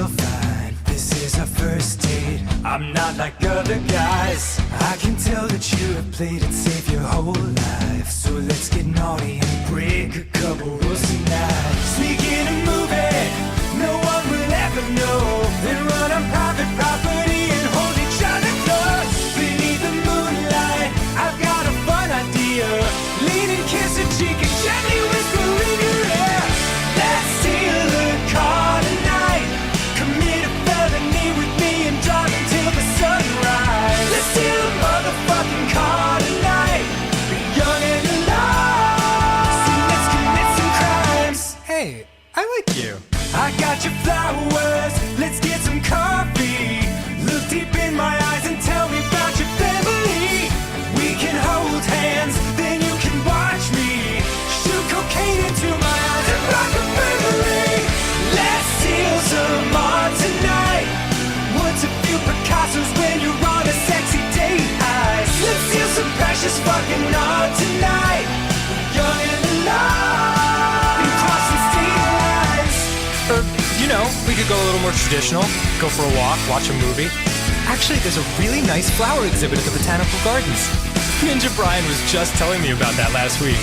feel fine. This is our first date. I'm not like other guys. I can tell that you have played it safe your whole life. So let's get naughty and break a couple rules tonight. Sneak in a movie no one will ever know. Then run on private property and hold each other close. Beneath the moonlight, I've got a fun idea. Lean and kiss a cheek and gently whisper in your ear. Let's steal a car tonight. Commit a felony with me and drive until the sunrise. Let's steal a motherfucking car tonight. Be young and alive. So let's commit some crimes. Hey, I like you. I got your flowers, let's get some coffee. Look deep in my eyes and tell me about your family. We can hold hands, then you can watch me shoot cocaine into my eyes and rock a memory. Let's steal some art tonight. What's a few Picassos when you're on a sexy date heist? Let's steal some precious fucking art tonight. Young and alive, and cross some state lines. You know, we could go a little more traditional. Go for a walk, watch a movie. Actually, there's a really nice flower exhibit at the Botanical Gardens. Ninja Brian was just telling me about that last week.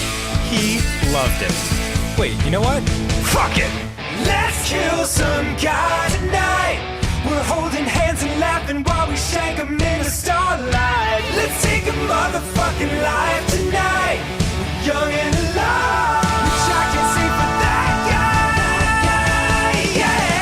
He loved it. Wait, you know what? Fuck it! Let's kill some guy tonight. We're holding hands and laughing while we shank him in the starlight. Let's take a motherfucking life tonight. We're young and alive. Which I can see for that guy. Yeah!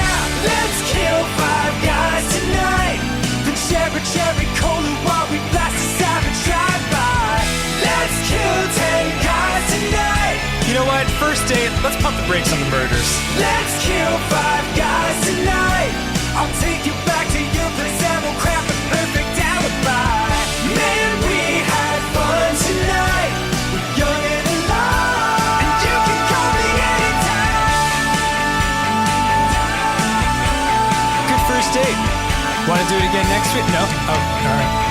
Let's kill 5 guys tonight. Then share a cherry cola while we blast a savage drive-by. Let's kill 10 guys tonight. You know what? First date, let's pump the brakes on the murders. Let's kill 5 guys tonight. I'll take you back to your place and we'll craft a perfect alibi. Man, we had fun tonight. We're young and alive. And you can call me anytime. Good first date. Want to do it again next week? No? Oh, all right.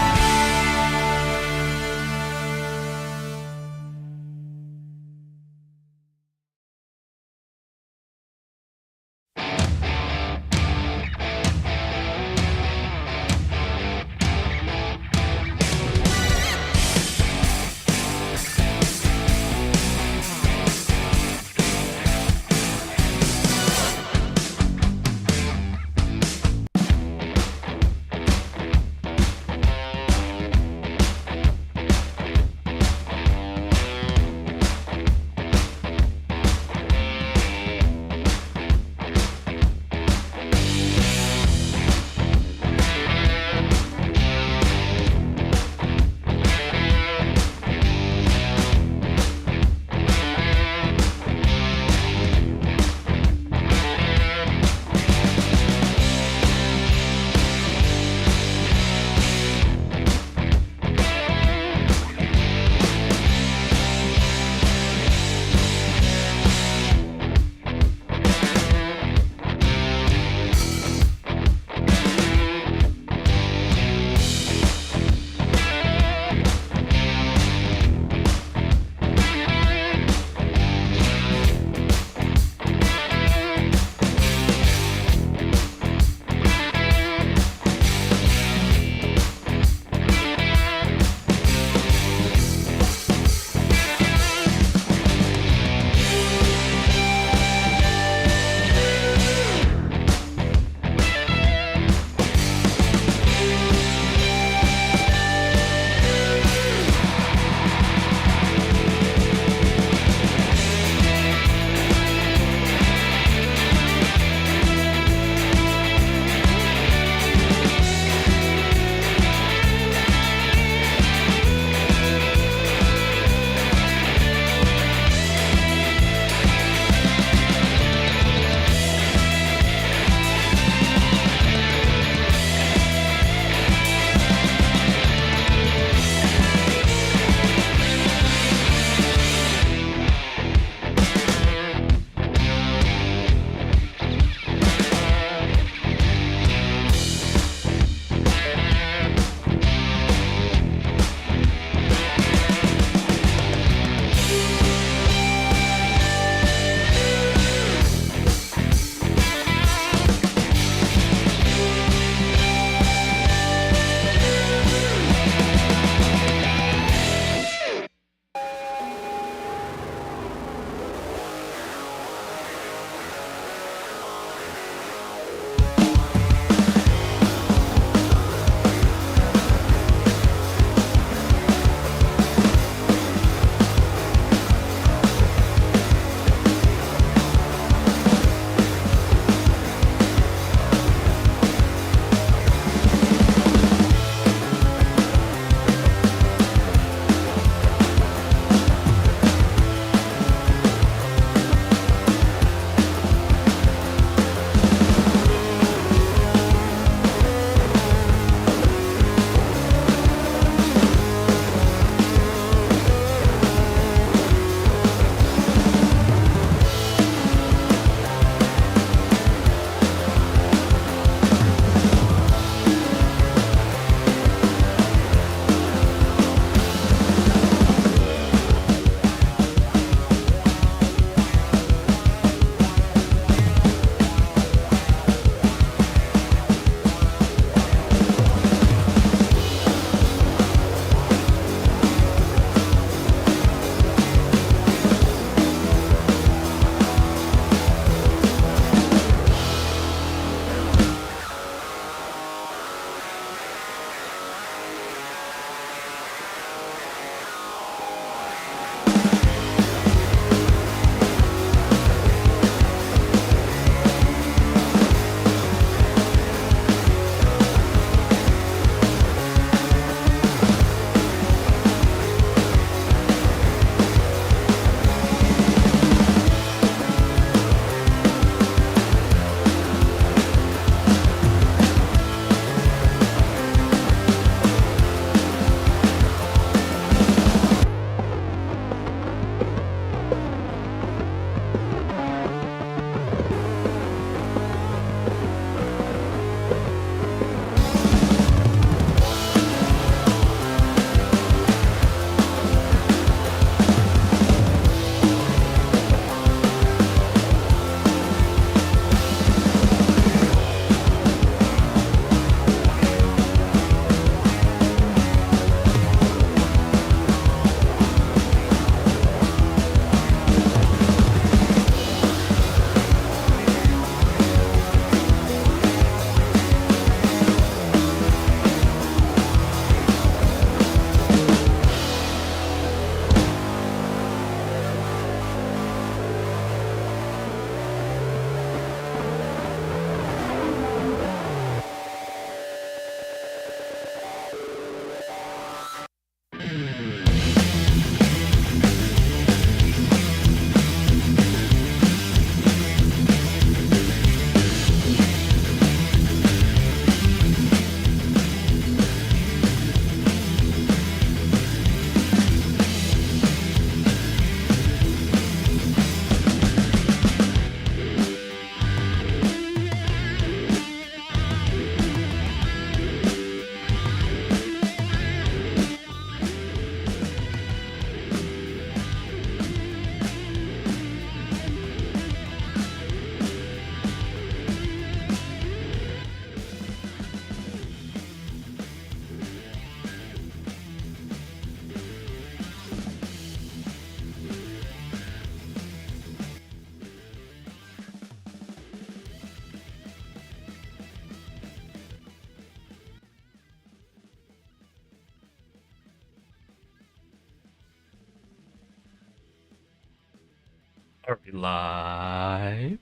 Are we live?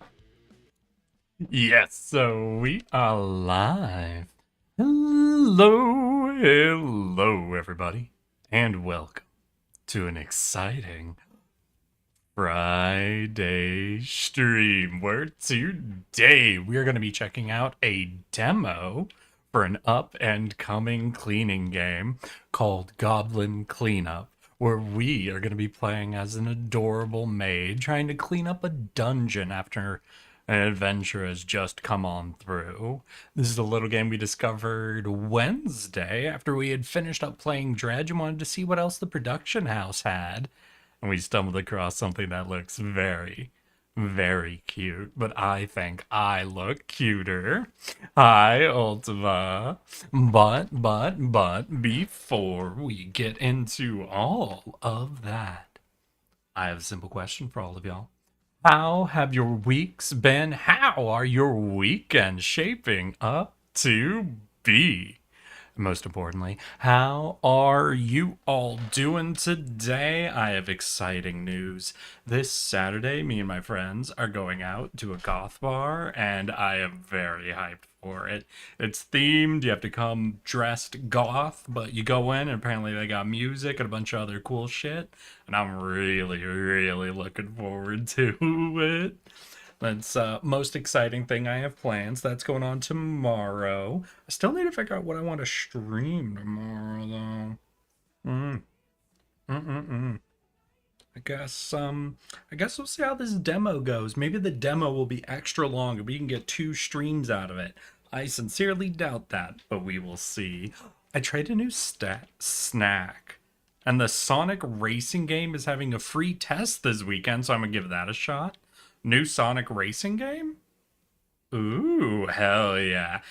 Yes, so we are live. Hello, everybody, and welcome to an exciting Friday stream where today we're going to be checking out a demo for an up and coming cleaning game called Goblin Cleanup, where we are going to be playing as an adorable maid trying to clean up a dungeon after an adventure has just come on through. This is a little game we discovered Wednesday after we had finished up playing Dredge and wanted to see what else the production house had. And we stumbled across something that looks very, very cute. But I think I look cuter. Hi, Ultima. But, before we get into all of that, I have a simple question for all of y'all. How have your weeks been? How are your weekends shaping up to be? Most importantly, how are you all doing today? I have exciting news. This Saturday, me and my friends are going out to a goth bar, and I am very hyped for it. It's themed. You have to come dressed goth, but you go in, and apparently they got music and a bunch of other cool shit, and I'm really, really looking forward to it. That's most exciting thing I have plans. That's going on tomorrow. I still need to figure out what I want to stream tomorrow, though. I guess we'll see how this demo goes. Maybe the demo will be extra long and we can get 2 streams out of it. I sincerely doubt that, but we will see. I tried a new snack. And the Sonic racing game is having a free test this weekend, so I'm gonna give that a shot. New Sonic racing game? Ooh, hell yeah.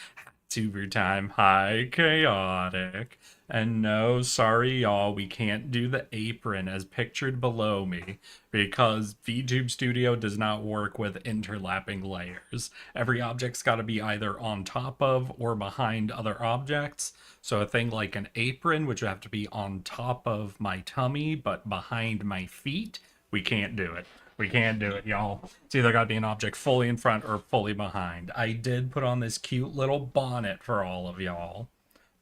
Tuber time, hi chaotic. And no, sorry y'all, we can't do the apron as pictured below me because VTube Studio does not work with interlapping layers. Every object's got to be either on top of or behind other objects. So a thing like an apron, which would have to be on top of my tummy but behind my feet, we can't do it. We can't do it, y'all. It's either got to be an object fully in front or fully behind. I did put on this cute little bonnet for all of y'all.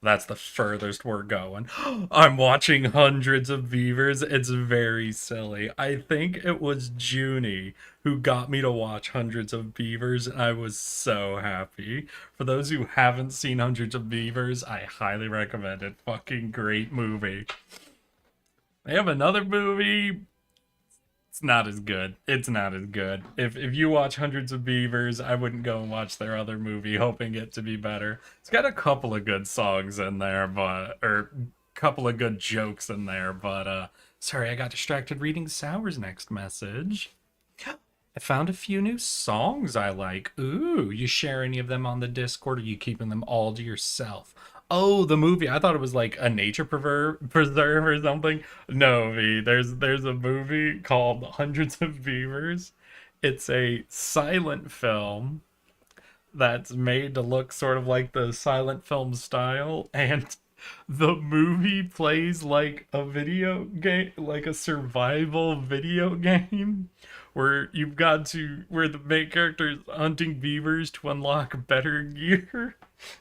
That's the furthest we're going. I'm watching hundreds of beavers. It's very silly. I think it was Junie who got me to watch hundreds of beavers, and I was so happy. For those who haven't seen hundreds of beavers, I highly recommend it. Fucking great movie. They have another movie. It's not as good. It's not as good. If you watch Hundreds of Beavers, I wouldn't go and watch their other movie hoping it to be better. It's got a couple of good songs in there, or couple of good jokes in there, but sorry, I got distracted reading Sour's next message. I found a few new songs I like. Ooh, you share any of them on the Discord, or are you keeping them all to yourself? Oh, the movie. I thought it was like a nature preserve or something. No, V. There's a movie called Hundreds of Beavers. It's a silent film that's made to look sort of like the silent film style, and the movie plays like a video game, like a survival video game where the main character is hunting beavers to unlock better gear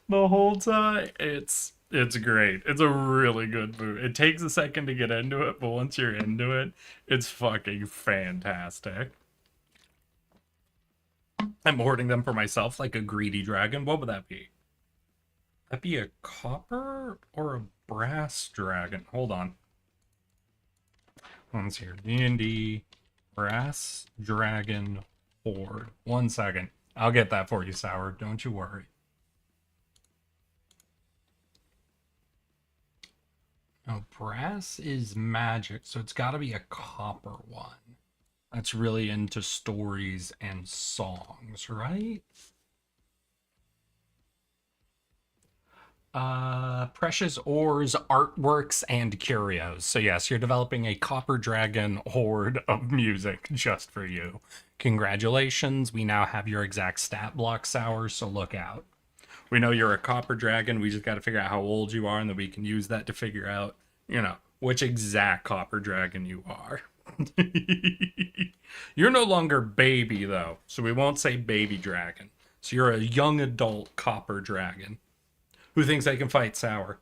the whole time. It's great. It's a really good movie. It takes a second to get into it, but once you're into it, it's fucking fantastic. I'm hoarding them for myself like a greedy dragon. What would that be? That'd be a copper or a brass dragon? Hold on. One's here. D&D brass dragon hoard. 1 second. I'll get that for you, Sour. Don't you worry. Oh, brass is magic, so it's got to be a copper one. That's really into stories and songs, right? Precious ores, artworks, and curios. So yes, you're developing a copper dragon hoard of music just for you. Congratulations, we now have your exact stat block, Sour, so look out. We know you're a copper dragon, we just gotta figure out how old you are, and then we can use that to figure out, which exact copper dragon you are. You're no longer baby, though, so we won't say baby dragon. So you're a young adult copper dragon who thinks they can fight Sour.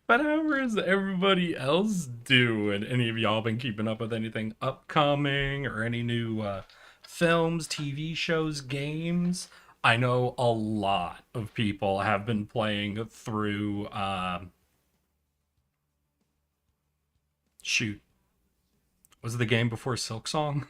But how is everybody else doing? Any of y'all been keeping up with anything upcoming or any new films, TV shows, games? I know a lot of people have been playing through. Shoot, was it the game before Silk Song?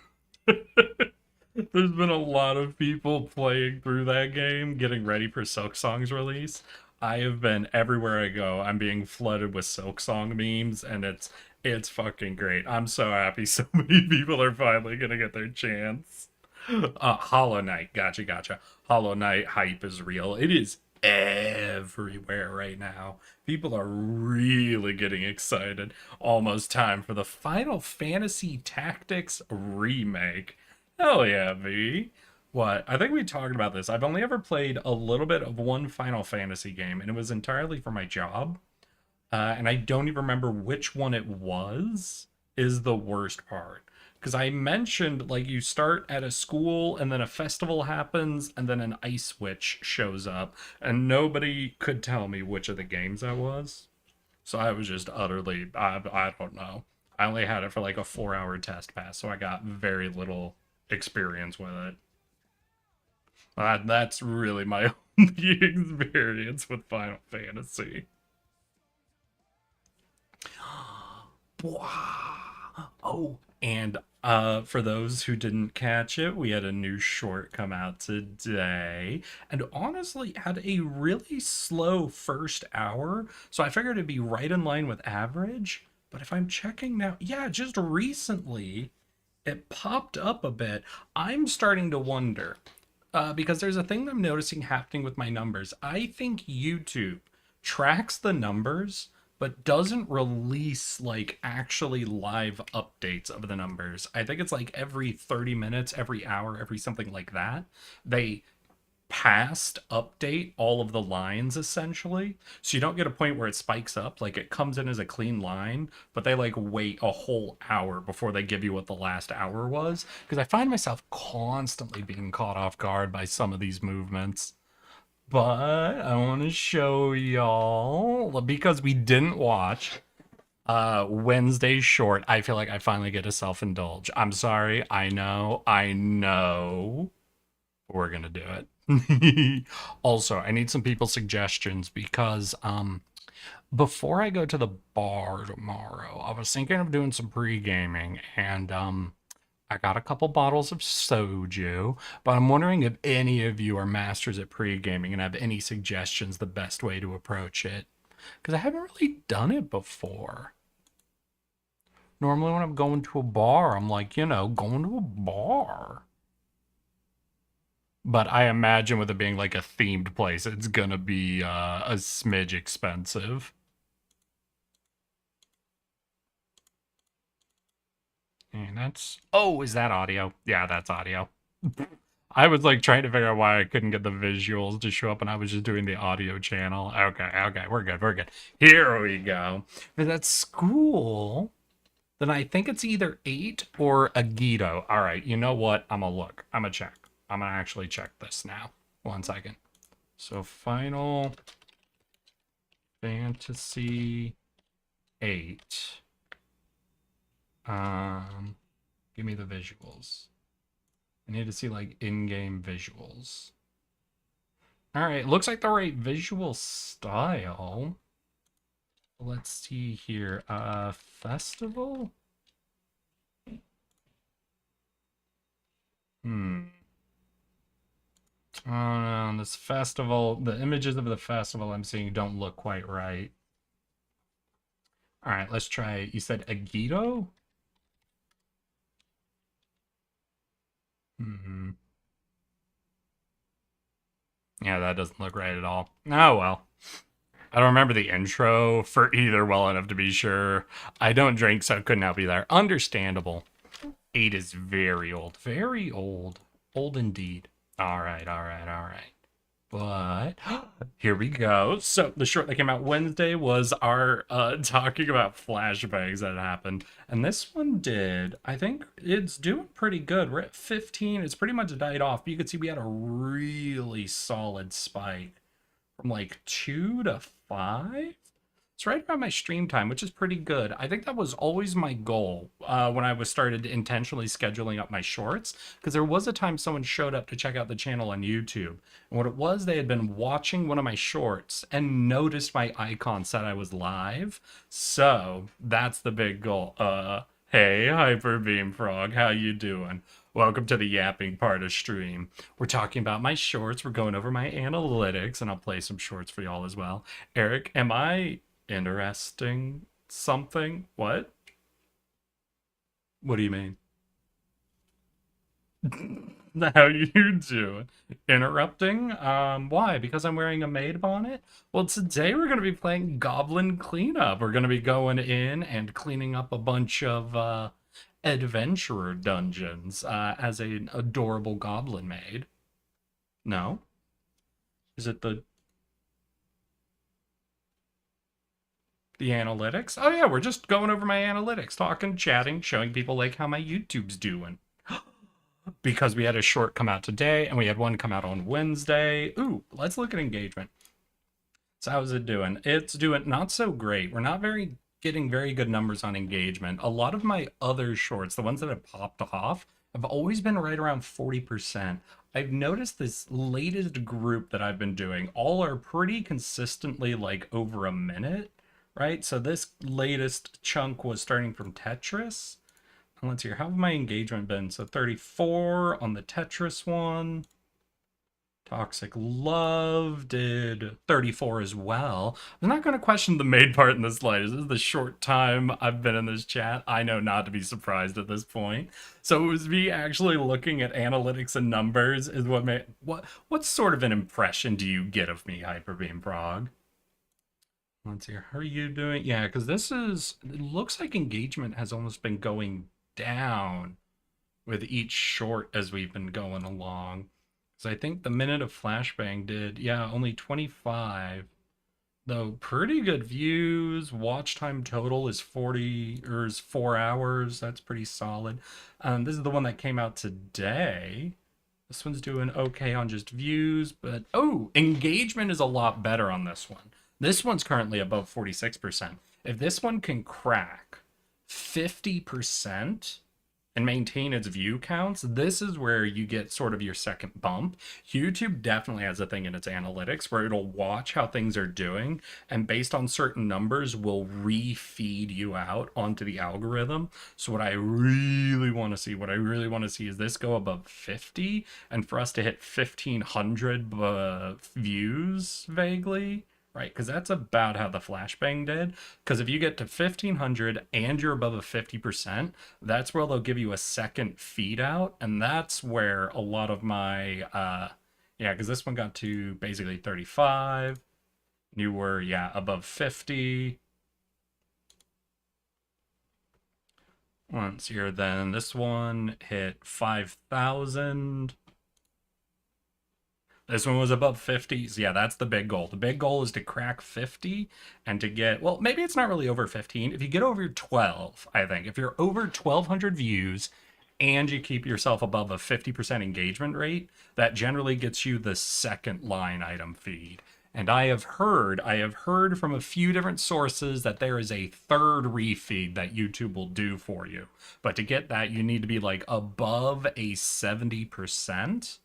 There's been a lot of people playing through that game, getting ready for Silk Song's release. I have been everywhere I go. I'm being flooded with Silk Song memes, and it's fucking great. I'm so happy so many people are finally gonna get their chance. Hollow Knight, gotcha. Hollow Knight hype is real. It is everywhere right now. People are really getting excited. Almost time for the Final Fantasy Tactics remake. Hell yeah, V. What? I think we talked about this. I've only ever played a little bit of one Final Fantasy game, and it was entirely for my job. And I don't even remember which one it was, is the worst part. Because I mentioned, like, you start at a school, and then a festival happens, and then an ice witch shows up, and nobody could tell me which of the games that was. So I was just utterly, I don't know. I only had it for like a 4-hour test pass, so I got very little experience with it. That's really my only experience with Final Fantasy. Oh, and for those who didn't catch it, we had a new short come out today, and honestly had a really slow first hour. So I figured it'd be right in line with average. But if I'm checking now, yeah, just recently it popped up a bit. I'm starting to wonder because there's a thing I'm noticing happening with my numbers. I think YouTube tracks the numbers but doesn't release like actually live updates of the numbers. I think it's like every 30 minutes, every hour, every something like that. They past update all of the lines essentially. So you don't get a point where it spikes up, like it comes in as a clean line, but they like wait a whole hour before they give you what the last hour was. Because I find myself constantly being caught off guard by some of these movements. But I want to show y'all because we didn't watch Wednesday's short. I feel like I finally get to self-indulge. I'm sorry. I know. We're gonna do it. Also, I need some people's suggestions because before I go to the bar tomorrow, I was thinking of doing some pre-gaming and I got a couple bottles of soju, but I'm wondering if any of you are masters at pre-gaming and have any suggestions the best way to approach it. Because I haven't really done it before. Normally when I'm going to a bar, I'm like, going to a bar. But I imagine with it being like a themed place, it's gonna be a smidge expensive. And that's... Oh, is that audio? Yeah, that's audio. I was like trying to figure out why I couldn't get the visuals to show up and I was just doing the audio channel. Okay, we're good. Here we go. If that's school, then I think it's either 8 or Agito. All right, you know what? I'm gonna look. I'm gonna check. I'm gonna actually check this now. 1 second. So Final Fantasy 8. Give me the visuals. I need to see like in-game visuals. All right, looks like the right visual style. Let's see here. Festival? Oh no, this festival, the images of the festival I'm seeing don't look quite right. All right, let's try. You said Agito? Yeah, that doesn't look right at all. Oh well. I don't remember the intro for either well enough to be sure. I don't drink, so I couldn't help you there. Understandable. 8 is very old. Very old. Old indeed. All right. But here we go. So the short that came out Wednesday was our talking about flashbangs that happened. And this one did, I think it's doing pretty good. We're at 15. It's pretty much died off. But you can see we had a really solid spike from like 2 to 5. It's right around my stream time, which is pretty good. I think that was always my goal when I was started intentionally scheduling up my shorts, because there was a time someone showed up to check out the channel on YouTube. And what it was, they had been watching one of my shorts and noticed my icon said I was live. So that's the big goal. Hey, Hyper Beam Frog, how you doing? Welcome to the yapping part of stream. We're talking about my shorts. We're going over my analytics, and I'll play some shorts for y'all as well. Eric, am I interesting something? What? What do you mean? How you doing? Interrupting? Why? Because I'm wearing a maid bonnet? Well, today we're going to be playing Goblin Cleanup. We're going to be going in and cleaning up a bunch of adventurer dungeons as an adorable goblin maid. No? Is it the analytics? Oh yeah, we're just going over my analytics, talking, chatting, showing people like how my YouTube's doing. Because we had a short come out today and we had one come out on Wednesday. Ooh, let's look at engagement. So how's it doing? It's doing not so great. We're not getting very good numbers on engagement. A lot of my other shorts, the ones that have popped off, have always been right around 40%. I've noticed this latest group that I've been doing, all are pretty consistently like over a minute, right? So this latest chunk was starting from Tetris. And let's hear, how have my engagement been? So 34 on the Tetris one. Toxic Love did 34 as well. I'm not going to question the maid part in this light. This is the short time I've been in this chat. I know not to be surprised at this point. So it was me actually looking at analytics and numbers is what made... What sort of an impression do you get of me, Hyperbeam Prog? Let's hear, how are you doing? Yeah, because this is... It looks like engagement has almost been going down with each short as we've been going along. So I think the minute of flashbang did, yeah, only 25. Though pretty good views. Watch time total is 4 hours. That's pretty solid. This is the one that came out today. This one's doing okay on just views, but oh, engagement is a lot better on this one. This one's currently above 46%. If this one can crack 50% and maintain its view counts, this is where you get sort of your second bump. YouTube definitely has a thing in its analytics where it'll watch how things are doing, and based on certain numbers will refeed you out onto the algorithm. So what I really want to see is this go above 50, and for us to hit 1,500 views vaguely. Right, because that's about how the flashbang did. Because if you get to 1,500 and you're above a 50%, that's where they'll give you a second feed out. And that's where a lot of my, yeah, because this one got to basically 35. You were, yeah, above 50. Once you're then, this one hit 5,000. This one was above 50. So yeah, that's the big goal. The big goal is to crack 50 and to get, well, maybe it's not really over 15. If you get over 12, I think, if you're over 1,200 views and you keep yourself above a 50% engagement rate, that generally gets you the second line item feed. And I have heard from a few different sources that there is a third refeed that YouTube will do for you. But to get that, you need to be like above a 70%.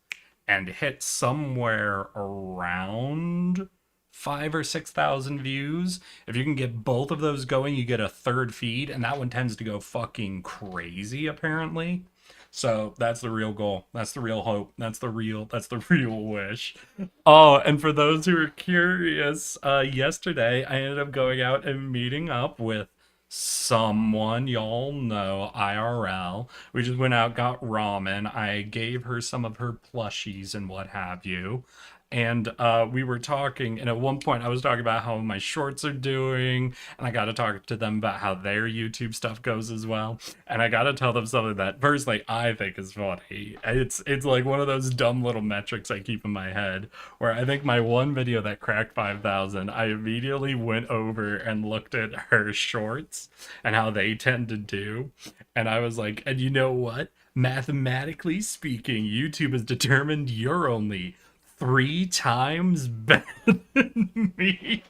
And hit somewhere around 5,000 or 6,000 views. If you can get both of those going, you get a third feed, and that one tends to go fucking crazy, apparently. So that's the real goal. That's the real hope. That's the real wish. Oh, and for those who are curious, yesterday I ended up going out and meeting up with someone y'all know, IRL. We just went out, got ramen. I gave her some of her plushies and what have you. and we were talking, and at one point I was talking about how my shorts are doing, and I got to talk to them about how their YouTube stuff goes as well. And I got to tell them something that personally I think is funny. It's like one of those dumb little metrics I keep in my head, where I think my one video that cracked 5,000, I immediately went over and looked at her shorts and how they tend to do, and I was like, and you know what? Mathematically speaking, YouTube has determined you're only 3 times better than me.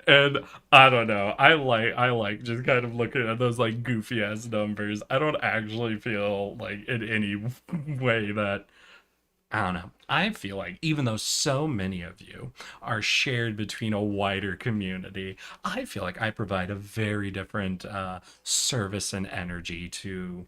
And I don't know. I like just kind of looking at those like goofy ass numbers. I don't actually feel like in any way that I don't know. I feel like even though so many of you are shared between a wider community, I feel like I provide a very different service and energy to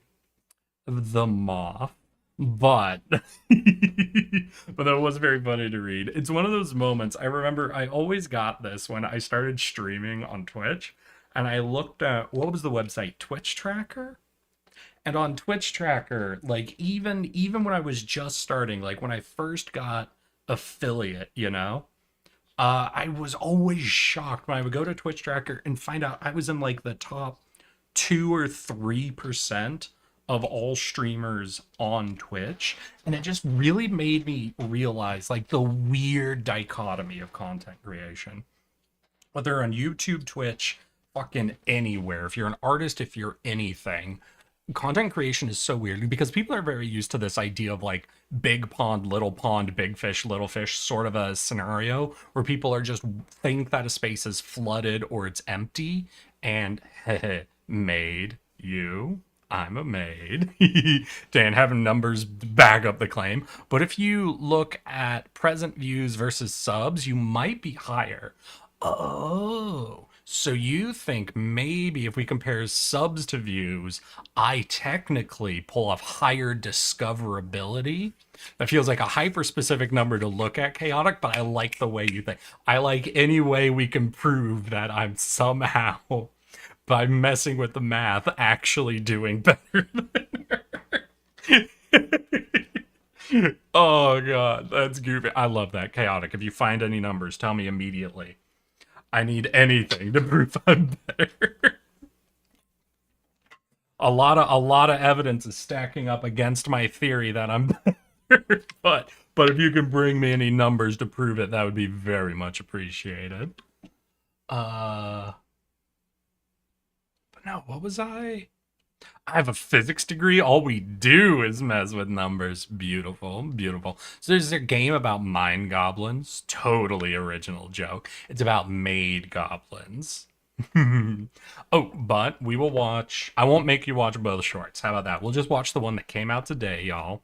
the moth. But but that was very funny to read. It's one of those moments. I remember I always got this when I started streaming on Twitch, and I looked at what was the website, Twitch Tracker? And on Twitch Tracker, like even when I was just starting, like when I first got affiliate, I was always shocked when I would go to Twitch Tracker and find out I was in like the top 2 or 3% of all streamers on Twitch. And it just really made me realize like the weird dichotomy of content creation. Whether on YouTube, Twitch, fucking anywhere. If you're an artist, if you're anything, content creation is so weird because people are very used to this idea of like big pond, big fish, little fish sort of a scenario where people are just think that a space is flooded or it's empty and made you. I'm a maid. Dan, having numbers back up the claim. But if you look at present views versus subs, you might be higher. Oh, so you think maybe if we compare subs to views, I technically pull off higher discoverability? That feels like a hyper-specific number to look at, Chaotic, but I like the way you think. I like any way we can prove that I'm somehow, by messing with the math, actually doing better than her. Oh, God, that's goofy. I love that. Chaotic, if you find any numbers, tell me immediately. I need anything to prove I'm better. A lot of evidence is stacking up against my theory that I'm better. But if you can bring me any numbers to prove it, that would be very much appreciated. But no, what was I have a physics degree. All we do is mess with numbers. Beautiful, beautiful. So there's a game about mind goblins. Totally original joke. It's about maid goblins. Oh, but we will watch. I won't make you watch both shorts. How about that? We'll just watch the one that came out today, y'all.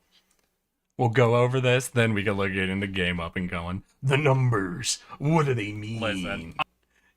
We'll go over this, then we can look at the game up and going. The numbers. What do they mean? Listen.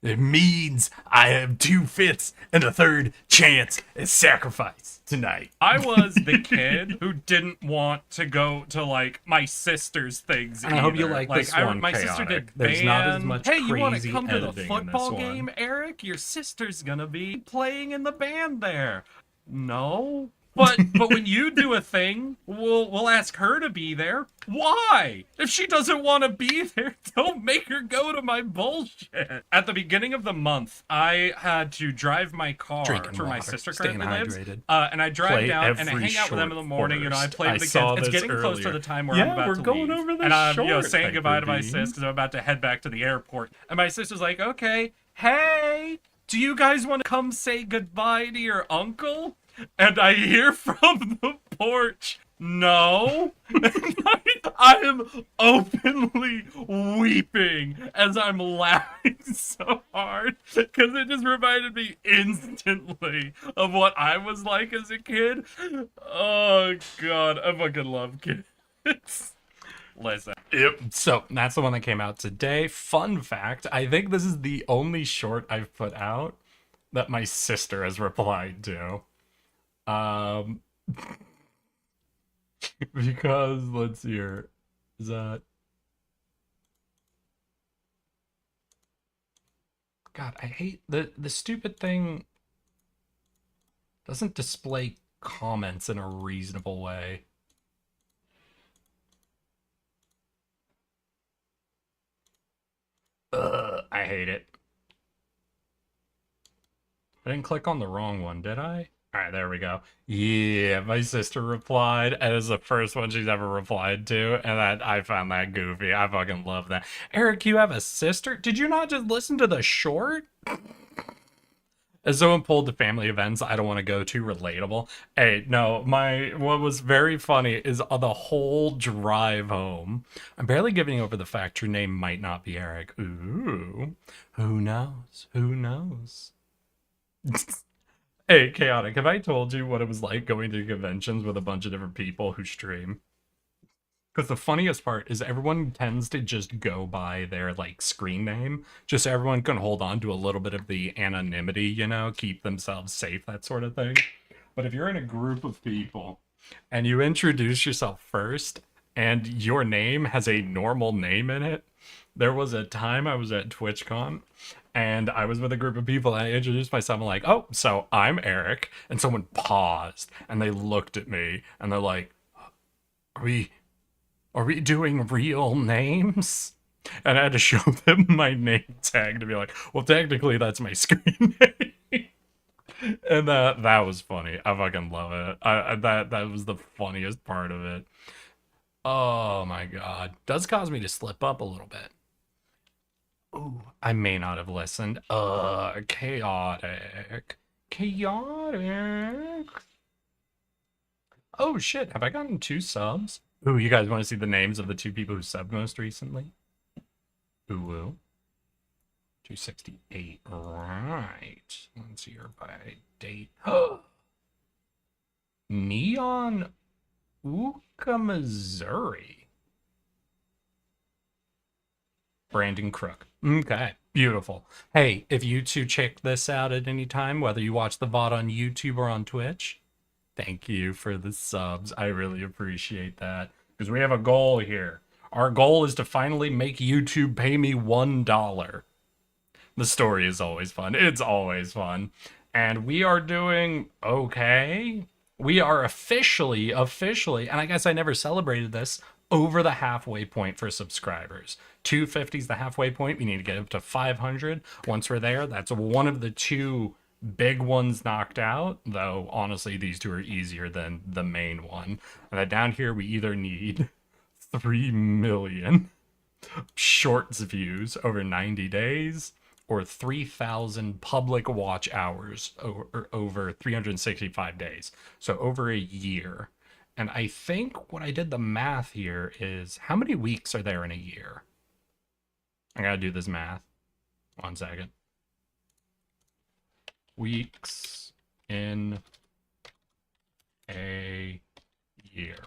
It means I have 2/5 and a third chance at sacrifice tonight. I was the kid who didn't want to go to like my sister's things. And I hope you like this one. My sister did. There's not as much. Hey, you want to come to the football game, Eric? Your sister's gonna be playing in the band there. No. But when you do a thing, we'll ask her to be there. Why? If she doesn't want to be there, don't make her go to my bullshit. At the beginning of the month, I had to drive my car for my sister currently lives. And I drive down and I hang out with them in the morning. You know, I play with the kids. It's getting close to the time where I'm about to going leave. Over this and I'm saying goodbye to my sis because I'm about to head back to the airport. And my sister's like, okay, hey, do you guys want to come say goodbye to your uncle? And I hear from the porch, no. I am openly weeping as I'm laughing so hard because it just reminded me instantly of what I was like as a kid. Oh, God, I fucking love kids. Listen. Yep. So that's the one that came out today. Fun fact, I think this is the only short I've put out that my sister has replied to. Because let's see here. Is that God, I hate the stupid thing doesn't display comments in a reasonable way. Ugh, I hate it. I didn't click on the wrong one, did I? All right, there we go. Yeah, my sister replied, and it's the first one she's ever replied to, and I found that goofy. I fucking love that. Eric, you have a sister? Did you not just listen to the short? As someone pulled to family events I don't want to go to, relatable. Hey, no, what was very funny is on the whole drive home, I'm barely giving over the fact your name might not be Eric. Ooh, who knows? Who knows? Hey, Chaotic, have I told you what it was like going to conventions with a bunch of different people who stream? Because the funniest part is everyone tends to just go by their like screen name, just so everyone can hold on to a little bit of the anonymity, you know, keep themselves safe, that sort of thing. But if you're in a group of people and you introduce yourself first and your name has a normal name in it, there was a time I was at TwitchCon and I was with a group of people and I introduced myself. I'm like, oh, so I'm Eric. And someone paused and they looked at me and they're like, are we doing real names? And I had to show them my name tag to be like, well, technically that's my screen name. And that was funny. I fucking love it. That was the funniest part of it. Oh my god. Does cause me to slip up a little bit. Ooh, I may not have listened. Chaotic. Chaotic. Oh shit, have I gotten 2 subs? Ooh, you guys want to see the names of the 2 people who subbed most recently? Ooh, 268. Right. Let's see your by date. Neon Uka, Missouri. Brandon Crook. Okay, beautiful. Hey, if you 2 check this out at any time, whether you watch the VOD on YouTube or on Twitch, thank you for the subs. I really appreciate that. Because we have a goal here. Our goal is to finally make YouTube pay me $1. The story is always fun. It's always fun. And we are doing okay. We are officially, and I guess I never celebrated this, over the halfway point for subscribers. 250 is the halfway point. We need to get up to 500. Once we're there, that's one of the 2 big ones knocked out, though honestly these 2 are easier than the main one. And then down here we either need 3 million shorts views over 90 days or 3,000 public watch hours over 365 days, so over a year. And I think what I did the math here is, how many weeks are there in a year? I gotta do this math. 1 second. Weeks in a year.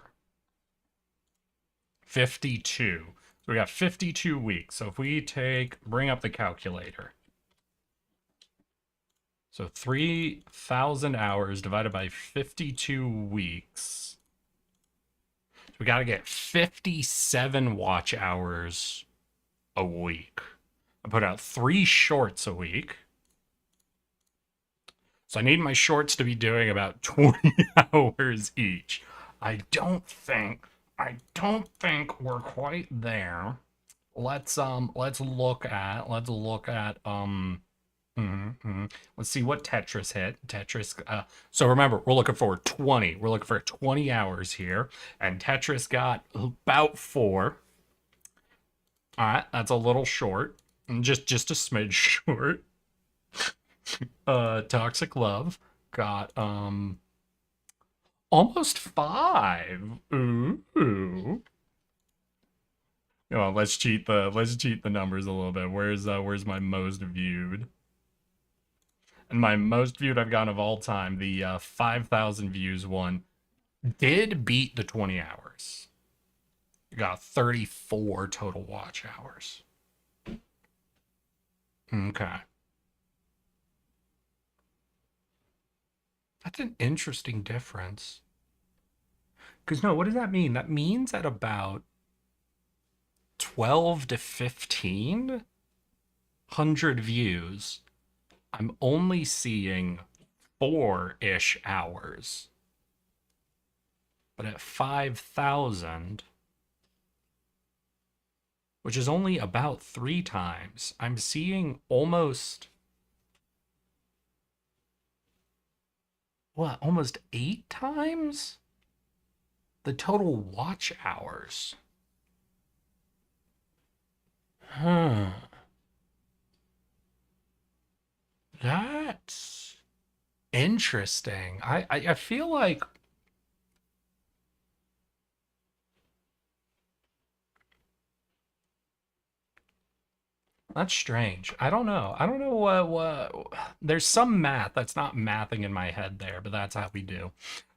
52. So we got 52 weeks. So if we bring up the calculator. So 3,000 hours divided by 52 weeks. So we got to get 57 watch hours a week. I put out 3 shorts a week. So I need my shorts to be doing about 20 hours each. I don't think we're quite there. Let's look at let's see what Tetris hit. So remember, we're looking for 20. We're looking for 20 hours here, and Tetris got about 4. All right, that's a little short, just a smidge short. Toxic Love got almost 5. Ooh. Come on, let's cheat the numbers a little bit. Where's my most viewed? And my most viewed I've gotten of all time, the 5,000 views one, did beat the 20 hours. Got 34 total watch hours. Okay. That's an interesting difference. Because no, what does that mean? That means at about 12 to 1,500 views, I'm only seeing 4-ish hours. But at 5,000, which is only about 3 times. I'm seeing almost, what, almost 8 times? The total watch hours. Huh. That's interesting. I feel like that's strange. I don't know. I don't know what there's some math that's not mathing in my head there, but that's how we do.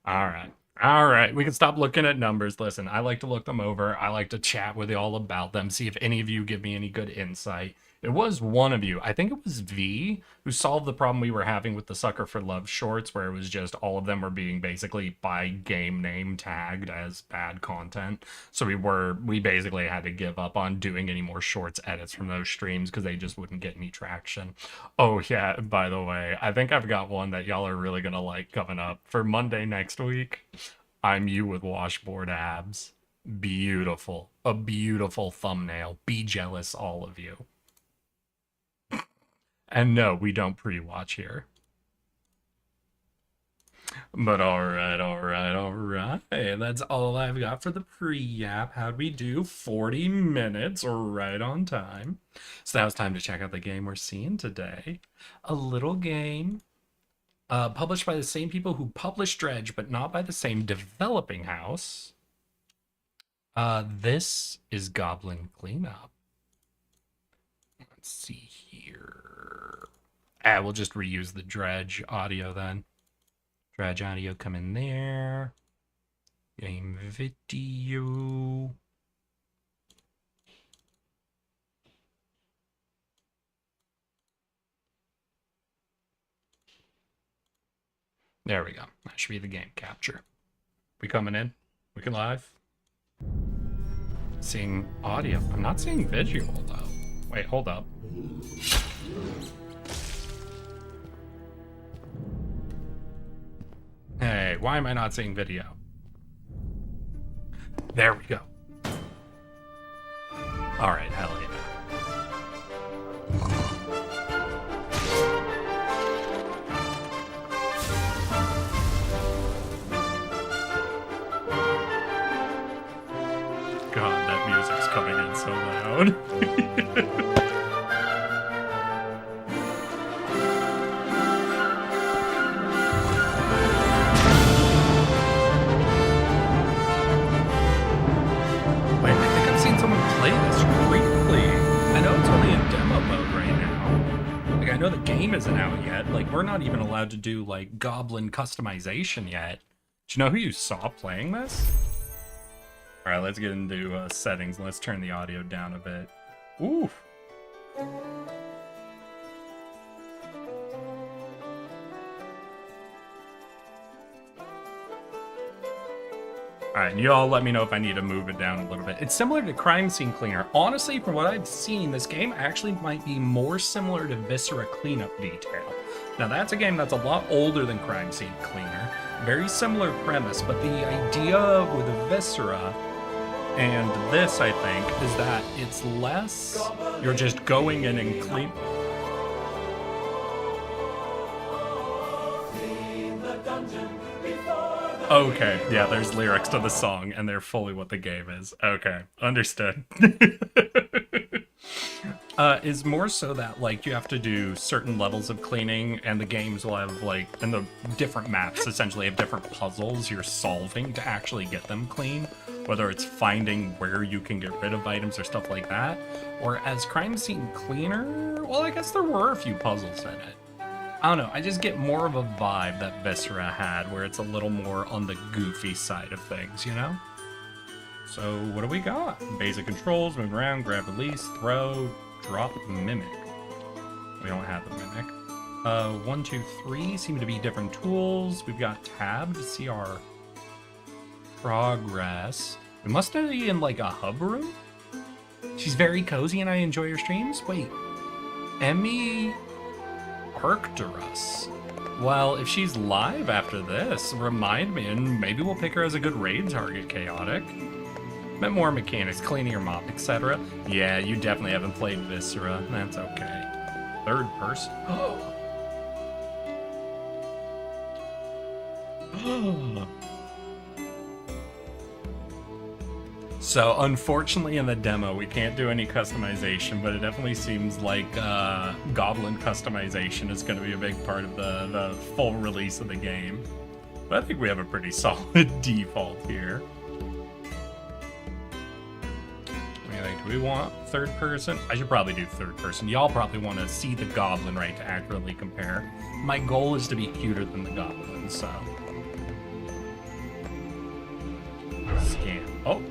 All right. All right. We can stop looking at numbers. Listen, I like to look them over. I like to chat with you all about them, see if any of you give me any good insight. It was one of you, I think it was V, who solved the problem we were having with the Sucker for Love shorts, where it was just all of them were being basically by game name tagged as bad content. So we basically had to give up on doing any more shorts edits from those streams because they just wouldn't get any traction. Oh yeah, by the way, I think I've got one that y'all are really gonna like coming up for Monday next week. I'm you with washboard abs. Beautiful. A beautiful thumbnail. Be jealous, all of you. And no, we don't pre-watch here. But all right. That's all I've got for the pre-app. How'd we do? 40 minutes, right on time. So now it's time to check out the game we're seeing today. A little game published by the same people who published Dredge, but not by the same developing house. This is Goblin Cleanup. Let's see here. We'll just reuse the Dredge audio then. Dredge audio come in there. Game video. There we go. That should be the game capture. We coming in? We can live? Seeing audio. I'm not seeing visual though. Wait, hold up. Hey, why am I not seeing video? There we go. All right, hell yeah. God, that music's coming in so loud. Play this briefly. I know it's only in demo mode right now. Like, I know the game isn't out yet. Like, we're not even allowed to do, like, Goblin customization yet. Do you know who you saw playing this? Alright, let's get into settings. Let's turn the audio down a bit. Ooh. Alright, and you all let me know if I need to move it down a little bit. It's similar to Crime Scene Cleaner. Honestly, from what I've seen, this game actually might be more similar to Viscera Cleanup Detail. Now, that's a game that's a lot older than Crime Scene Cleaner. Very similar premise, but the idea with Viscera and this, I think, is that it's less you're just going in and clean... Okay, yeah, there's lyrics to the song, and they're fully what the game is. Okay, understood. Is more so that, like, you have to do certain levels of cleaning, and the games will have, like, and the different maps essentially have different puzzles you're solving to actually get them clean, whether it's finding where you can get rid of items or stuff like that. Or as Crime Scene Cleaner, well, I guess there were a few puzzles in it. I don't know, I just get more of a vibe that Viscera had, where it's a little more on the goofy side of things, you know? So, what do we got? Basic controls, move around, grab, release, throw, drop, mimic. We don't have the mimic. 1, 2, 3 seem to be different tools. We've got tab to see our progress. We must be in, like, a hub room? She's very cozy and I enjoy her streams? Wait, Emmy... Arcturus. Well, if she's live after this, remind me, and maybe we'll pick her as a good raid target, Chaotic. Bit more mechanics, cleaning your mop, etc. Yeah, you definitely haven't played Viscera. That's okay. Third person. So, unfortunately, in the demo, we can't do any customization, but it definitely seems like Goblin customization is going to be a big part of the full release of the game. But I think we have a pretty solid default here. Do we want third person? I should probably do third person. Y'all probably want to see the goblin, right, to accurately compare. My goal is to be cuter than the goblin, so. Scan. Oh.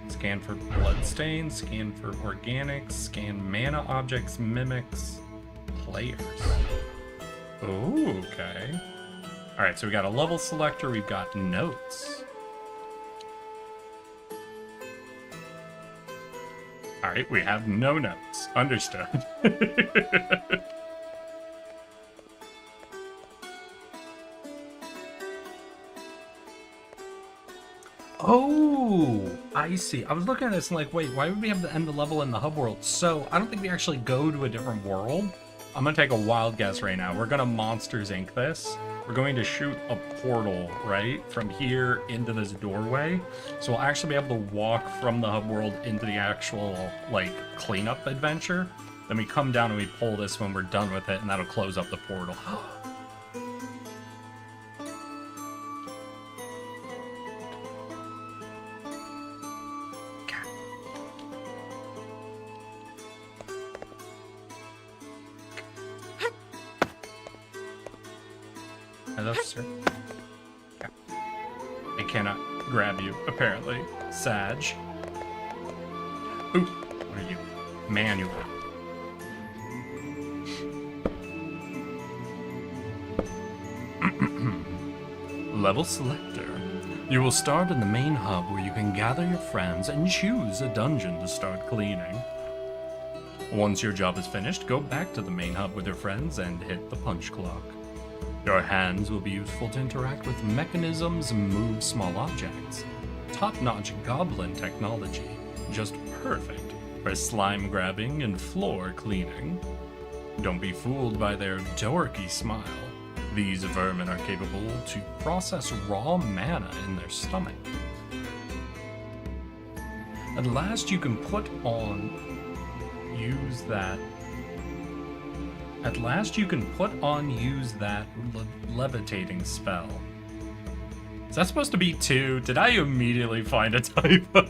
Scan for bloodstains, scan for organics, scan mana objects, mimics, players. Ooh, okay. Alright, so we got a level selector, we've got notes. Alright, we have no notes. Understood. Oh, I see. I was looking at this and like, wait, why would we have to end the level in the hub world? So, I don't think we actually go to a different world. I'm gonna take a wild guess right now. We're gonna Monsters Inc. this. We're going to shoot a portal, right, from here into this doorway. So we'll actually be able to walk from the hub world into the actual, like, cleanup adventure. Then we come down and we pull this when we're done with it, and that'll close up the portal. Hello, sir. Yeah. I cannot grab you, apparently. Sag. Ooh, what are you? Manual. Level selector. You will start in the main hub where you can gather your friends and choose a dungeon to start cleaning. Once your job is finished, go back to the main hub with your friends and hit the punch clock. Your hands will be useful to interact with mechanisms and move small objects. Top-notch goblin technology, just perfect for slime grabbing and floor cleaning. Don't be fooled by their dorky smile. These vermin are capable to process raw mana in their stomach. At last you can use that levitating spell. Is that supposed to be 2? Did I immediately find a typo?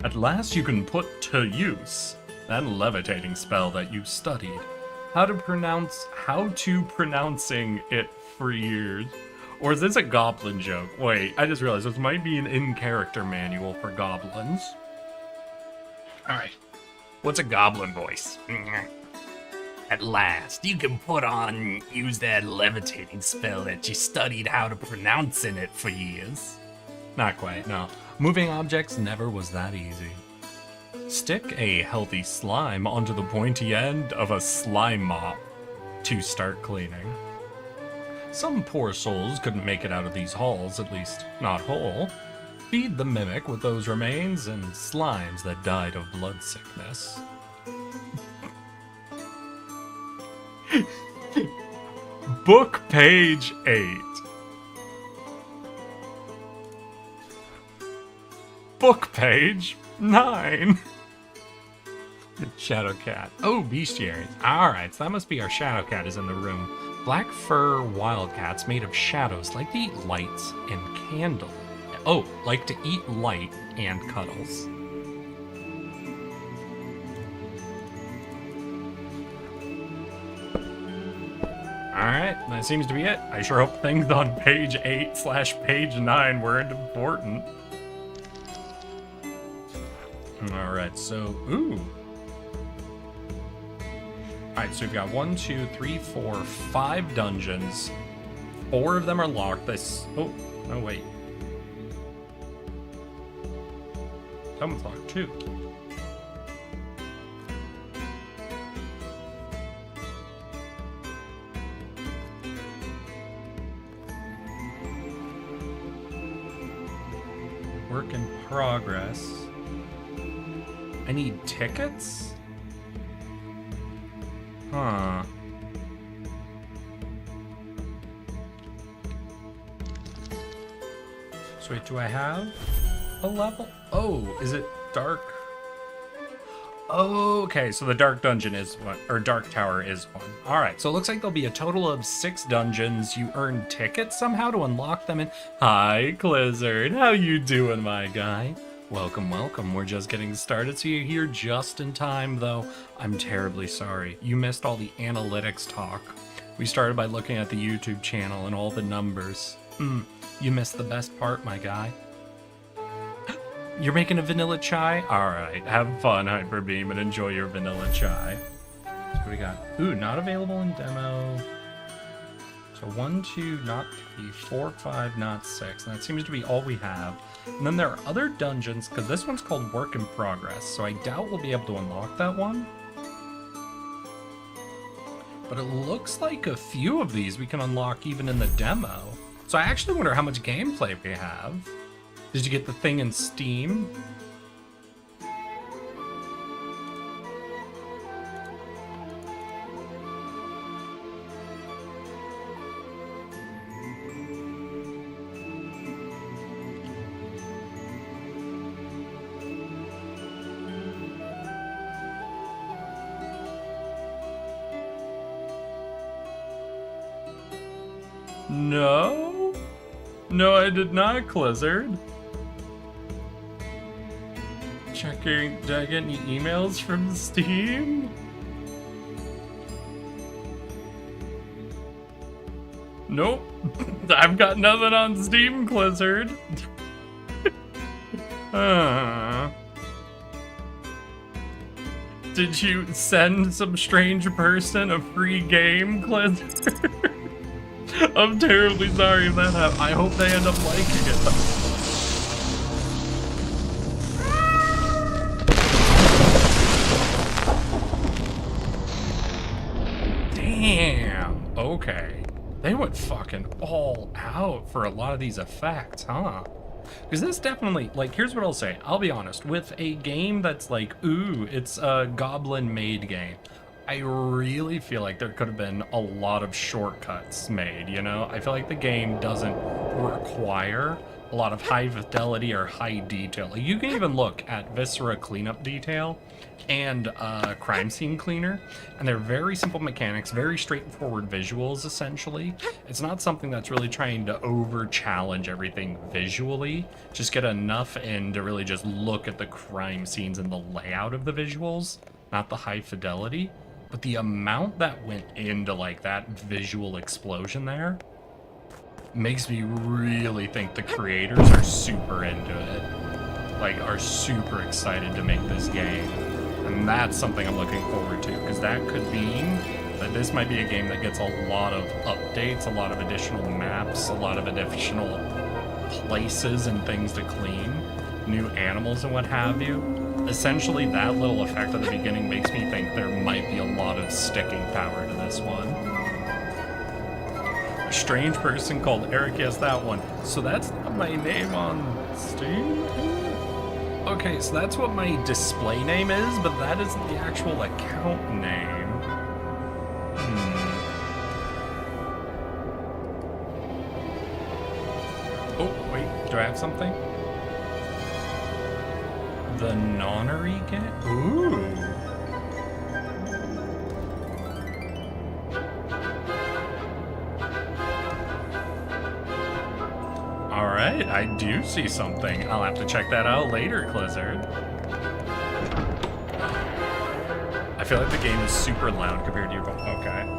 At last you can put to use that levitating spell that you studied. How to pronouncing it for years. Or is this a goblin joke? Wait, I just realized this might be an in-character manual for goblins. Alright. What's a goblin voice? At last, you can use that levitating spell that you studied how to pronounce in it for years. Not quite, no. Moving objects never was that easy. Stick a healthy slime onto the pointy end of a slime mop to start cleaning. Some poor souls couldn't make it out of these halls, at least not whole. Feed the mimic with those remains and slimes that died of blood sickness. Book page 8. Book page 9. Shadow cat. Oh, bestiaries. Alright, so that must be our shadow cat is in the room. Black fur wildcats made of shadows like to eat lights and candle. Oh, like to eat light and cuddles. Alright, that seems to be it. I sure hope things on page 8/page 9 weren't important. Alright, so, ooh. Alright, so we've got 1, 2, 3, 4, 5 dungeons. 4 of them are locked. Oh, no, wait. Someone's locked too. progress. I need tickets? Huh. So wait, do I have a level? Oh, is it dark? Okay, so the dark dungeon is one, or dark tower is one. All right, so it looks like there'll be a total of 6 dungeons. You earn tickets somehow to unlock them. And hi, Clizzard, how you doing, my guy? Welcome, welcome. We're just getting started, so you're here just in time, though. I'm terribly sorry. You missed all the analytics talk. We started by looking at the YouTube channel and all the numbers. You missed the best part, my guy. You're making a vanilla chai? Alright, have fun, Hyperbeam, and enjoy your vanilla chai. So what do we got? Ooh, not available in demo. So 1, 2, not 3, 4, 5, not 6. And that seems to be all we have. And then there are other dungeons, because this one's called Work in Progress, so I doubt we'll be able to unlock that one. But it looks like a few of these we can unlock even in the demo. So I actually wonder how much gameplay we have. Did you get the thing in Steam? No? No, I did not, Clizzard. Checking, did I get any emails from Steam? Nope. I've got nothing on Steam, Clizzard. Did you send some strange person a free game, Clizzard? I'm terribly sorry if that happened. I hope they end up liking it, though. Damn, okay. They went fucking all out for a lot of these effects, huh? Because this definitely, like, here's what I'll say. I'll be honest, with a game that's like, ooh, it's a Goblin Maid game, I really feel like there could have been a lot of shortcuts made, you know? I feel like the game doesn't require a lot of high fidelity or high detail. Like, you can even look at Viscera cleanup detail and crime scene cleaner, and they're very simple mechanics, very straightforward visuals, essentially. It's not something that's really trying to over challenge everything visually, just get enough in to really just look at the crime scenes and the layout of the visuals, not the high fidelity. But the amount that went into like that visual explosion there makes me really think the creators are super into it, like are super excited to make this game. And that's something I'm looking forward to, because that could mean that this might be a game that gets a lot of updates, a lot of additional maps, a lot of additional places and things to clean, new animals and what have you. Essentially, that little effect at the beginning makes me think there might be a lot of sticking power to this one. A strange person called Erik, yes, that one. So that's not my name on Steam? Okay, so that's what my display name is, but that isn't the actual account name. Oh, wait, do I have something? The nonnery game? Ooh. Alright, I do see something. I'll have to check that out later, Clizzard. I feel like the game is super loud compared to your phone. Okay.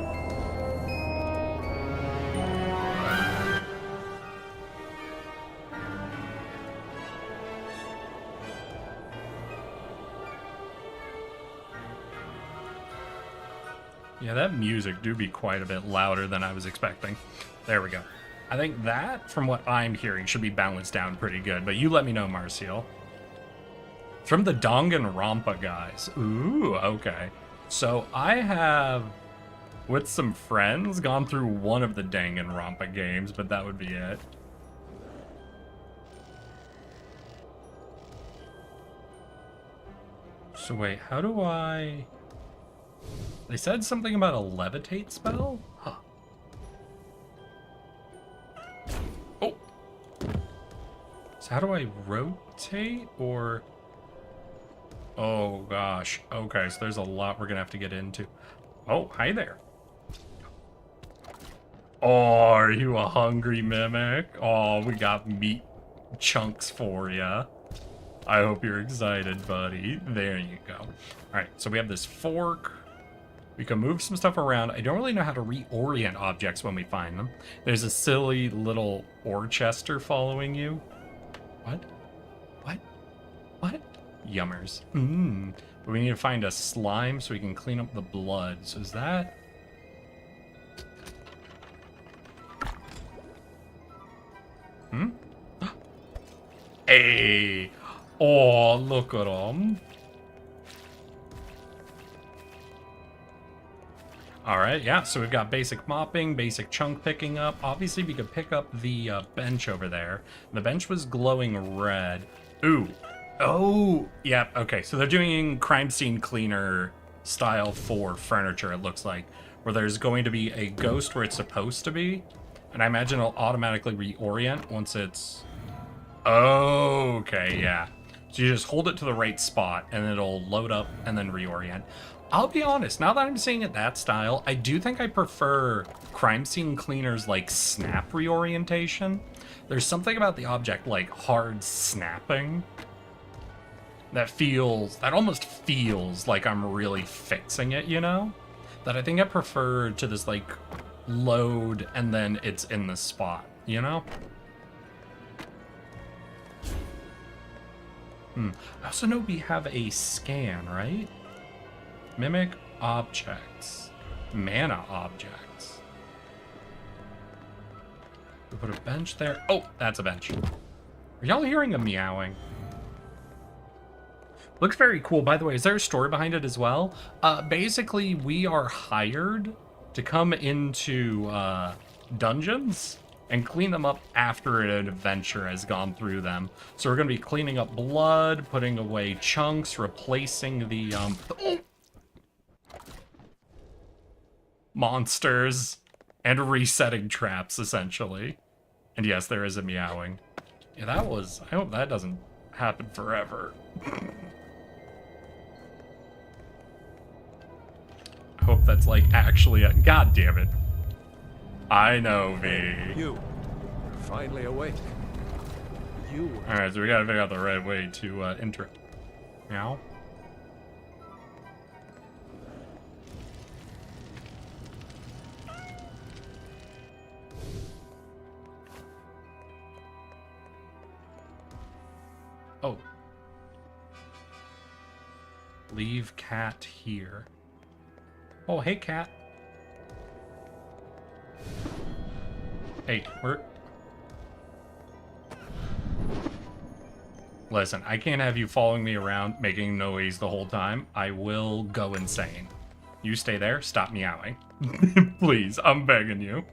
Yeah, that music do be quite a bit louder than I was expecting. There we go. I think that, from what I'm hearing, should be balanced down pretty good, but you let me know, Marcial. From the Danganronpa guys. Ooh, okay. So I have, with some friends, gone through one of the Danganronpa games, but that would be it. So wait, how do I... They said something about a levitate spell? Huh. Oh! So how do I rotate, or... Oh gosh. Okay, so there's a lot we're gonna have to get into. Oh, hi there. Oh, are you a hungry mimic? Oh, we got meat chunks for ya. I hope you're excited, buddy. There you go. All right, so we have this fork. We can move some stuff around. I don't really know how to reorient objects when we find them. There's a silly little ore chester following you. What? What? What? Yummers. But we need to find a slime so we can clean up the blood. So is that... Hey! Oh, look at them. Alright, yeah, so we've got basic mopping, basic chunk picking up. Obviously, we could pick up the bench over there. The bench was glowing red. Ooh. Oh! Yeah, okay, so they're doing crime scene cleaner style for furniture, it looks like. Where there's going to be a ghost where it's supposed to be. And I imagine it'll automatically reorient once it's... Okay, yeah. So you just hold it to the right spot and it'll load up and then reorient. I'll be honest, now that I'm seeing it that style, I do think I prefer crime scene cleaners like snap reorientation. There's something about the object like hard snapping that almost feels like I'm really fixing it, you know? That I think I prefer to this like load and then it's in the spot, you know? I also know we have a scan, right? Mimic objects. Mana objects. We put a bench there. Oh, that's a bench. Are y'all hearing a meowing? Looks very cool. By the way, is there a story behind it as well? Basically, we are hired to come into dungeons and clean them up after an adventure has gone through them. So we're going to be cleaning up blood, putting away chunks, replacing the monsters, and resetting traps, essentially. And yes, there is a meowing. Yeah, I hope that doesn't happen forever. I hope that's like actually a... God damn it. I know, V. You're finally awake. Alright, so we gotta figure out the right way to enter. Meow. Oh. Leave cat here. Oh, hey, cat. Hey, Listen, I can't have you following me around making noise the whole time. I will go insane. You stay there, stop meowing. Please, I'm begging you.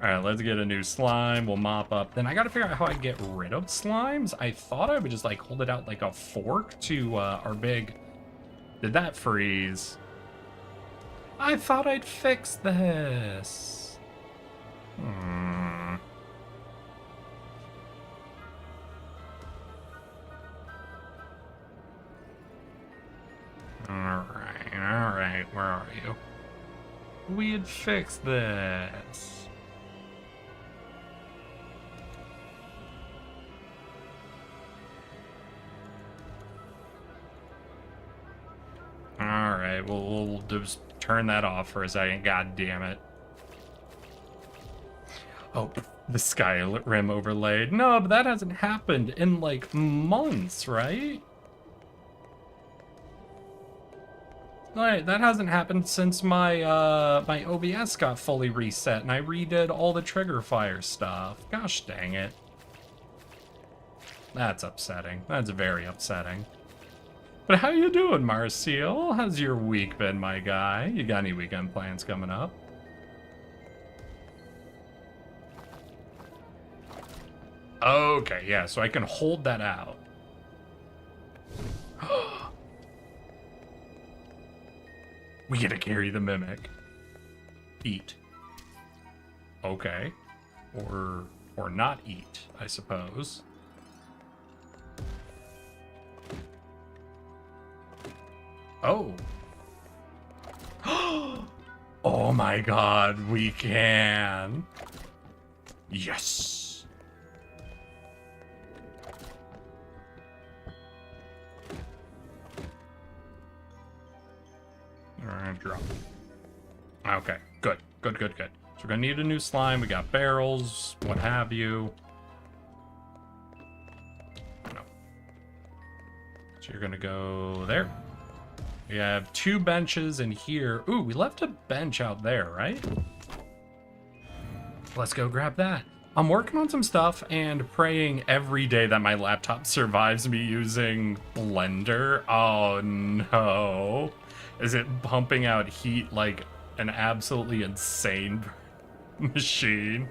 Alright, let's get a new slime. We'll mop up. Then I gotta figure out how I get rid of slimes. I thought I would just like hold it out like a fork to our big... Did that freeze? I thought I'd fix this. Alright, where are you? We had fixed this. Alright, we'll just turn that off for a second. God damn it. Oh, the Skyrim overlaid. No, but that hasn't happened in like months, right? Right, that hasn't happened since my my OBS got fully reset and I redid all the trigger fire stuff. Gosh dang it. That's upsetting. That's very upsetting. But how you doing, Marcial? How's your week been, my guy? You got any weekend plans coming up? Okay, yeah, so I can hold that out. We get to carry the mimic. Eat. Okay. Or not eat, I suppose. Oh. Oh my god, we can. Yes. Alright, drop. Okay, good. Good. So we're gonna need a new slime. We got barrels, what have you. No. So you're gonna go there. We have 2 benches in here. Ooh, we left a bench out there, right? Let's go grab that. I'm working on some stuff and praying every day that my laptop survives me using Blender. Oh no. Is it pumping out heat like an absolutely insane machine?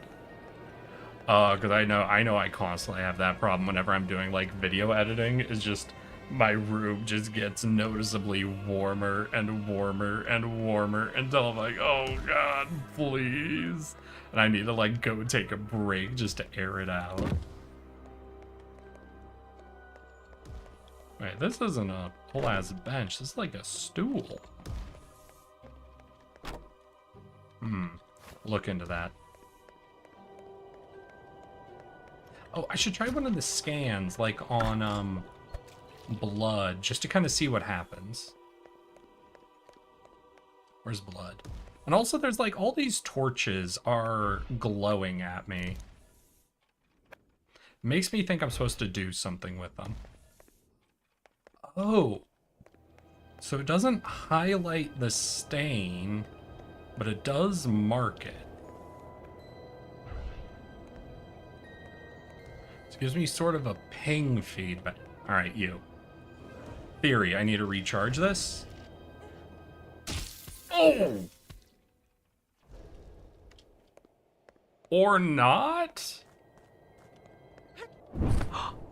Because I know I constantly have that problem whenever I'm doing like video editing. Is just my room just gets noticeably warmer and warmer and warmer until I'm like, oh god, please. And I need to like go take a break just to air it out. Wait, this isn't a whole ass bench. This is like a stool. Look into that. Oh, I should try one of the scans, like on blood, just to kind of see what happens. Where's blood? And also there's like all these torches are glowing at me. Makes me think I'm supposed to do something with them. Oh. So it doesn't highlight the stain, but it does mark it. So it gives me sort of a ping feedback. All right, you. Theory, I need to recharge this. Oh! Or not?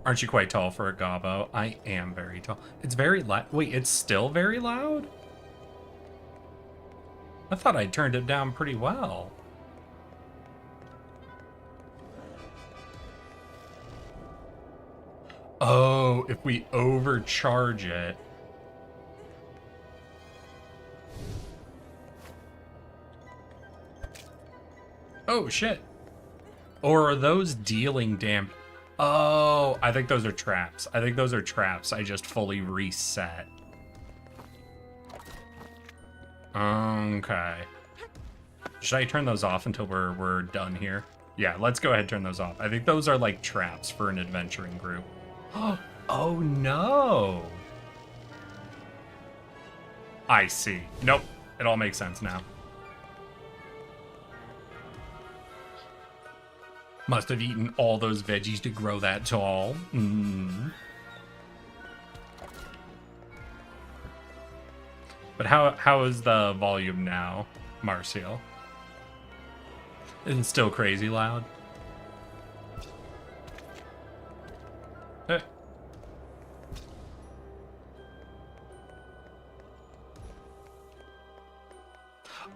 Aren't you quite tall for a gobbo? I am very tall. It's very loud. Wait, it's still very loud? I thought I turned it down pretty well. Oh, if we overcharge it. Oh, shit. Or are those dealing damage? Oh, I think those are traps. I think those are traps. I just fully reset. Okay. Should I turn those off until we're done here? Yeah, let's go ahead and turn those off. I think those are like traps for an adventuring group. Oh no. I see. Nope. It all makes sense now. Must have eaten all those veggies to grow that tall. But how is the volume now, Marcio? Isn't it still crazy loud?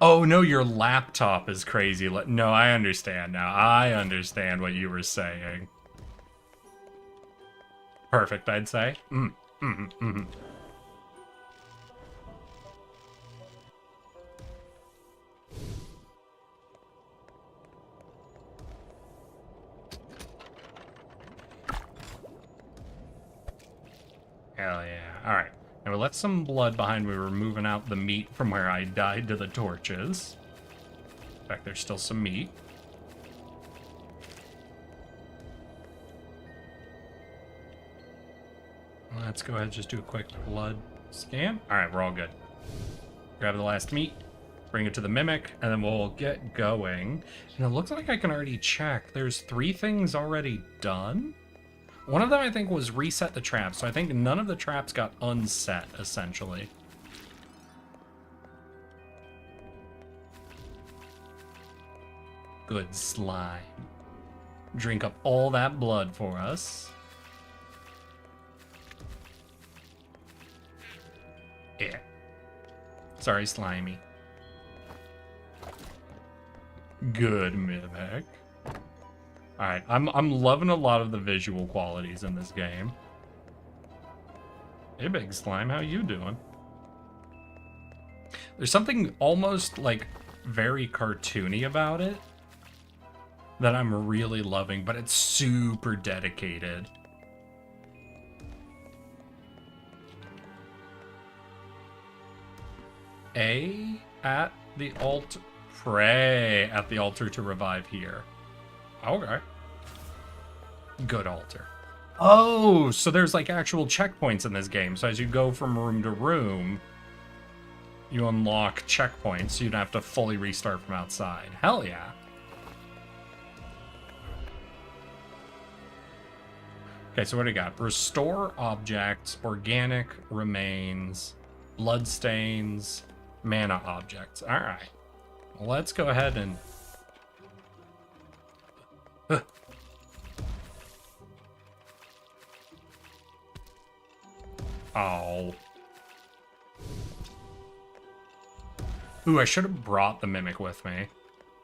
Oh no, your laptop is crazy. No, I understand now. I understand what you were saying. Perfect, I'd say. Hell yeah. Alright. Now we left some blood behind. We were moving out the meat from where I died to the torches. In fact, there's still some meat. Let's go ahead and just do a quick blood scan. Alright, we're all good. Grab the last meat, bring it to the mimic, and then we'll get going. And it looks like I can already check. There's 3 things already done. One of them, I think, was reset the traps, so I think none of the traps got unset, essentially. Good slime. Drink up all that blood for us. Yeah. Sorry, Slimy. Good mimic. Alright, I'm loving a lot of the visual qualities in this game. Hey, Big Slime, how you doing? There's something almost, like, very cartoony about it that I'm really loving, but it's super dedicated. A at the altar. Pray at the altar to revive here. Okay. Good altar. Oh, so there's like actual checkpoints in this game. So as you go from room to room, you unlock checkpoints. So you don't have to fully restart from outside. Hell yeah. Okay, so what do we got? Restore objects, organic remains, bloodstains, mana objects. All right. Well, let's go ahead and... Oh. Ooh, I should have brought the mimic with me.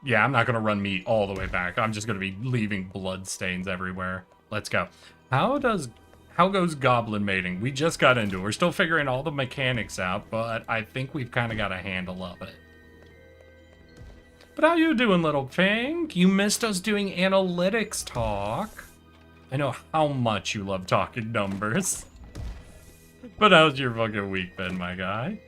Yeah, I'm not going to run meat all the way back. I'm just going to be leaving blood stains everywhere. Let's go. How goes goblin mating? We just got into it. We're still figuring all the mechanics out, but I think we've kind of got a handle of it. But how you doing, little pink? You missed us doing analytics talk. I know how much you love talking numbers. But how's your fucking week been, my guy?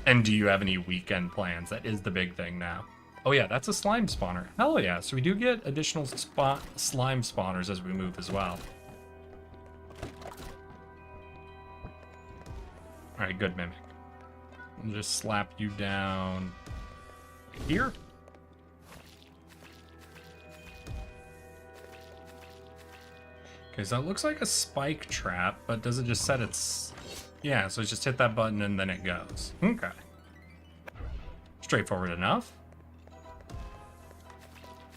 And do you have any weekend plans? That is the big thing now. Oh yeah, that's a slime spawner. Hell yeah, so we do get additional slime spawners as we move as well. Alright, good mimic. We'll just slap you down here. Okay, so it looks like a spike trap, but does it just set its... Yeah, so just hit that button and then it goes. Okay. Straightforward enough.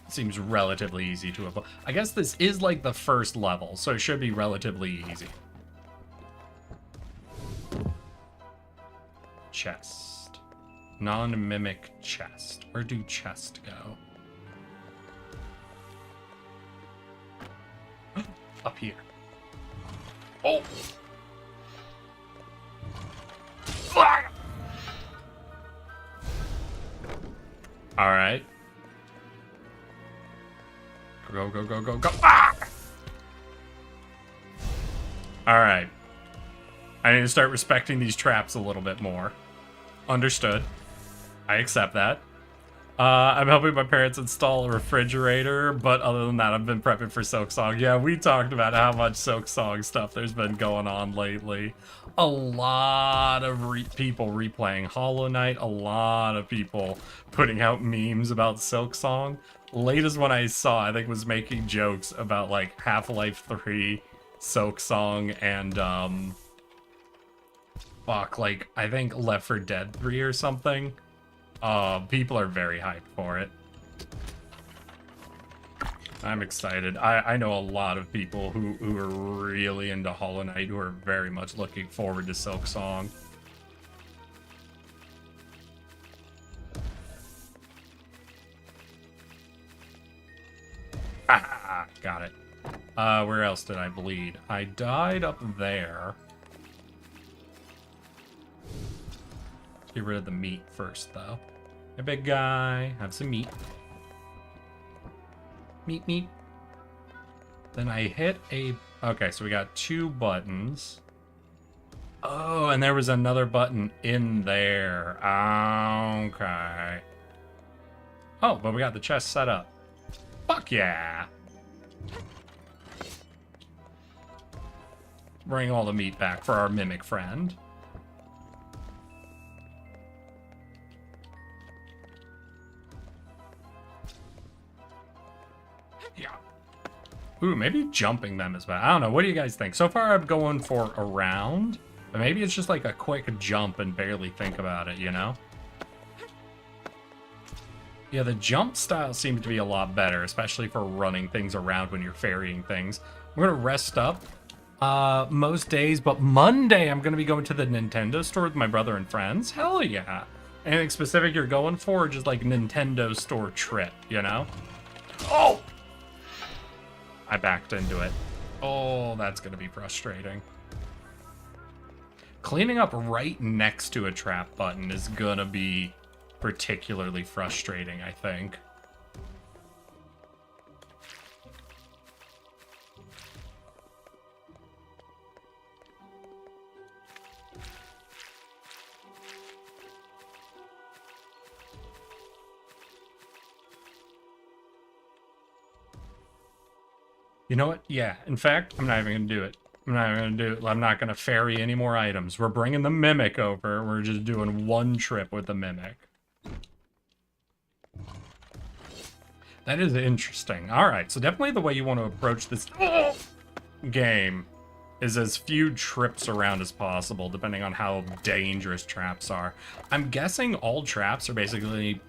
Seems relatively easy to avoid. I guess this is like the first level, so it should be relatively easy. Chest. Non-mimic chest. Where do chests go? Up here. Oh! Alright. Go, go, go, go, go. Ah! Alright. I need to start respecting these traps a little bit more. Understood. I accept that. I'm helping my parents install a refrigerator, but other than that, I've been prepping for Silksong. Yeah, we talked about how much Silksong stuff there's been going on lately. A lot of people replaying Hollow Knight, a lot of people putting out memes about Silksong. Latest one I saw, I think, was making jokes about, like, Half-Life 3, Silksong, and, fuck, like, I think Left 4 Dead 3 or something. People are very hyped for it. I'm excited. I know a lot of people who are really into Hollow Knight, who are very much looking forward to Silksong. Ah, got it. Where else did I bleed? I died up there. Let's get rid of the meat first, though. Hey, big guy, have some meat. Meat, meat. Then I hit a... Okay, so we got 2 buttons. Oh, and there was another button in there. Okay. Oh, but we got the chest set up. Fuck yeah. Bring all the meat back for our mimic friend. Yeah. Ooh, maybe jumping them is bad. I don't know. What do you guys think? So far, I'm going for a round, but maybe it's just like a quick jump and barely think about it, you know? Yeah, the jump style seems to be a lot better, especially for running things around when you're ferrying things. I'm going to rest up Most days, but Monday I'm gonna be going to the Nintendo store with my brother and friends. Hell yeah. Anything specific you're going for, or just like Nintendo store trip, you know? Oh! I backed into it. Oh, that's gonna be frustrating. Cleaning up right next to a trap button is gonna be particularly frustrating, I think. You know what? Yeah, in fact, I'm not even gonna do it. I'm not even gonna do it. I'm not gonna ferry any more items. We're bringing the Mimic over. We're just doing one trip with the Mimic. That is interesting. Alright, so definitely the way you want to approach this game is as few trips around as possible, depending on how dangerous traps are. I'm guessing all traps are basically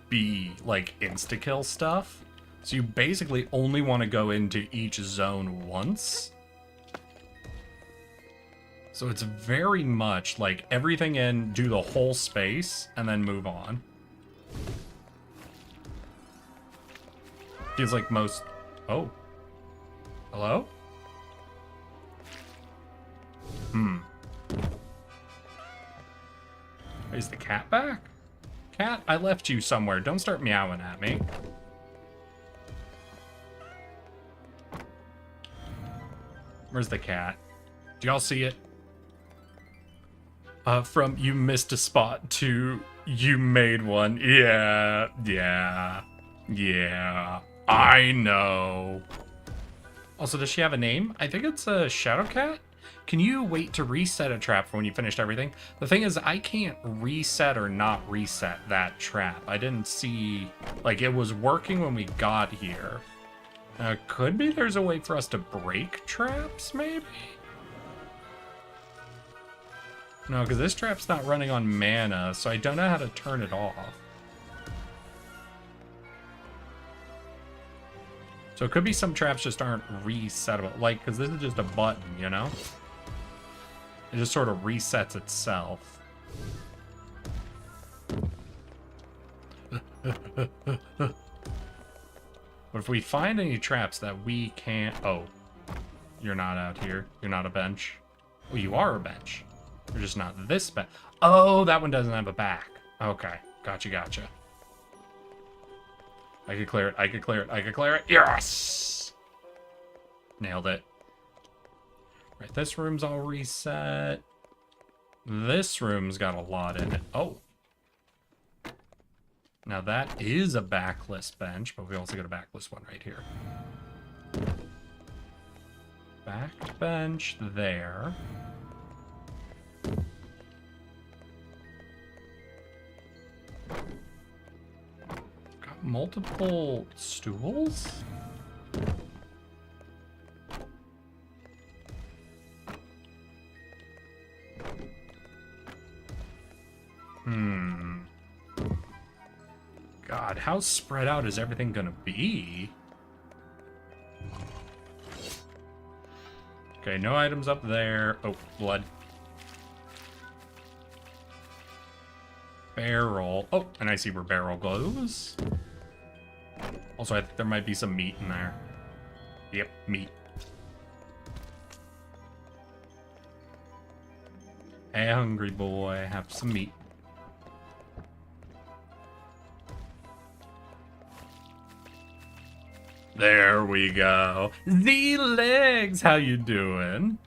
like insta-kill stuff. So you basically only want to go into each zone once. So it's very much like everything in, do the whole space, and then move on. Feels like most... Oh. Hello? Is the cat back? Cat, I left you somewhere. Don't start meowing at me. Where's the cat? Do y'all see it? From you missed a spot to you made one. Yeah. I know. Also, does she have a name? I think it's a Shadow Cat. Can you wait to reset a trap for when you finished everything? The thing is, I can't reset or not reset that trap. I didn't see... Like, it was working when we got here. Could be there's a way for us to break traps, maybe? No, because this trap's not running on mana, so I don't know how to turn it off. So it could be some traps just aren't resettable. Like, because this is just a button, you know? It just sort of resets itself. But if we find any traps that we can't... Oh. You're not out here. You're not a bench. Oh, you are a bench. You're just not this bench. Oh, that one doesn't have a back. Okay. Gotcha. I could clear it. I could clear it. Yes! Nailed it. Right, this room's all reset. This room's got a lot in it. Oh. Now that is a backless bench, but we also got a backless one right here. Back bench there. Got multiple stools? God, how spread out is everything gonna be? Okay, no items up there. Oh, blood. Barrel. Oh, and I see where barrel goes. Also, I think there might be some meat in there. Yep, meat. Hey, hungry boy, have some meat. There we go. The legs, how you doing?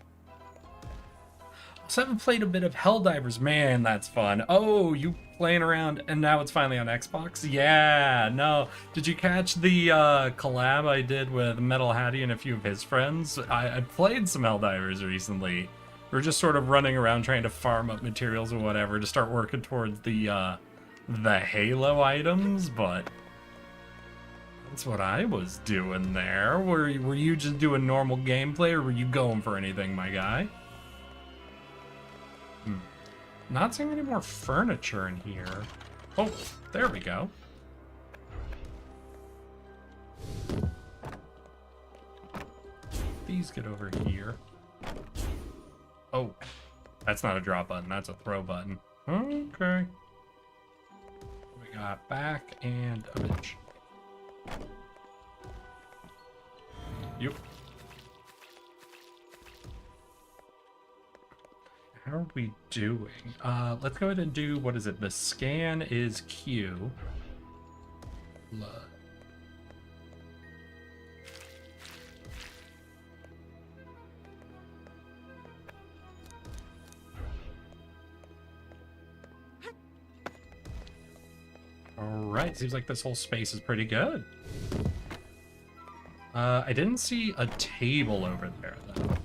Also, haven't played a bit of Helldivers. Man, that's fun. Oh, you playing around, and now it's finally on Xbox? Yeah, no. Did you catch the collab I did with Metal Hattie and a few of his friends? I played some Helldivers recently. We're just sort of running around trying to farm up materials or whatever to start working towards the Halo items, but... That's what I was doing there. Were you just doing normal gameplay, or were you going for anything, my guy? Not seeing any more furniture in here. Oh, there we go. These get over here. Oh, that's not a drop button. That's a throw button. Okay. We got back and a bench. Yep. How are we doing? Let's go ahead and do, what is it? The scan is Q. Alright, seems like this whole space is pretty good. I didn't see a table over there, though.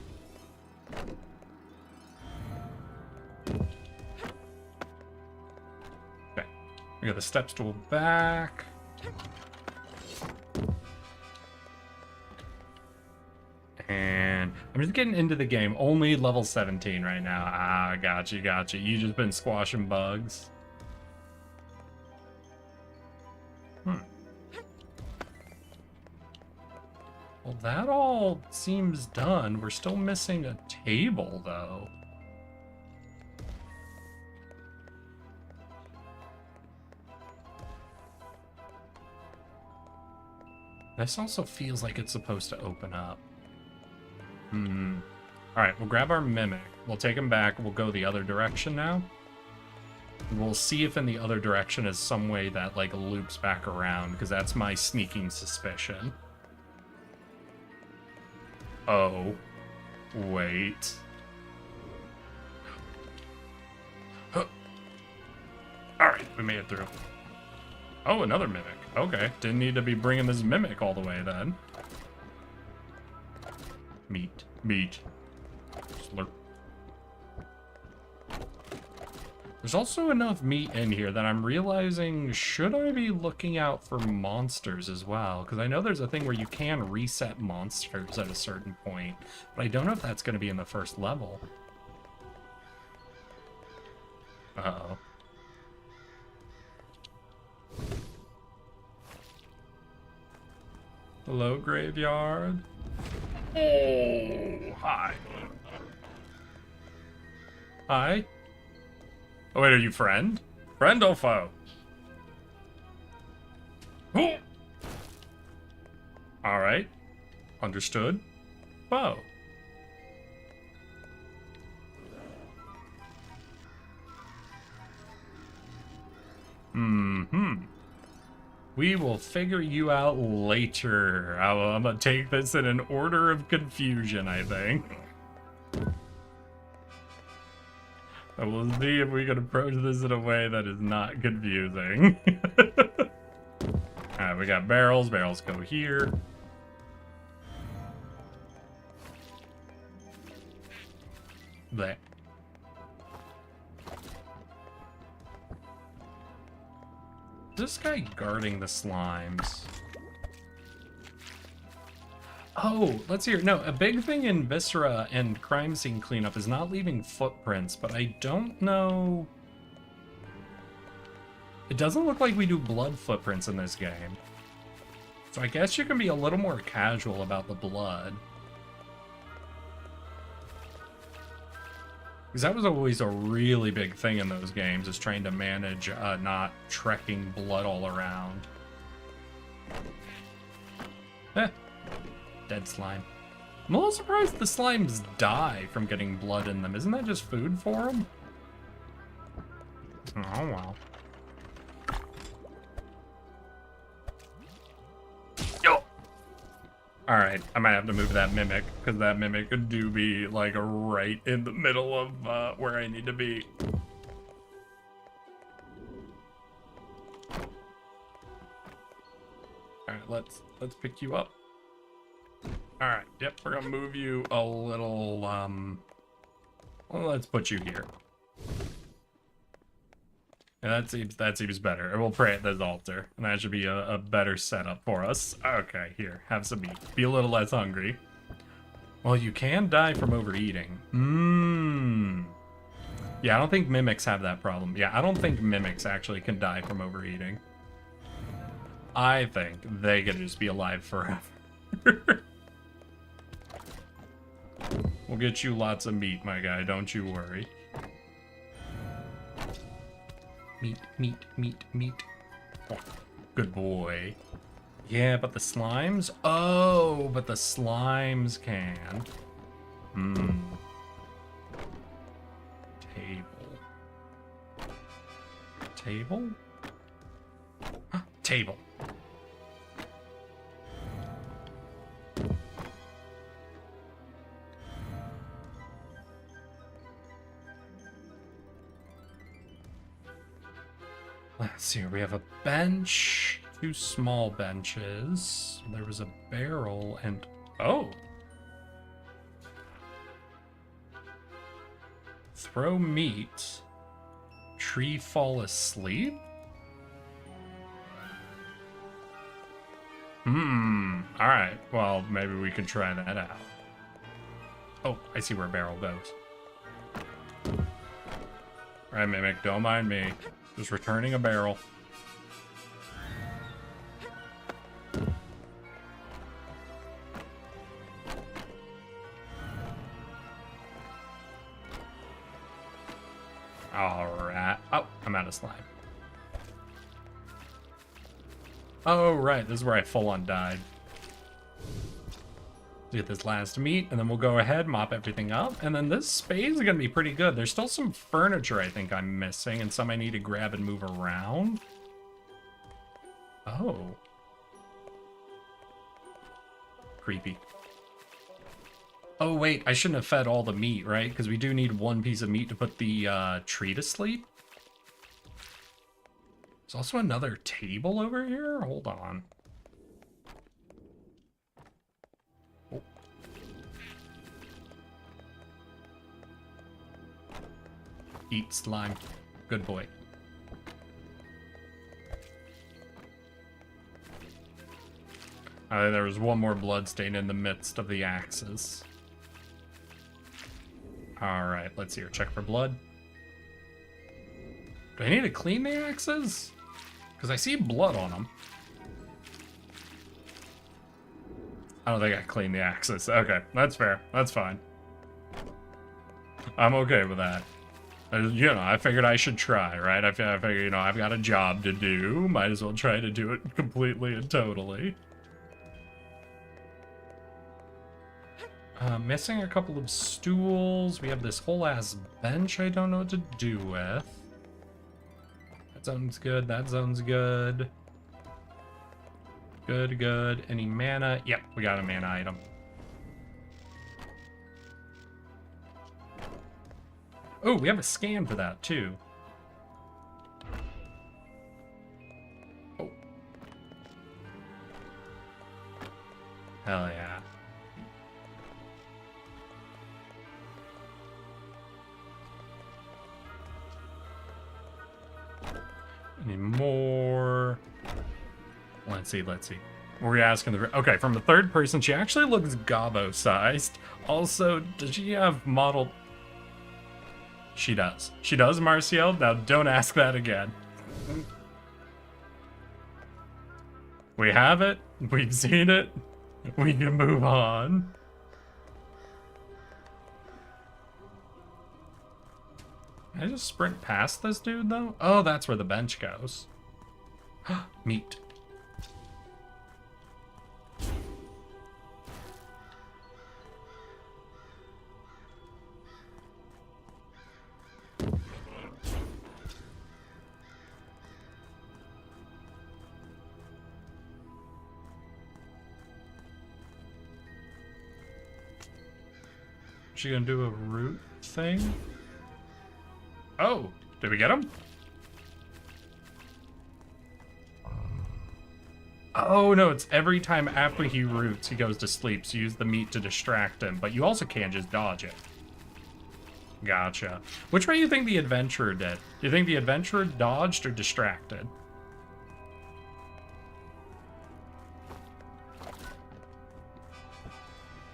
Okay, we got the step stool back. And I'm just getting into the game. Only level 17 right now. Ah, gotcha, gotcha. You just been squashing bugs. Well, that all seems done. We're still missing a table, though. This also feels like it's supposed to open up. Alright, we'll grab our mimic. We'll take him back. We'll go the other direction now. We'll see if in the other direction is some way that, like, loops back around, because that's my sneaking suspicion. Oh. Wait. Alright, we made it through. Oh, another mimic. Okay, didn't need to be bringing this mimic all the way then. Meat. Meat. Slurp. There's also enough meat in here that I'm realizing, should I be looking out for monsters as well? Because I know there's a thing where you can reset monsters at a certain point, but I don't know if that's going to be in the first level. Uh-oh. Hello, graveyard. Oh, hi. Hi. Oh, wait, are you friend? Friend or foe? Oh. Alright. Understood. Foe. We will figure you out later. I'm gonna take this in an order of confusion, I think. And we'll see if we can approach this in a way that is not confusing. Alright, we got barrels. Barrels go here. There. This guy guarding the slimes. Oh, let's hear. No, a big thing in Viscera and crime scene cleanup is not leaving footprints, but I don't know. It doesn't look like we do blood footprints in this game. So I guess you can be a little more casual about the blood. Because that was always a really big thing in those games, is trying to manage not trekking blood all around. Eh. Dead slime. I'm a little surprised the slimes die from getting blood in them. Isn't that just food for them? Oh, well. Yo! Alright, I might have to move that mimic, because that mimic do be, like, right in the middle of where I need to be. Alright, let's pick you up. Alright, yep, we're gonna move you a little, well, let's put you here. And that seems better. And we'll pray at this altar, and that should be a better setup for us. Okay, here, have some meat. Be a little less hungry. Well, you can die from overeating. Yeah, I don't think mimics have that problem. Yeah, I don't think mimics actually can die from overeating. I think they can just be alive forever. We'll get you lots of meat, my guy. Don't you worry. Meat, meat, meat, meat. Oh, good boy. Yeah, but the slimes? Oh, but the slimes can. Hmm. Table? Table. Let's see, we have a bench, 2 small benches. There was a barrel and... Oh! Throw meat. Tree fall asleep? Alright, well, maybe we can try that out. Oh, I see where barrel goes. Alright, Mimic, don't mind me. Just returning a barrel. Alright. Oh, I'm out of slime. Oh, right. This is where I full on died. Get this last meat, and then we'll go ahead, mop everything up, and then this space is gonna be pretty good. There's still some furniture I think I'm missing, and some I need to grab and move around. Oh. Creepy. Oh, wait, I shouldn't have fed all the meat, right? Because we do need 1 piece of meat to put the tree to sleep. There's also another table over here? Hold on. Oh. Eat slime. Good boy. There was 1 more blood stain in the midst of the axes. Alright, let's see here. Check for blood. Do I need to clean the axes? Because I see blood on them. I don't think I cleaned the axes. Okay, that's fair. That's fine. I'm okay with that. You know, I figured I should try, right? I figured, you know, I've got a job to do. Might as well try to do it completely and totally. Missing a couple of stools. We have this whole ass bench I don't know what to do with. That zone's good. That zone's good. Good, good. Any mana? Yep, we got a mana item. Oh, we have a scan for that too. Oh. Hell yeah. Any more? Let's see, let's see. We're asking the... Okay, from the third person, she actually looks gobbo-sized. Also, does she have modeled... She does. She does, Marciel. Now, don't ask that again. We have it. We've seen it. We can move on. Can I just sprint past this dude, though? Oh, that's where the bench goes. Meat. Is she gonna do a root thing? Oh, did we get him? Oh no, it's every time after he roots, he goes to sleep, so use the meat to distract him, but you also can't just dodge it. Gotcha. Which way do you think the adventurer did? Do you think the adventurer dodged or distracted?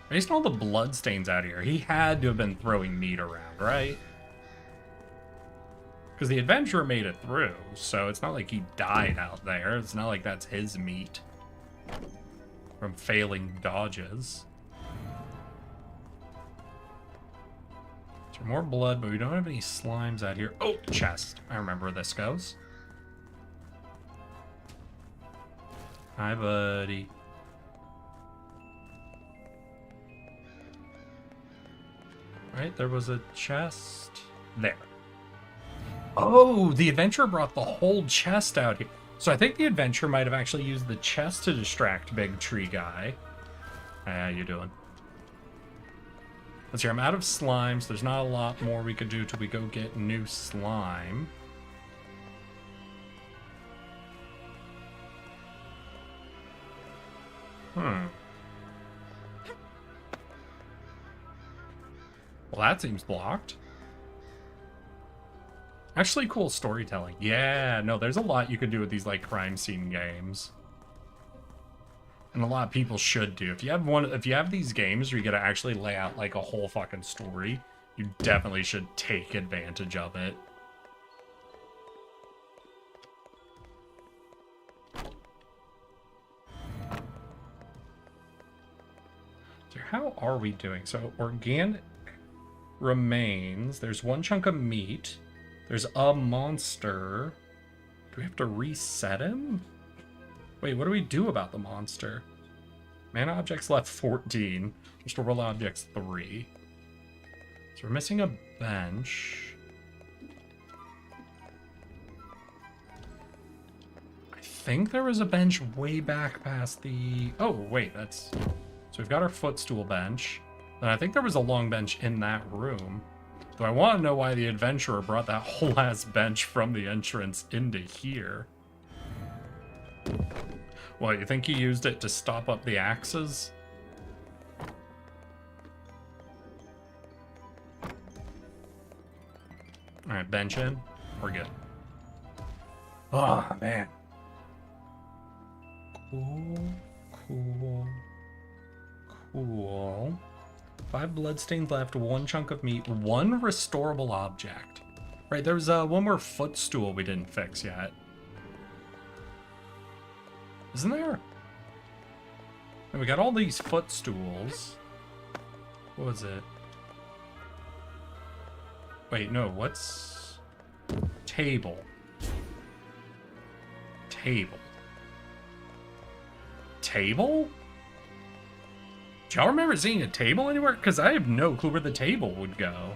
Based on all the blood stains out here, he had to have been throwing meat around, right? Because the adventurer made it through, so it's not like he died out there. It's not like that's his meat from failing dodges. So more blood, but we don't have any slimes out here. Oh, chest. I remember where this goes. Hi, buddy. Right, there was a chest there. Oh, the adventurer brought the whole chest out here. So I think the adventurer might have actually used the chest to distract Big Tree Guy. How you doing? Let's see, I'm out of slimes. There's not a lot more we could do till we go get new slime. Well, that seems blocked. Actually, cool storytelling. Yeah, no, there's a lot you could do with these, like, crime scene games. And a lot of people should do. If you have these games where you gotta actually lay out, like, a whole fucking story, you definitely should take advantage of it. So how are we doing? So, organic remains. There's one chunk of meat. There's a monster. Do we have to reset him? Wait, what do we do about the monster? Mana objects left 14. Restore objects 3. So we're missing a bench. I think there was a bench way back past the... Oh, wait, that's... So we've got our footstool bench. Then I think there was a long bench in that room. Though I want to know why the adventurer brought that whole ass bench from the entrance into here. What, you think he used it to stop up the axes? Alright, bench in. We're good. Oh, man. Cool. 5 bloodstains left, 1 chunk of meat, 1 restorable object. Right, there was one more footstool we didn't fix yet. Isn't there? And we got all these footstools. What was it? Wait, no, what's... Table. Table. Table? Do y'all remember seeing a table anywhere? Because I have no clue where the table would go.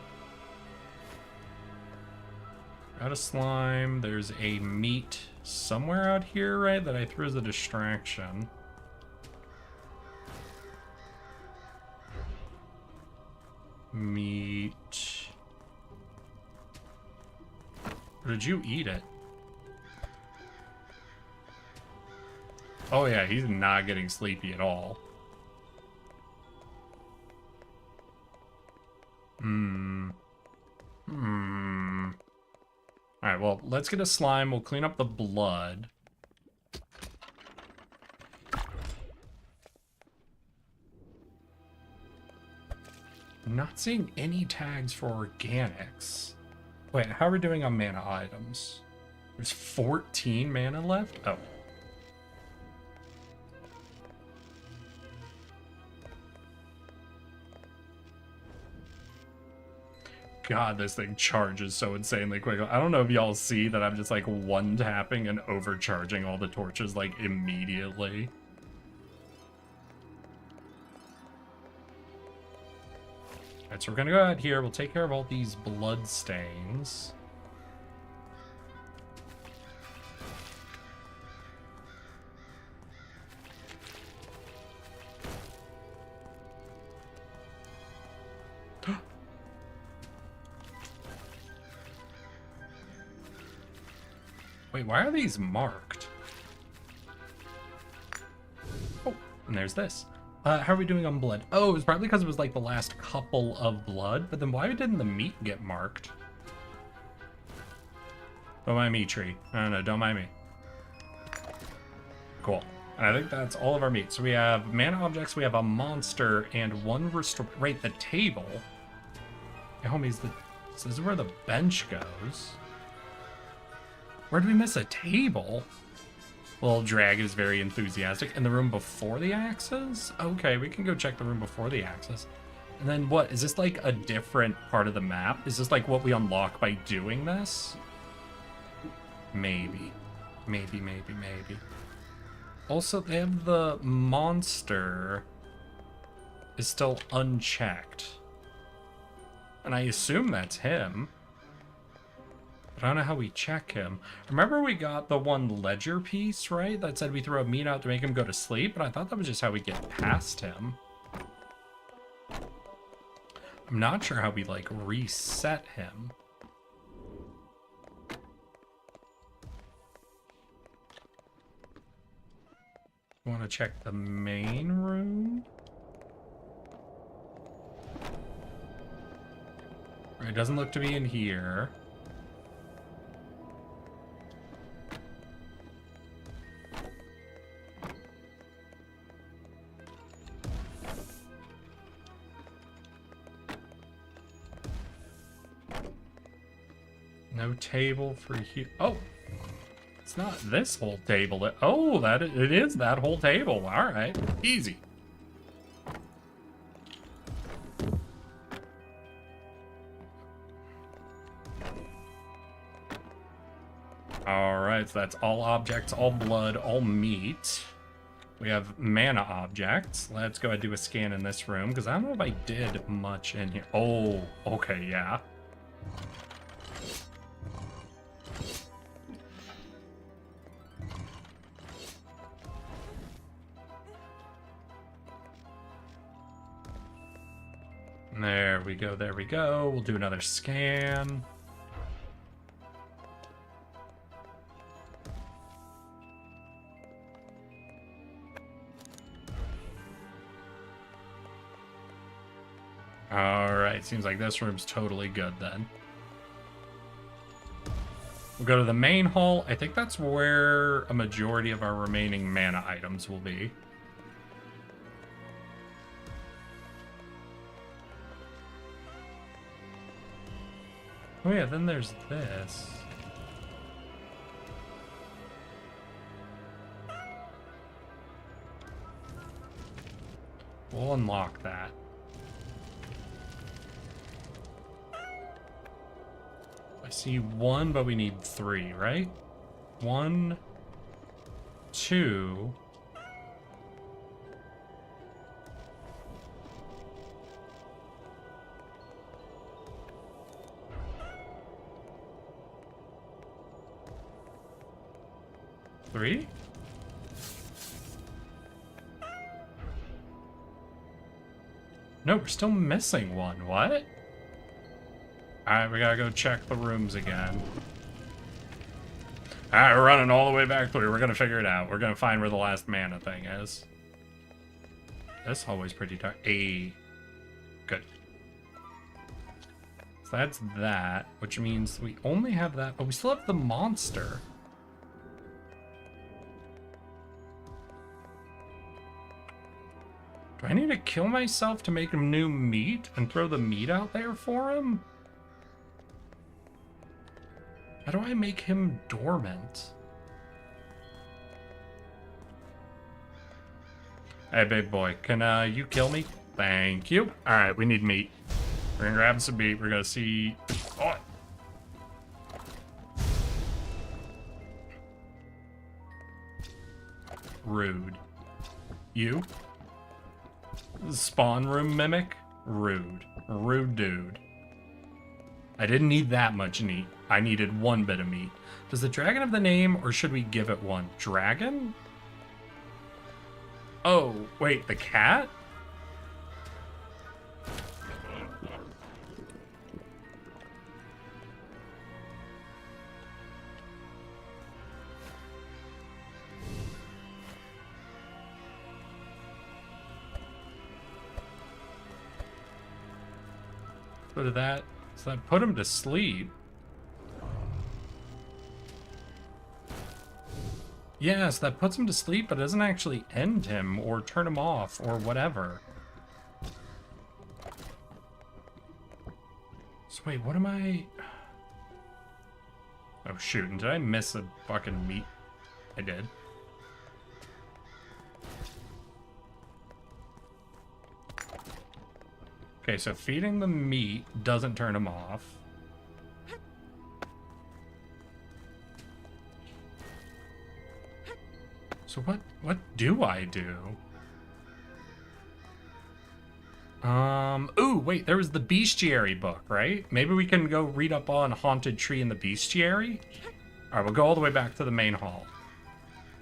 Out of slime. There's a meat somewhere out here, right? That I threw as a distraction. Meat. Or did you eat it? Oh yeah, he's not getting sleepy at all. Alright, well, let's get a slime. We'll clean up the blood. I'm not seeing any tags for organics. Wait, how are we doing on mana items? There's 14 mana left? Oh. God, this thing charges so insanely quick. I don't know if y'all see that I'm just like one-tapping and overcharging all the torches like immediately. Alright, so we're gonna go out here. We'll take care of all these blood stains. Wait, why are these marked? Oh, and there's this. How are we doing on blood? Oh, it was probably because it was like the last couple of blood, but then why didn't the meat get marked? Don't mind me, tree. No, don't mind me. Cool. And I think that's all of our meat. So we have mana objects, we have a monster, and 1 restore. Right, the table. Hey, homies, this is where the bench goes. Where did we miss a table? Little dragon is very enthusiastic. In the room before the axes? Okay, we can go check the room before the axes. And then what? Is this like a different part of the map? Is this like what we unlock by doing this? Maybe. Maybe. Also, they have the monster is still unchecked. And I assume that's him. But I don't know how we check him. Remember we got the one ledger piece, right? That said we throw a meat out to make him go to sleep, but I thought that was just how we get past him. I'm not sure how we, like, reset him. Want to check the main room? It doesn't look to be in here. No table for here. Oh, it's not this whole table. Oh, it is that whole table. All right, easy. All right, so that's all objects, all blood, all meat. We have mana objects. Let's go ahead and do a scan in this room, because I don't know if I did much in here. Oh, okay, yeah. There we go, there we go. We'll do another scan. Alright, seems like this room's totally good then. We'll go to the main hall. I think that's where a majority of our remaining mana items will be. Oh yeah, then there's this. We'll unlock that. I see one, but we need three, right? 1, 2. Three? No, we're still missing one. What? Alright, we gotta go check the rooms again. Alright, we're running all the way back through. We're gonna figure it out. We're gonna find where the last mana thing is. This hallway's pretty dark. Good. So that's that, which means we only have that, but we still have the monster. Do I need to kill myself to make him new meat and throw the meat out there for him? How do I make him dormant? Hey, big boy, can you kill me? Thank you. All right, we need meat. We're gonna grab some meat. We're gonna see. Oh. Rude. You? Spawn room mimic? Rude. Rude dude. I didn't need that much meat. I needed one bit of meat. Does the dragon have the name, or should we give it one? Dragon? Oh, wait, the cat? Put that. So I put him to sleep. Yes, that puts him to sleep, but it doesn't actually end him or turn him off or whatever. So wait, what am I... Oh shoot, and did I miss a fucking meat? I did. Okay, so feeding the meat doesn't turn them off. So what do I do? Ooh, wait, there was the bestiary book, right? Maybe we can go read up on Haunted Tree in the bestiary? Alright, we'll go all the way back to the main hall.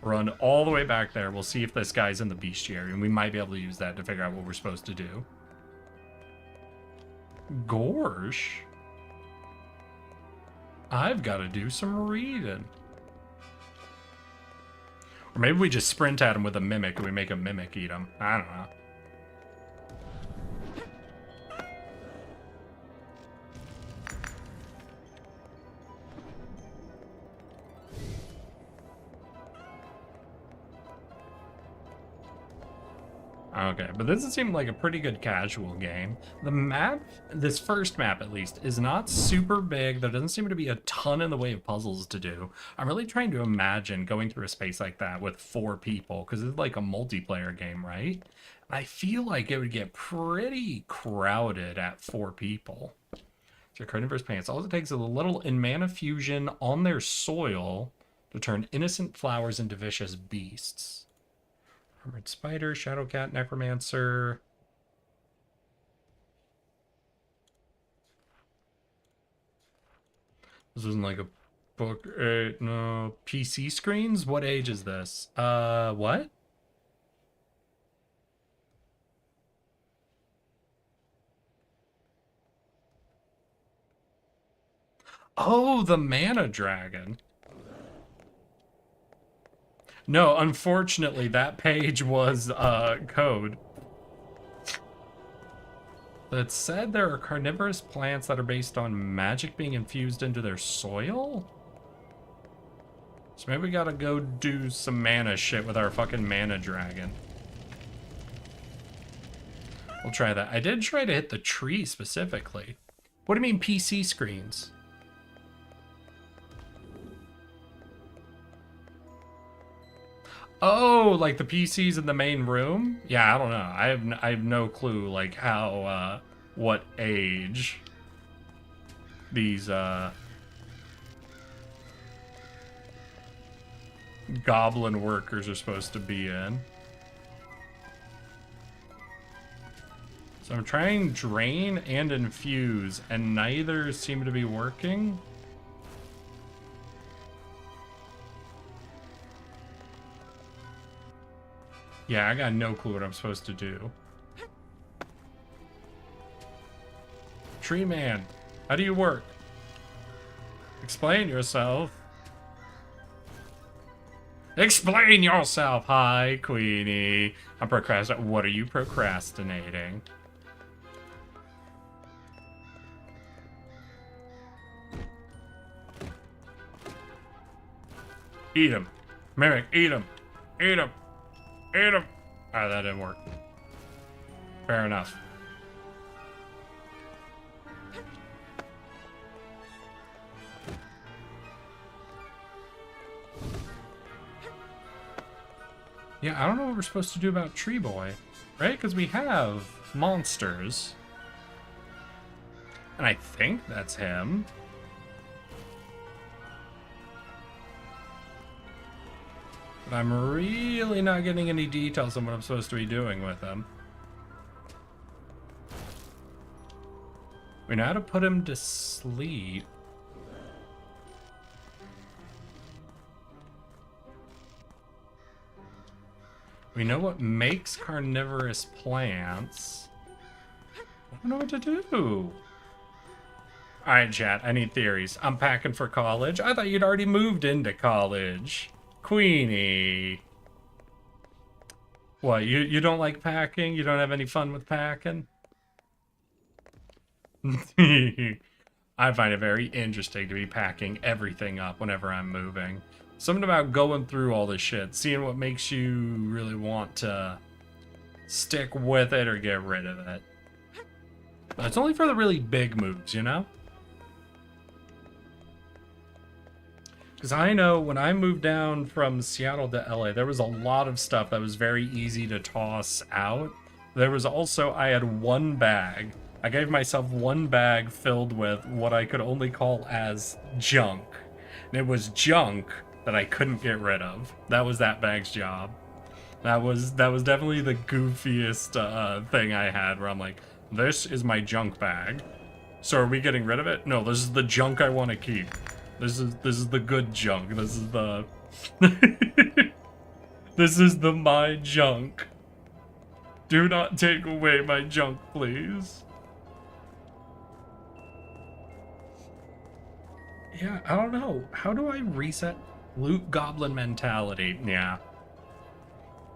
Run all the way back there. We'll see if this guy's in the bestiary, and we might be able to use that to figure out what we're supposed to do. Gorsh? I've got to do some reading. Or maybe we just sprint at him with a mimic and we make a mimic eat him. I don't know. Okay, but this seemed like a pretty good casual game. The map, this first map at least, is not super big. There doesn't seem to be a ton in the way of puzzles to do. I'm really trying to imagine going through a space like that with 4 people, because it's like a multiplayer game, right? I feel like it would get pretty crowded at 4 people. So carnivorous plants. All it takes is a little in mana fusion on their soil to turn innocent flowers into vicious beasts. Armored Spider, Shadowcat, Necromancer. This isn't like a book. No. PC screens? What age is this? What? Oh, the Mana Dragon. No, unfortunately, that page was code. It said there are carnivorous plants that are based on magic being infused into their soil? So maybe we gotta go do some mana shit with our fucking Mana Dragon. We'll try that. I did try to hit the tree specifically. What do you mean PC screens? Oh, like the PCs in the main room? Yeah, I don't know. I have no clue, like, how, what age these, goblin workers are supposed to be in. So I'm trying drain and infuse, and neither seem to be working. Yeah, I got no clue what I'm supposed to do. Tree man, how do you work? Explain yourself. Explain yourself. Hi, Queenie. I'm procrastinating. What are you procrastinating? Eat him. Mimic, eat him. Eat him. Eat him. Alright, that didn't work. Fair enough. Yeah, I don't know what we're supposed to do about Tree Boy, right? Because we have monsters. And I think that's him. But I'm really not getting any details on what I'm supposed to be doing with him. We know how to put him to sleep. We know what makes carnivorous plants. I don't know what to do. Alright, chat, I need theories. I'm packing for college. I thought you'd already moved into college. Queenie. What, you don't like packing? You don't have any fun with packing? I find it very interesting to be packing everything up whenever I'm moving. Something about going through all this shit, seeing what makes you really want to stick with it or get rid of it. But it's only for the really big moves, you know? Because I know when I moved down from Seattle to LA, there was a lot of stuff that was very easy to toss out. There was also, I had one bag I gave myself one bag filled with what I could only call as junk. And it was junk that I couldn't get rid of. That was that bag's job. That was definitely the goofiest thing I had, where I'm like, this is my junk bag. So are we getting rid of it? No, this is the junk I want to keep. This is the good junk. This is the this is the my junk. Do not take away my junk, please. Yeah, I don't know. How do I reset loot goblin mentality? Yeah.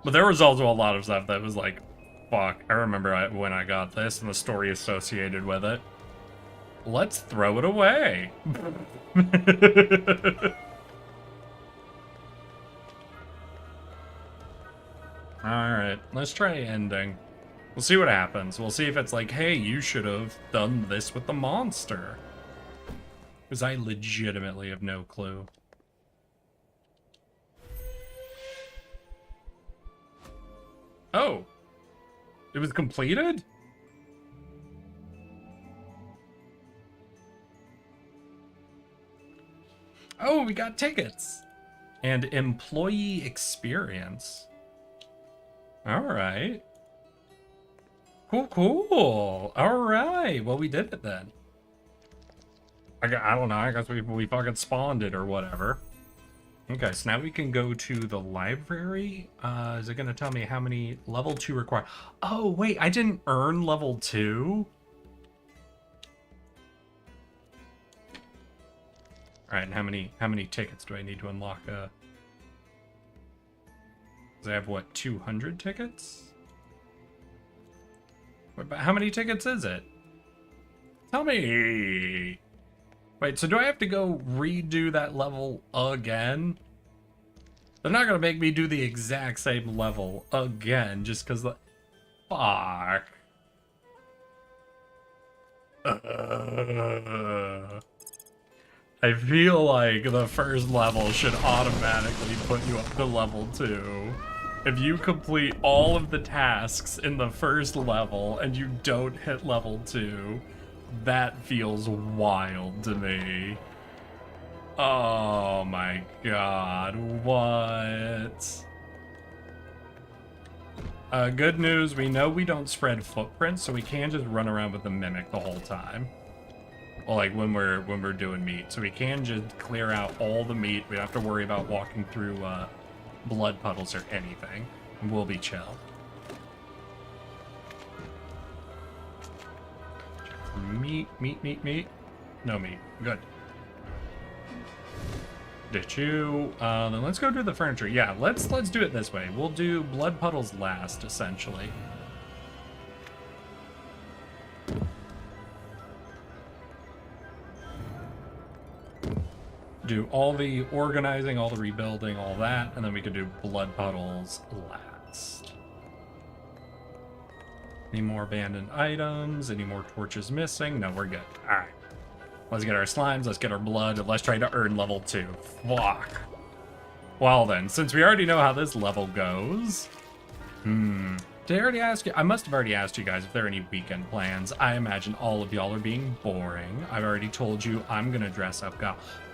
But there was also a lot of stuff that was like, fuck, I remember when I got this and the story associated with it. Let's throw it away. Alright, let's try ending. We'll see what happens. We'll see if it's like, hey, you should have done this with the monster. Because I legitimately have no clue. Oh. It was completed? Oh, we got tickets. And employee experience. Alright. Cool. Alright. Well, we did it then. I don't know. I guess we fucking spawned it or whatever. Okay, so now we can go to the library. Is it going to tell me how many level 2 require? Oh, wait. I didn't earn level 2? Alright, and how many tickets do I need to unlock? Does I have, what, 200 tickets? How many tickets is it? Tell me! Wait, so do I have to go redo that level again? They're not gonna make me do the exact same level again just because the... Fuck. I feel like the first level should automatically put you up to level 2. If you complete all of the tasks in the first level and you don't hit level 2, that feels wild to me. Oh my god, what? Good news, we know we don't spread footprints, so we can just run around with the mimic the whole time. Well, like when we're doing meat, so we can just clear out all the meat. We don't have to worry about walking through blood puddles or anything. We'll be chill. Meat. No meat. Good. Did you? Then let's go do the furniture. Yeah, let's do it this way. We'll do blood puddles last, essentially. Do all the organizing, all the rebuilding, all that, and then we could do blood puddles last. Any more abandoned items? Any more torches missing? No, we're good. Alright. Let's get our slimes, let's get our blood, and let's try to earn level 2. Fuck. Well then, since we already know how this level goes... Did I already ask you? I must have already asked you guys if there are any weekend plans. I imagine all of y'all are being boring. I've already told you I'm gonna dress up.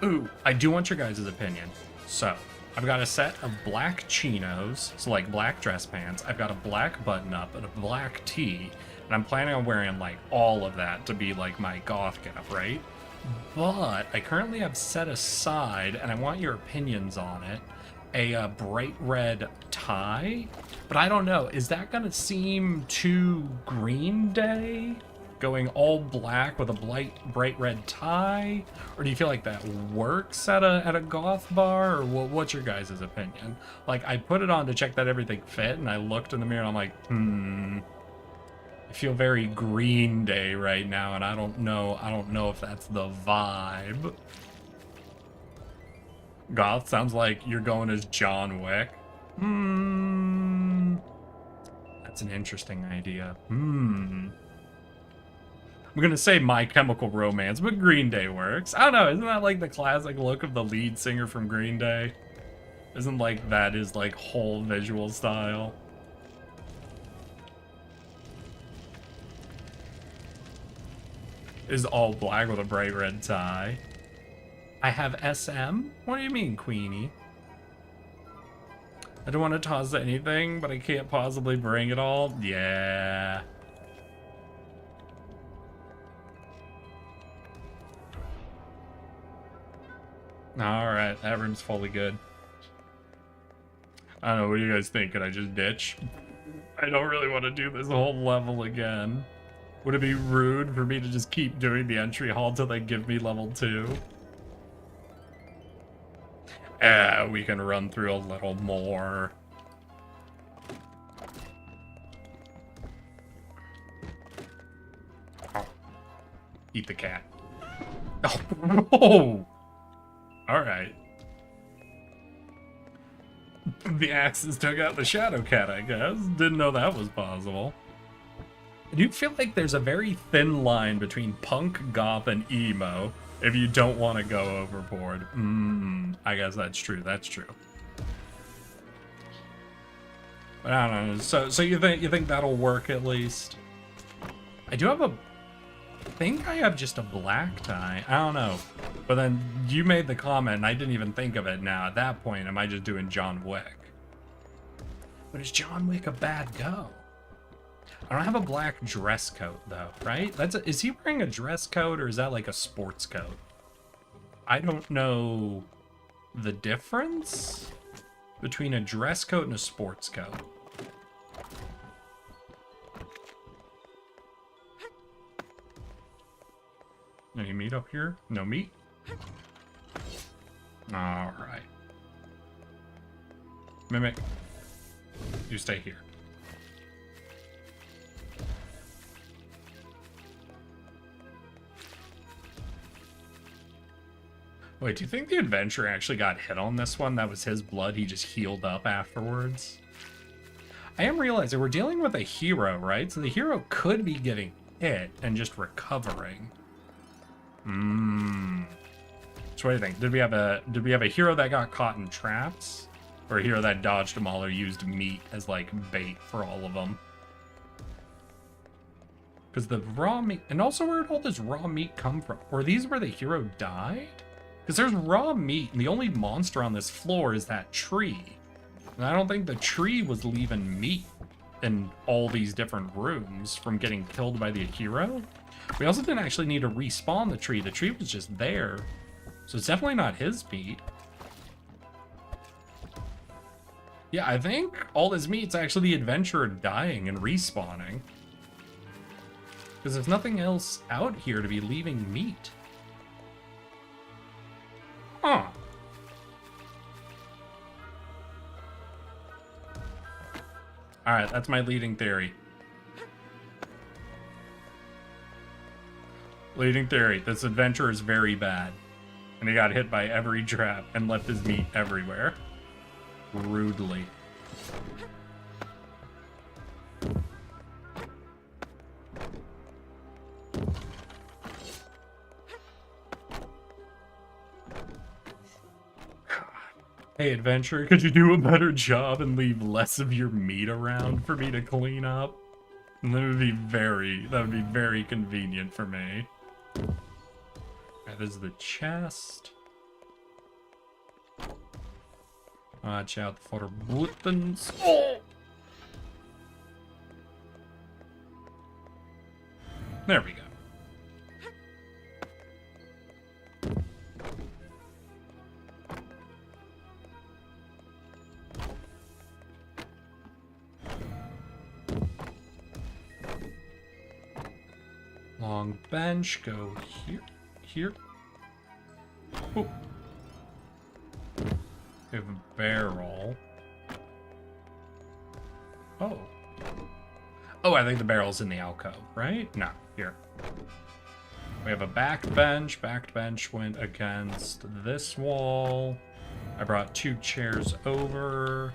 Ooh, I do want your guys' opinion. So, I've got a set of black chinos, so like black dress pants. I've got a black button-up and a black tee, and I'm planning on wearing like all of that to be like my goth getup, right? But I currently have set aside, and I want your opinions on it, a bright red tie. But I don't know, is that gonna seem too Green Day? Going all black with a bright red tie? Or do you feel like that works at a goth bar? Or what's your guys' opinion? Like, I put it on to check that everything fit, and I looked in the mirror and I'm like, I feel very Green Day right now, and I don't know if that's the vibe. Goth sounds like you're going as John Wick. That's an interesting idea. I'm gonna say My Chemical Romance, but Green Day works. I don't know, isn't that like the classic look of the lead singer from Green Day? Isn't like that his like whole visual style? is all black with a bright red tie. I have SM? What do you mean, Queenie? I don't want to toss anything, but I can't possibly bring it all. Yeah. Alright, that room's fully good. I don't know, what do you guys think? Could I just ditch? I don't really want to do this whole level again. Would it be rude for me to just keep doing the entry hall till they give me level 2? We can run through a little more. Oh. Eat the cat. Oh, whoa! Alright. The axes took out the shadow cat, I guess. Didn't know that was possible. I do feel like there's a very thin line between punk, goth, and emo if you don't want to go overboard. I guess that's true. That's true. But I don't know. So you think that'll work at least? I do have a. I think I have just a black tie. I don't know. But then you made the comment and I didn't even think of it now. At that point, am I just doing John Wick? But is John Wick a bad go? I don't have a black dress coat though, right? Is he wearing a dress coat or is that like a sports coat? I don't know the difference between a dress coat and a sports coat. Any meat up here? No meat? Alright. Mimic, you stay here. Wait, do you think the adventurer actually got hit on this one? That was his blood, he just healed up afterwards? I am realizing we're dealing with a hero, right? So the hero could be getting hit and just recovering. So what do you think? Did we have a hero that got caught in traps? Or a hero that dodged them all or used meat as like bait for all of them? Because the raw meat, and also where did all this raw meat come from? Were these where the hero died? Because there's raw meat, and the only monster on this floor is that tree. And I don't think the tree was leaving meat in all these different rooms from getting killed by the hero. We also didn't actually need to respawn the tree. The tree was just there. So it's definitely not his meat. Yeah, I think all this meat's actually the adventurer dying and respawning. Because there's nothing else out here to be leaving meat. Huh. Alright, that's my leading theory. Leading theory, this adventurer is very bad. And he got hit by every trap and left his meat everywhere. Rudely. Hey, adventurer, could you do a better job and leave less of your meat around for me to clean up? And that would be very convenient for me. Alright, this is the chest. Watch out for buttons. Oh! There we go. Long bench, go here. Oh. We have a barrel. Oh. Oh, I think the barrel's in the alcove, right? No, here. We have a backed bench. Backed bench went against this wall. I brought 2 chairs over.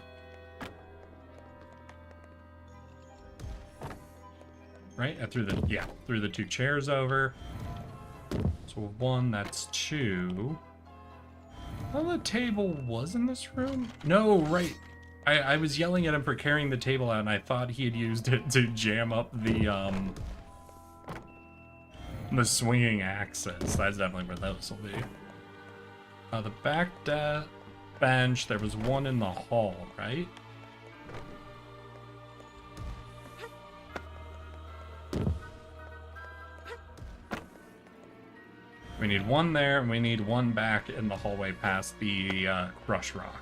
Right? I threw the 2 chairs over. So 1, that's 2. Oh, the table was in this room? No, right. I was yelling at him for carrying the table out, and I thought he had used it to jam up the The swinging axis. That's definitely where those will be. The back bench, there was one in the hall, right? We need one there, and we need one back in the hallway past the crush rock.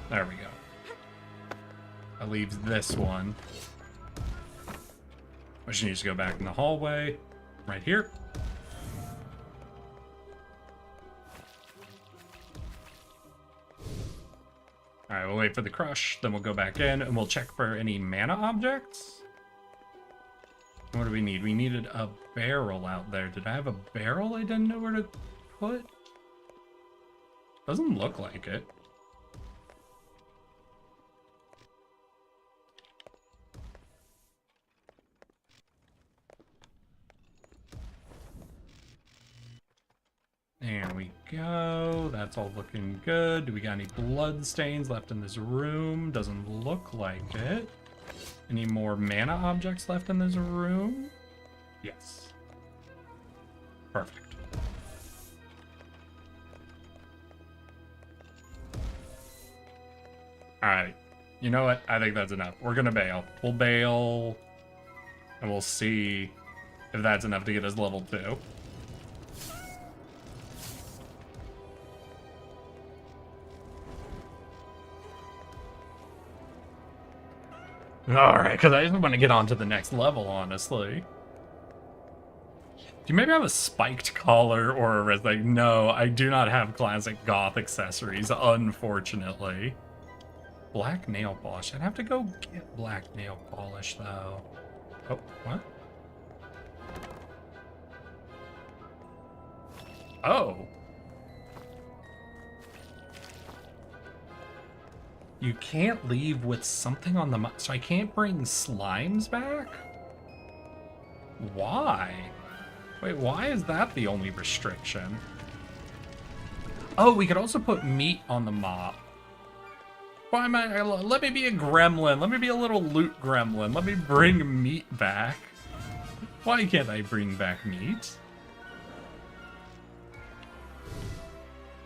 There we go. That leaves this one, which needs to go back in the hallway, right here. Alright, we'll wait for the crush, then we'll go back in, and we'll check for any mana objects. What do we need? We needed a barrel out there. Did I have a barrel I didn't know where to put? Doesn't look like it. There we go. That's all looking good. Do we got any blood stains left in this room? Doesn't look like it. Any more mana objects left in this room? Yes. Perfect. Alright. You know what? I think that's enough. We're gonna bail. We'll bail, and we'll see if that's enough to get us level 2. Alright, because I just want to get on to the next level, honestly. Do you maybe have a spiked collar or a wrist? Like, no, I do not have classic goth accessories, unfortunately. Black nail polish. I'd have to go get black nail polish, though. Oh, what? Oh. You can't leave with something on the... So I can't bring slimes back? Why? Wait, why is that the only restriction? Oh, we could also put meat on the mop. Why am I... Let me be a gremlin. Let me be a little loot gremlin. Let me bring meat back. Why can't I bring back meat?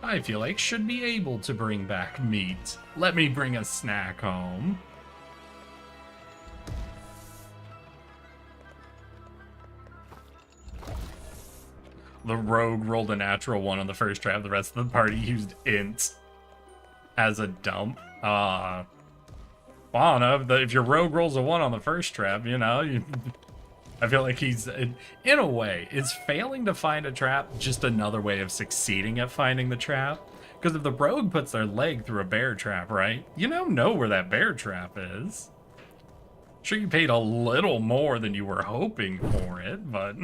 I feel like should be able to bring back meat. Let me bring a snack home. The rogue rolled a natural 1 on the first trap. The rest of the party used int as a dump. Well, I don't know. If your rogue rolls a 1 on the first trap, you know, I feel like he's, in a way, is failing to find a trap just another way of succeeding at finding the trap? Because if the rogue puts their leg through a bear trap, right, you now know where that bear trap is. Sure, you paid a little more than you were hoping for it, but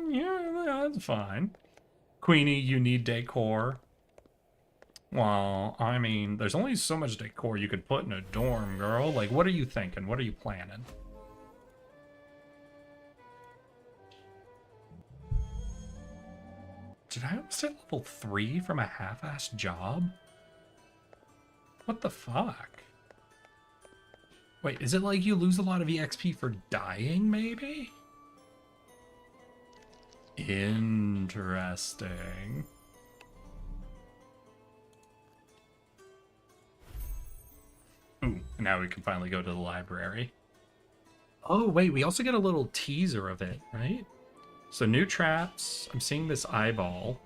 yeah, that's fine. Queenie, you need decor. Well, I mean, there's only so much decor you could put in a dorm, girl. Like, what are you thinking? What are you planning? Did I almost hit level 3 from a half-assed job? What the fuck? Wait, is it like you lose a lot of EXP for dying, maybe? Interesting. Ooh, now we can finally go to the library. Oh, wait, we also get a little teaser of it, right? So new traps. I'm seeing this eyeball.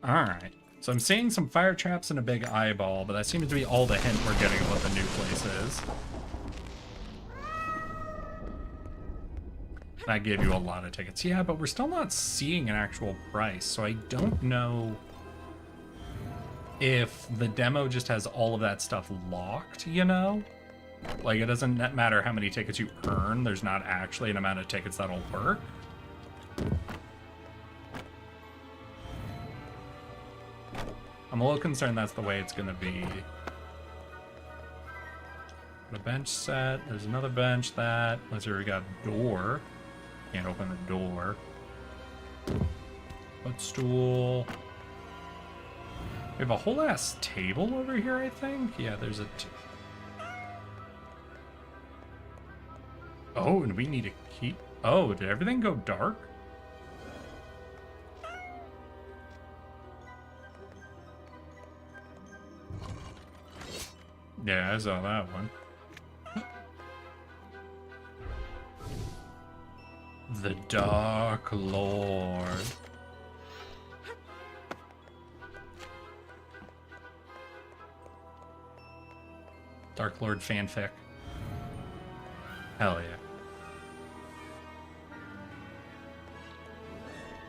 Alright. So I'm seeing some fire traps and a big eyeball, but that seems to be all the hint we're getting of what the new place is. That gave you a lot of tickets. Yeah, but we're still not seeing an actual price, so I don't know if the demo just has all of that stuff locked, you know? Like, it doesn't matter how many tickets you earn, there's not actually an amount of tickets that'll work. I'm a little concerned that's the way it's gonna be. The bench set, there's another bench that, let's see, we got door. Can't open the door. Footstool. We have a whole ass table over here, I think? Yeah, there's a... Oh, and we need a key. Oh, did everything go dark? Yeah, I saw that one. The Dark Lord. Dark Lord fanfic. Hell yeah.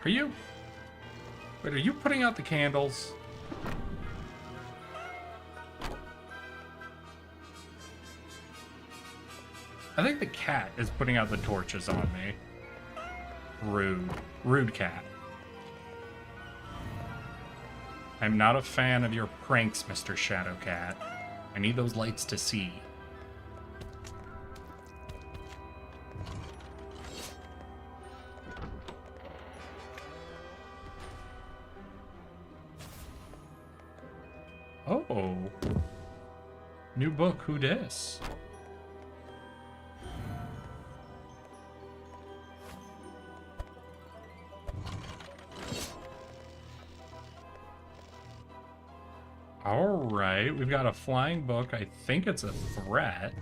Are you? Wait, are you putting out the candles? I think the cat is putting out the torches on me. Rude. Rude cat. I'm not a fan of your pranks, Mr. Shadowcat. I need those lights to see. Oh. New book, who dis? Alright, we've got a flying book. I think it's a threat.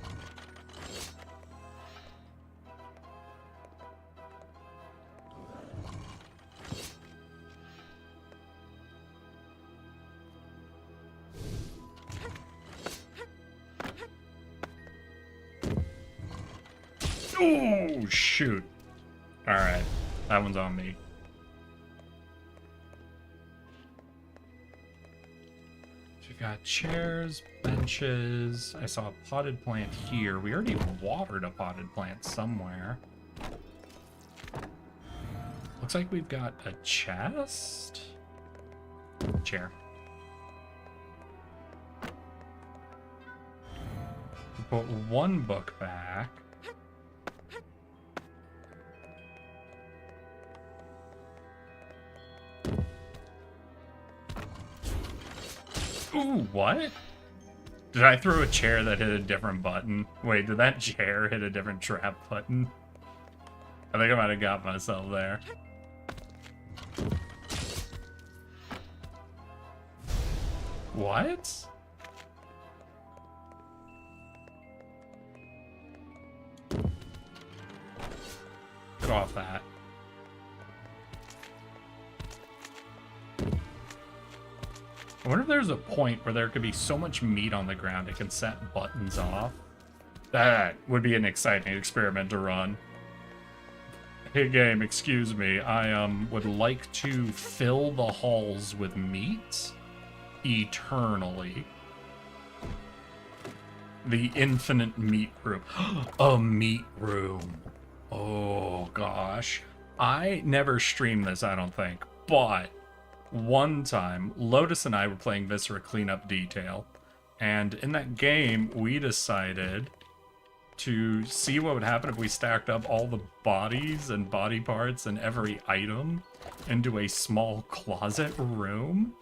Oh, shoot. Alright, that one's on me. We've got chairs, benches. I saw a potted plant here. We already watered a potted plant somewhere. Looks like we've got a chest. Chair. We put one book back. Ooh, what? Did I throw a chair that hit a different button? Wait, did that chair hit a different trap button? I think I might have got myself there. What? Get off that. I wonder if there's a point where there could be so much meat on the ground it can set buttons off. That would be an exciting experiment to run. Hey game, excuse me. I would like to fill the halls with meat eternally. The infinite meat room. A meat room. Oh gosh. I never streamed this, I don't think, but one time, Lotus and I were playing Viscera Cleanup Detail, and in that game, we decided to see what would happen if we stacked up all the bodies and body parts and every item into a small closet room,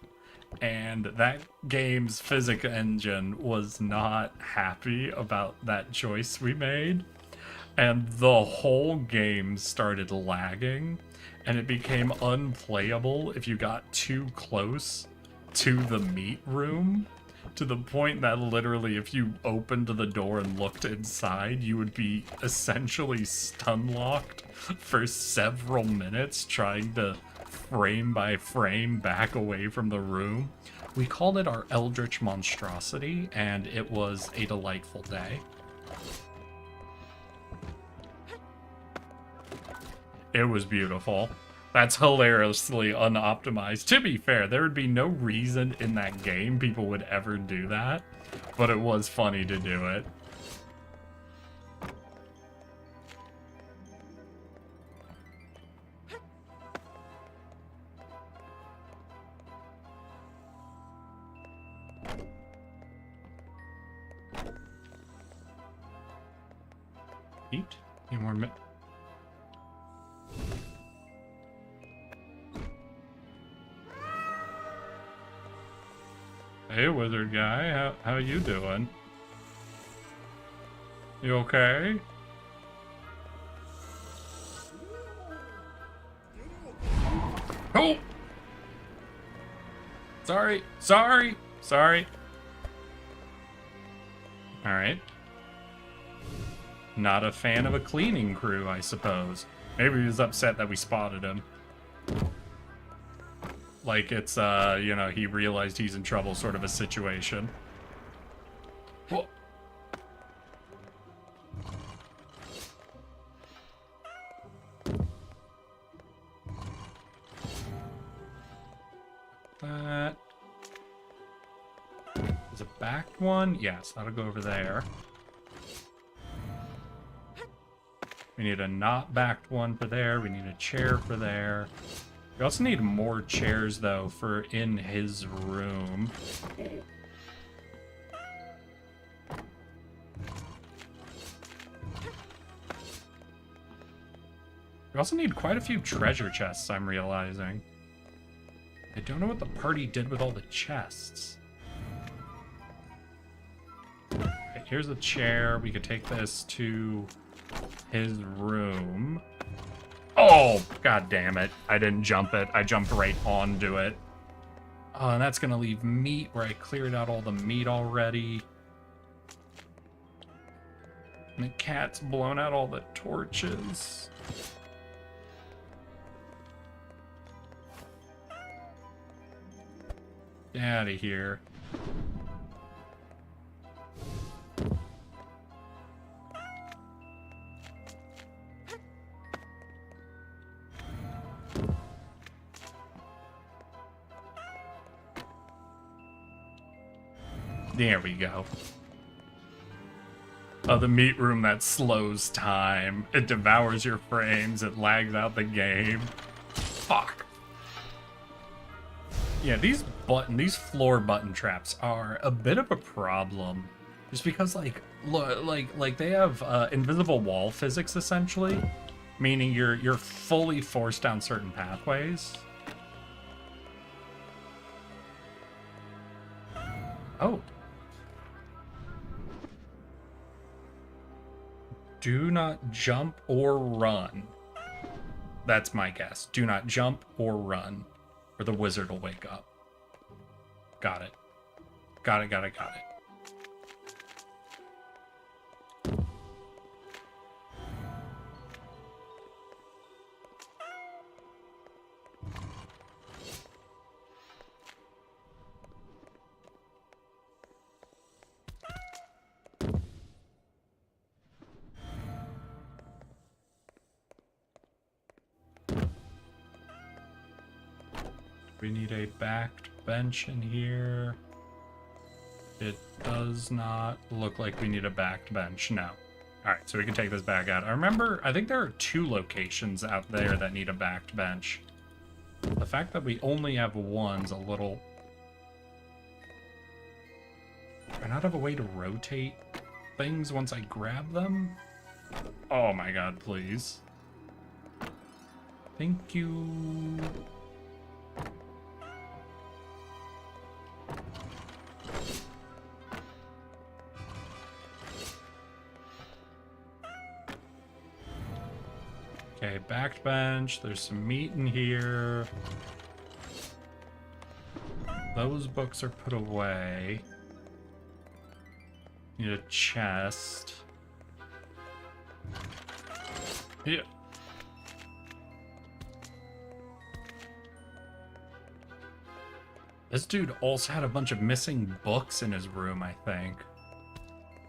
and that game's physics engine was not happy about that choice we made, and the whole game started lagging. And it became unplayable if you got too close to the meat room, to the point that literally if you opened the door and looked inside, you would be essentially stun locked for several minutes trying to frame by frame back away from the room. We called it our Eldritch Monstrosity, and it was a delightful day. It was beautiful. That's hilariously unoptimized. To be fair, there would be no reason in that game people would ever do that, but it was funny to do it. Eat? Any more Hey, wizard guy. How you doing? You okay? Oh! Sorry. Alright. Not a fan of a cleaning crew, I suppose. Maybe he was upset that we spotted him. Like it's, you know, he realized he's in trouble sort of a situation. Whoa. That... Is a backed one? Yes, that'll go over there. We need a not backed one for there. We need a chair for there. We also need more chairs, though, for in his room. We also need quite a few treasure chests, I'm realizing. I don't know what the party did with all the chests. Okay, here's a chair. We could take this to his room. Oh, god damn it. I didn't jump it. I jumped right onto it. Oh, and that's gonna leave meat where I cleared out all the meat already. And the cat's blown out all the torches. Get out of here. There we go. Oh, the meat room that slows time. It devours your frames. It lags out the game. Fuck. Yeah, these floor button traps are a bit of a problem. Just because, like, like they have invisible wall physics essentially, meaning you're fully forced down certain pathways. Oh. Do not jump or run. That's my guess. Do not jump or run, or the wizard will wake up. Got it. Got it. We need a backed bench in here. It does not look like we need a backed bench. No. Alright, so we can take this back out. I think there are 2 locations out there that need a backed bench. The fact that we only have one's a little... Do I not have a way to rotate things once I grab them? Oh my god, please. Thank you. Okay, backed bench. There's some meat in here. Those books are put away. Need a chest. Yeah. This dude also had a bunch of missing books in his room, I think.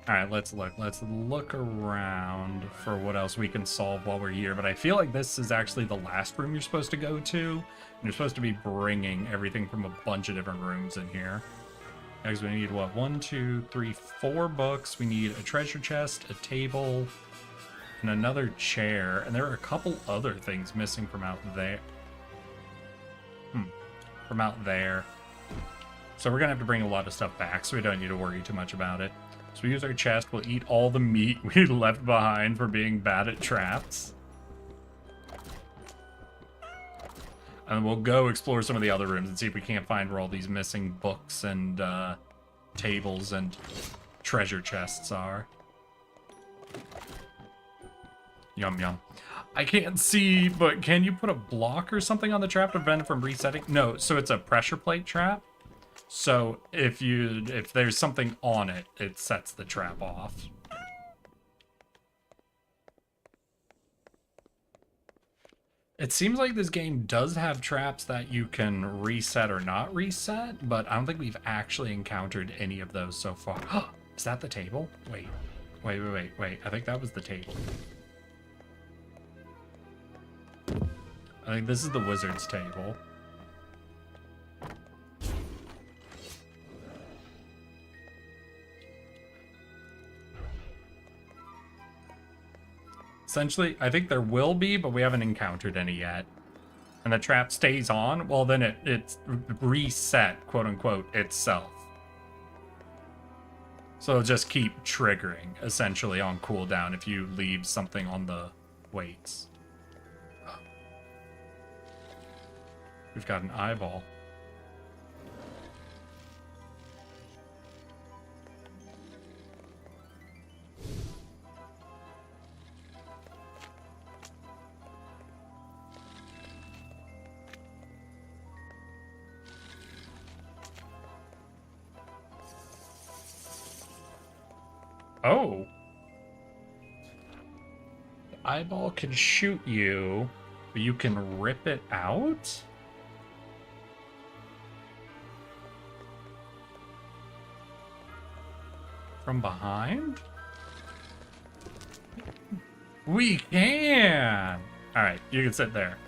Alright, let's look. Let's look around for what else we can solve while we're here. But I feel like this is actually the last room you're supposed to go to. And you're supposed to be bringing everything from a bunch of different rooms in here. Because we need, what, 1, 2, 3, 4 books. We need a treasure chest, a table, and another chair. And there are a couple other things missing from out there. From out there. So we're going to have to bring a lot of stuff back, so we don't need to worry too much about it. So we use our chest, we'll eat all the meat we left behind for being bad at traps. And we'll go explore some of the other rooms and see if we can't find where all these missing books and tables and treasure chests are. Yum, yum. I can't see, but can you put a block or something on the trap to prevent it from resetting? No, so it's a pressure plate trap. So if there's something on it, it sets the trap off. It seems like this game does have traps that you can reset or not reset, but I don't think we've actually encountered any of those so far. Is that the table? Wait. I think that was the table. I think this is the wizard's table. Essentially, I think there will be, but we haven't encountered any yet. And the trap stays on, well then it's reset, quote unquote, itself. So it'll just keep triggering, essentially, on cooldown if you leave something on the weights. We've got an eyeball. Oh. The eyeball can shoot you, but you can rip it out? From behind? We can! Alright, you can sit there.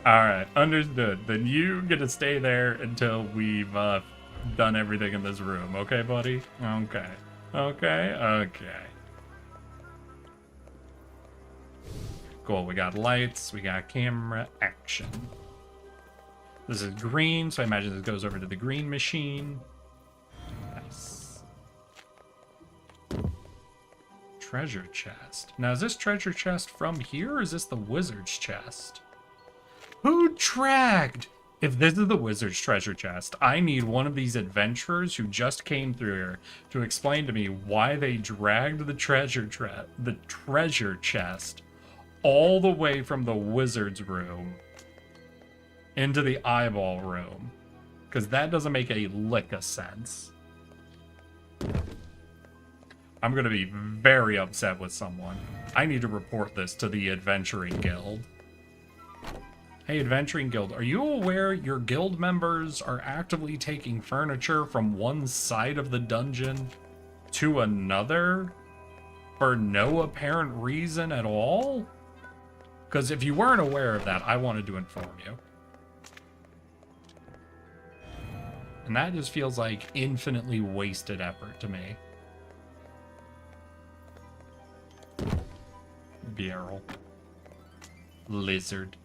Alright, understood. Then you get to stay there until we've done everything in this room. Okay, buddy? Okay. Okay? Cool, we got lights, we got camera, action. This is green, so I imagine this goes over to the green machine. Nice. Treasure chest. Now, is this treasure chest from here, or is this the wizard's chest? Who dragged? If this is the wizard's treasure chest, I need one of these adventurers who just came through here to explain to me why they dragged the treasure chest all the way from the wizard's room into the eyeball room. Because that doesn't make a lick of sense. I'm going to be very upset with someone. I need to report this to the Adventuring Guild. Hey, Adventuring Guild, are you aware your guild members are actively taking furniture from one side of the dungeon to another for no apparent reason at all? Because if you weren't aware of that, I wanted to inform you. And that just feels like infinitely wasted effort to me. Barrel. Lizard.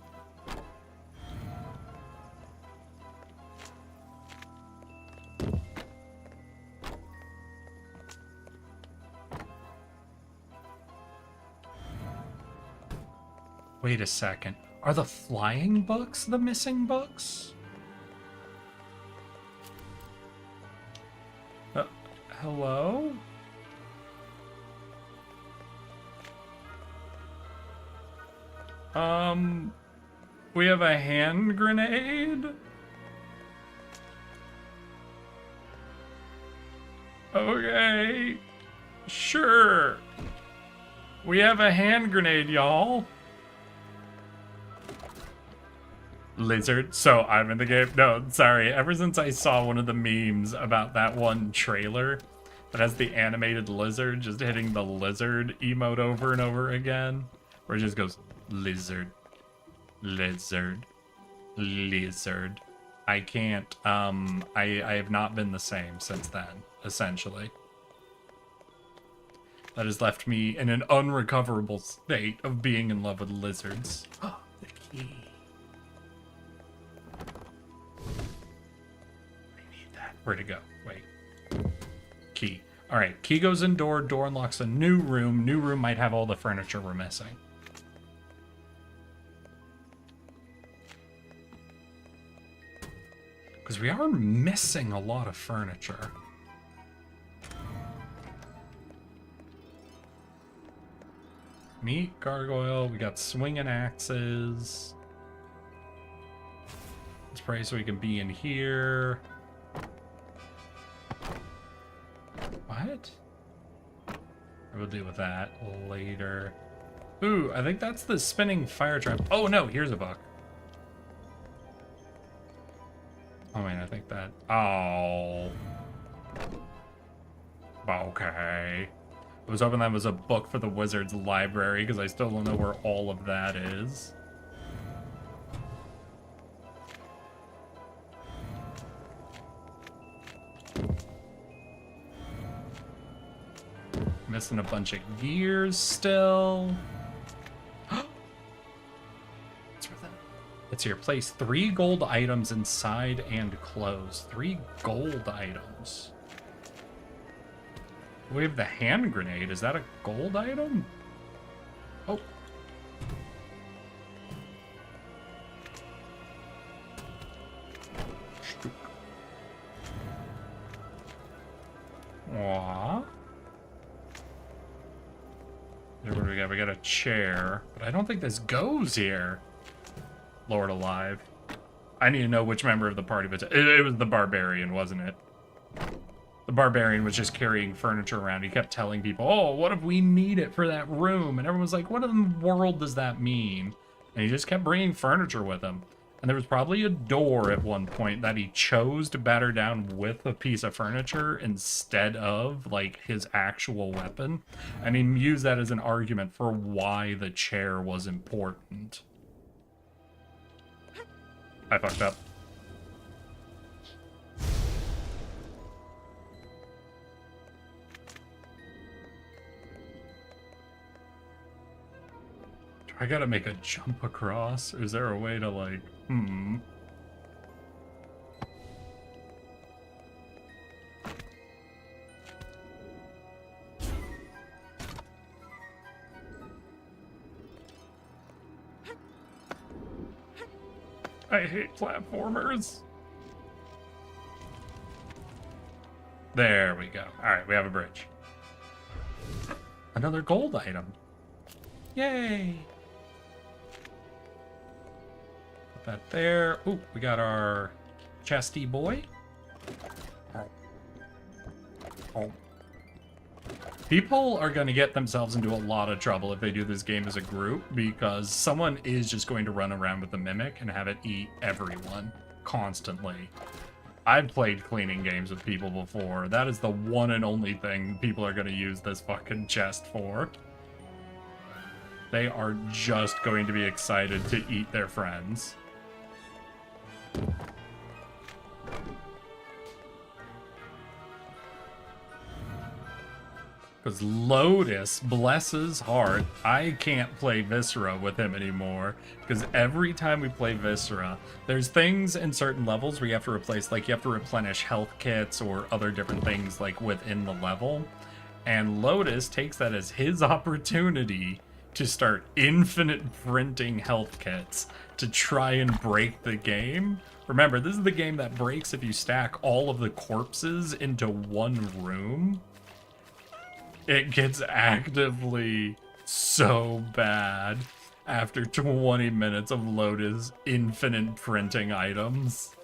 Wait a second. Are the flying books the missing books? Hello? We have a hand grenade? Okay. Sure. We have a hand grenade, y'all. Lizard. So I'm in the game. No, sorry. Ever since I saw one of the memes about that one trailer that has the animated lizard just hitting the lizard emote over and over again, where it just goes lizard, lizard, lizard. I can't. I have not been the same since then, essentially. That has left me in an unrecoverable state of being in love with lizards. Oh, the key. Where'd it go? Wait. Key. Alright, key goes in door. Door unlocks a new room. New room might have all the furniture we're missing. Because we are missing a lot of furniture. Meat, gargoyle, we got swinging axes. Let's pray so we can be in here. What? We'll deal with that later. Ooh, I think that's the spinning fire trap. Oh no, here's a book. Oh man, I think that... Oh. Okay. I was hoping that was a book for the wizard's library, because I still don't know where all of that is. Missing a bunch of gears still. It's here. Place 3 gold items inside and close. 3 gold items. We have the hand grenade. Is that a gold item? Oh. Aww. What do we got? We got a chair. But I don't think this goes here. Lord alive. I need to know which member of the party, but it was the barbarian, wasn't it? The barbarian was just carrying furniture around. He kept telling people, oh, what if we need it for that room? And everyone was like, what in the world does that mean? And he just kept bringing furniture with him. And there was probably a door at one point that he chose to batter down with a piece of furniture instead of, like, his actual weapon. And he used that as an argument for why the chair was important. I fucked up. Do I gotta make a jump across? Or is there a way to, like, I hate platformers. There we go. Alright, we have a bridge. Another gold item. Yay! Put that there. Ooh, we got our chesty boy. Oh. People are going to get themselves into a lot of trouble if they do this game as a group, because someone is just going to run around with the mimic and have it eat everyone constantly. I've played cleaning games with people before. That is the one and only thing people are going to use this fucking chest for. They are just going to be excited to eat their friends. Because Lotus, bless his heart, I can't play Viscera with him anymore. Because every time we play Viscera, there's things in certain levels where you have to replace, like you have to replenish health kits or other different things like within the level. And Lotus takes that as his opportunity to start infinite printing health kits to try and break the game. Remember, this is the game that breaks if you stack all of the corpses into one room. It gets actively so bad after 20 minutes of Lotus infinite printing items.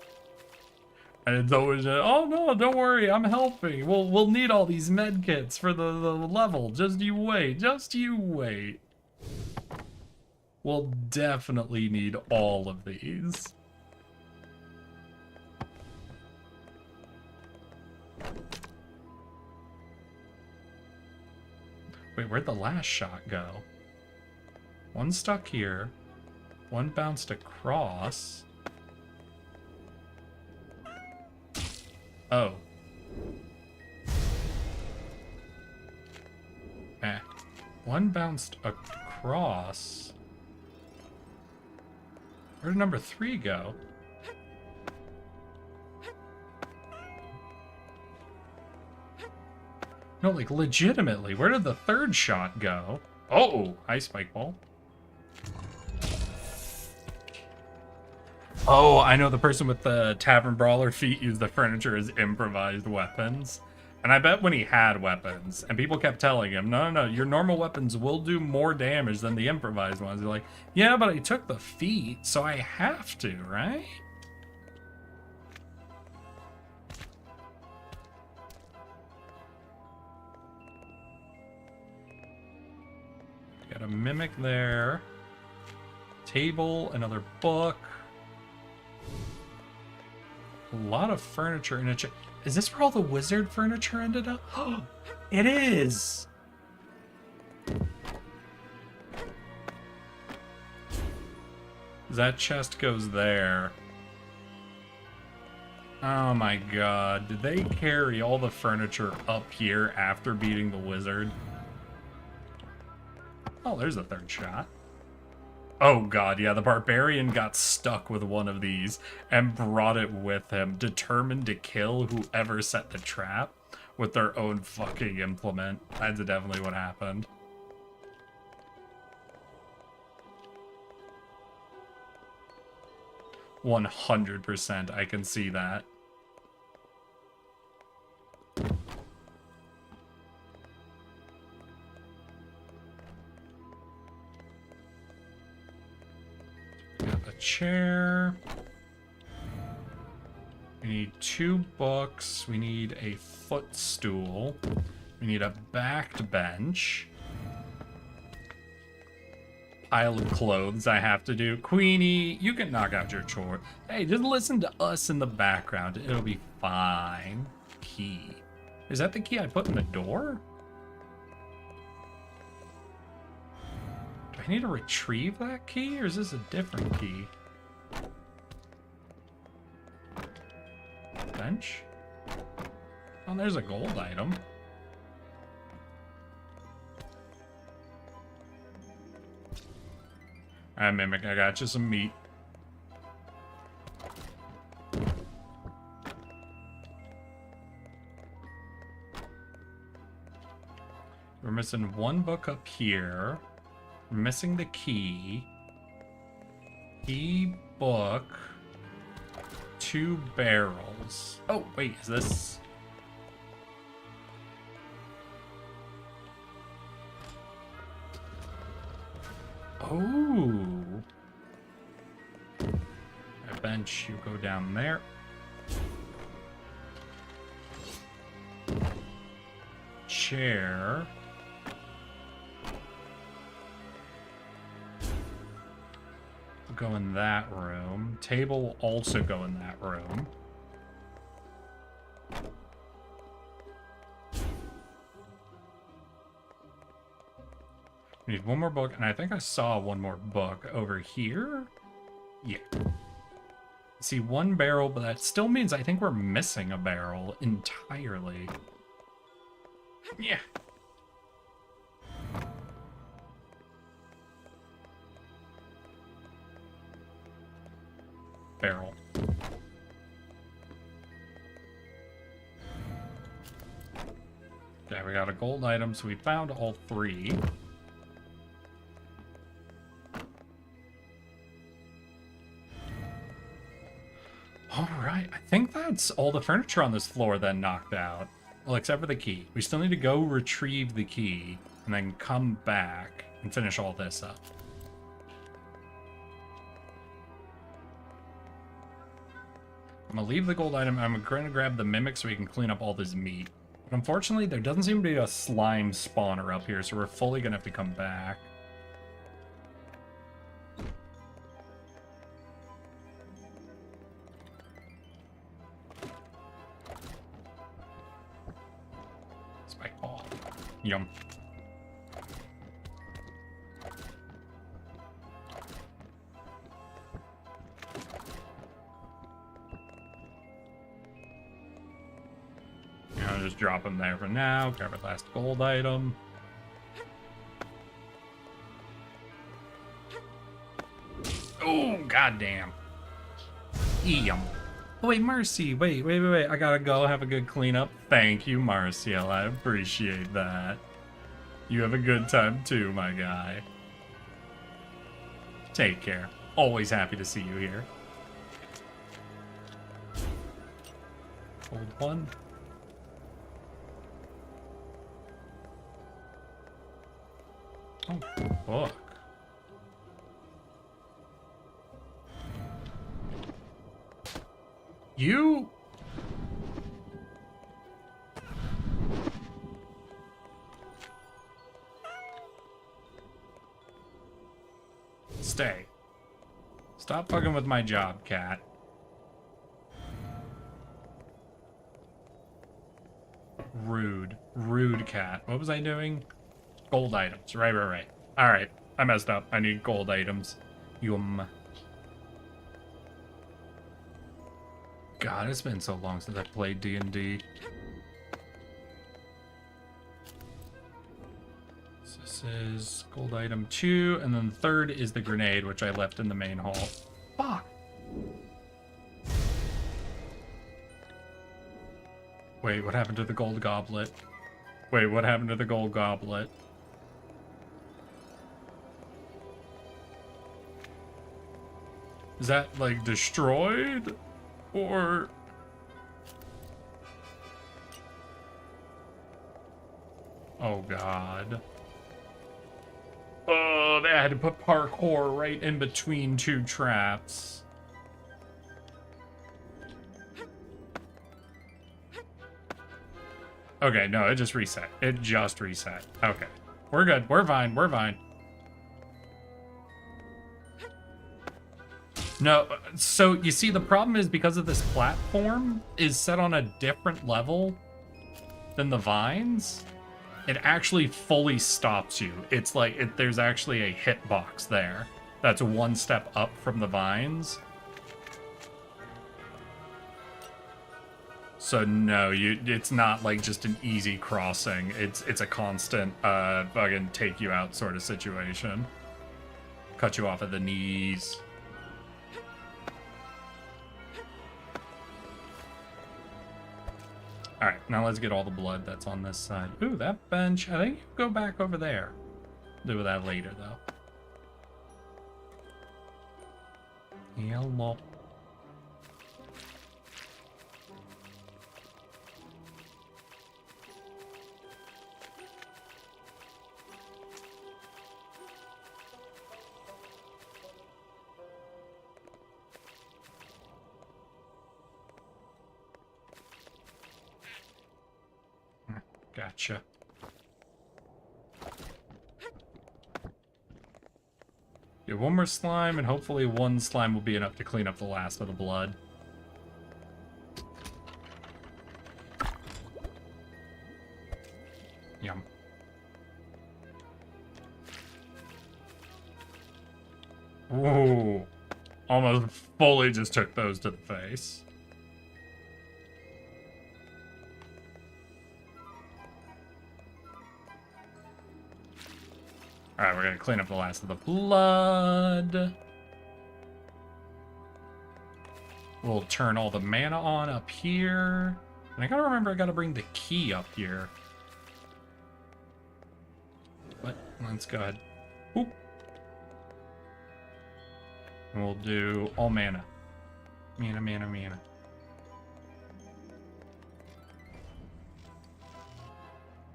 And it's always, oh no, don't worry, I'm helping. We'll need all these med kits for the level. Just you wait, just you wait. We'll definitely need all of these. Wait, where'd the last shot go? One stuck here. One bounced across. Oh. Eh. One bounced across. Where did number 3 go? No, like, legitimately, where did the 3rd shot go? Oh, hi, Spike Ball. Oh, I know the person with the tavern brawler feet used the furniture as improvised weapons. And I bet when he had weapons, and people kept telling him, no, no, no, your normal weapons will do more damage than the improvised ones. They're like, yeah, but I took the feet, so I have to, right? Got a mimic there. Table, another book. A lot of furniture in a chair. Is this where all the wizard furniture ended up? It is! That chest goes there. Oh my god. Did they carry all the furniture up here after beating the wizard? Oh, there's a third shot. Oh god, yeah, the barbarian got stuck with one of these and brought it with him, determined to kill whoever set the trap with their own fucking implement. That's definitely what happened. %100%, I can see that. Got the chair. We need 2 books. We need a footstool. We need a backed bench. Pile of clothes I have to do. Queenie, you can knock out your chore. Hey, just listen to us in the background. It'll be fine. Key. Is that the key I put in the door? Do I need to retrieve that key, or is this a different key? Bench? Oh, there's a gold item. Alright, Mimic, I got you some meat. We're missing 1 book up here. We're missing the key. Key, book. 2 barrels. Oh, wait, is this... Oh. A bench, you go down there. Chair. Will go in that room. Table will also go in that room. We need 1 more book, and I think I saw 1 more book over here. Yeah. See, 1 barrel, but that still means I think we're missing a barrel entirely. Yeah. Barrel. Okay, we got a gold item, so we found all 3. Alright, I think that's all the furniture on this floor then knocked out. Well, except for the key. We still need to go retrieve the key, and then come back and finish all this up. I'm gonna leave the gold item, and I'm gonna grab the mimic so we can clean up all this meat. But unfortunately, there doesn't seem to be a slime spawner up here, so we're fully gonna have to come back. Spike ball. Yum. I'll just drop them there for now. Grab our last gold item. Oh, goddamn. Yum. Oh, wait, Mercy. Wait. I gotta go have a good cleanup. Thank you, Marcial. I appreciate that. You have a good time too, my guy. Take care. Always happy to see you here. Gold one. Oh, book. You? Stay. Stop fucking with my job, cat. Rude. Rude cat. What was I doing? Gold items. Right. Alright. I messed up. I need gold items. Yum. God, it's been so long since I played D&D. So this is gold item 2, and then the third is the grenade, which I left in the main hall. Fuck! Wait, what happened to the gold goblet? Wait, what happened to the gold goblet? Is that, like, destroyed? Or... Oh, God. Oh, they had to put parkour right in between two traps. Okay, no, it just reset. It just reset. Okay. We're good. We're fine. We're fine. No, so you see, the problem is because of this platform is set on a different level than the vines, it actually fully stops you. It's like, there's actually a hitbox there that's one step up from the vines. So no, it's not like just an easy crossing. It's a constant fucking take you out sort of situation. Cut you off at the knees. Alright, now let's get all the blood that's on this side. Ooh, that bench. I think you go back over there. Do with that later, though. Hello. Gotcha. Get one more slime, and hopefully one slime will be enough to clean up the last of the blood. Yum. Ooh. Almost fully just took those to the face. Alright, we're gonna clean up the last of the blood. We'll turn all the mana on up here. And I gotta remember I gotta bring the key up here. But let's go ahead. Oop. And we'll do all mana. Mana.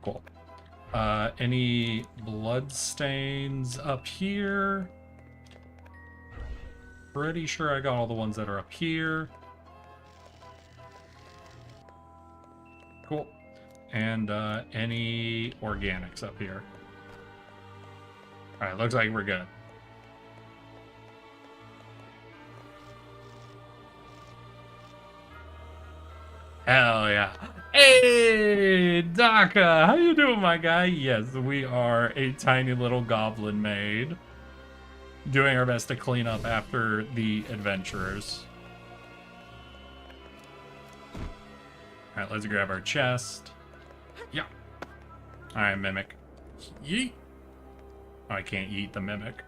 Cool. Any blood stains up here? Pretty sure I got all the ones that are up here. Cool. And any organics up here. Alright, looks like we're good. Hell yeah. Hey, Daka, how you doing, my guy? Yes, we are a tiny little goblin maid. Doing our best to clean up after the adventurers. Alright, let's grab our chest. Yeah. Alright, Mimic. Yeet. Oh, I can't eat the Mimic.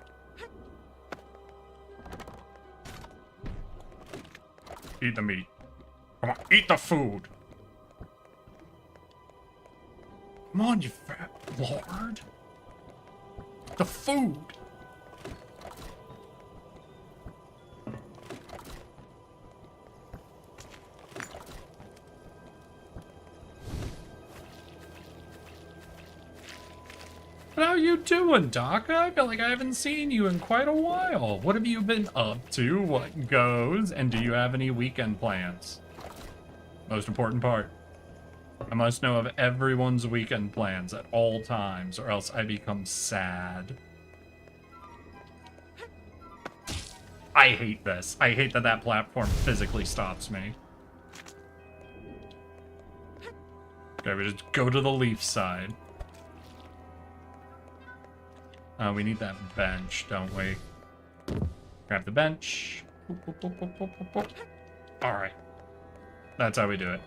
Eat the meat. Come on, eat the food. Come on, you fat lord. The food. How you doing, Doc? I feel like I haven't seen you in quite a while. What have you been up to? What goes? And do you have any weekend plans? Most important part. I must know of everyone's weekend plans at all times, or else I become sad. I hate this. I hate that that platform physically stops me. Okay, we just go to the leaf side. We need that bench, don't we? Grab the bench. Alright. That's how we do it.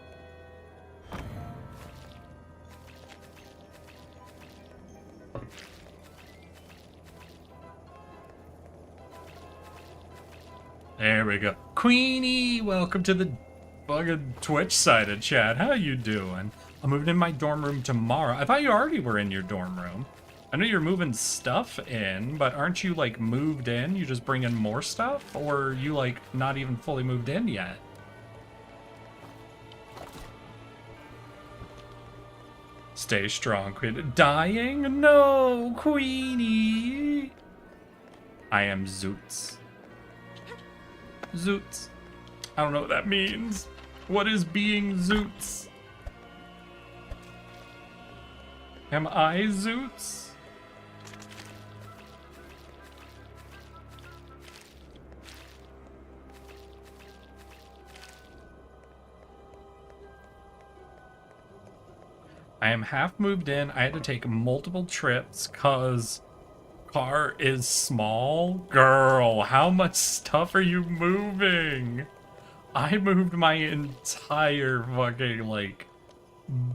There we go. Queenie, welcome to the fucking Twitch side of chat. How you doing? I'm moving in my dorm room tomorrow. I thought you already were in your dorm room. I know you're moving stuff in, but aren't you, like, moved in? You just bring in more stuff? Or are you, like, not even fully moved in yet? Stay strong, Queen. Dying? No, Queenie! I am Zoots. Zoots. I don't know what that means. What is being Zoots? Am I Zoots? I am half moved in. I had to take multiple trips because car is small. Girl, how much stuff are you moving? I moved my entire fucking, like,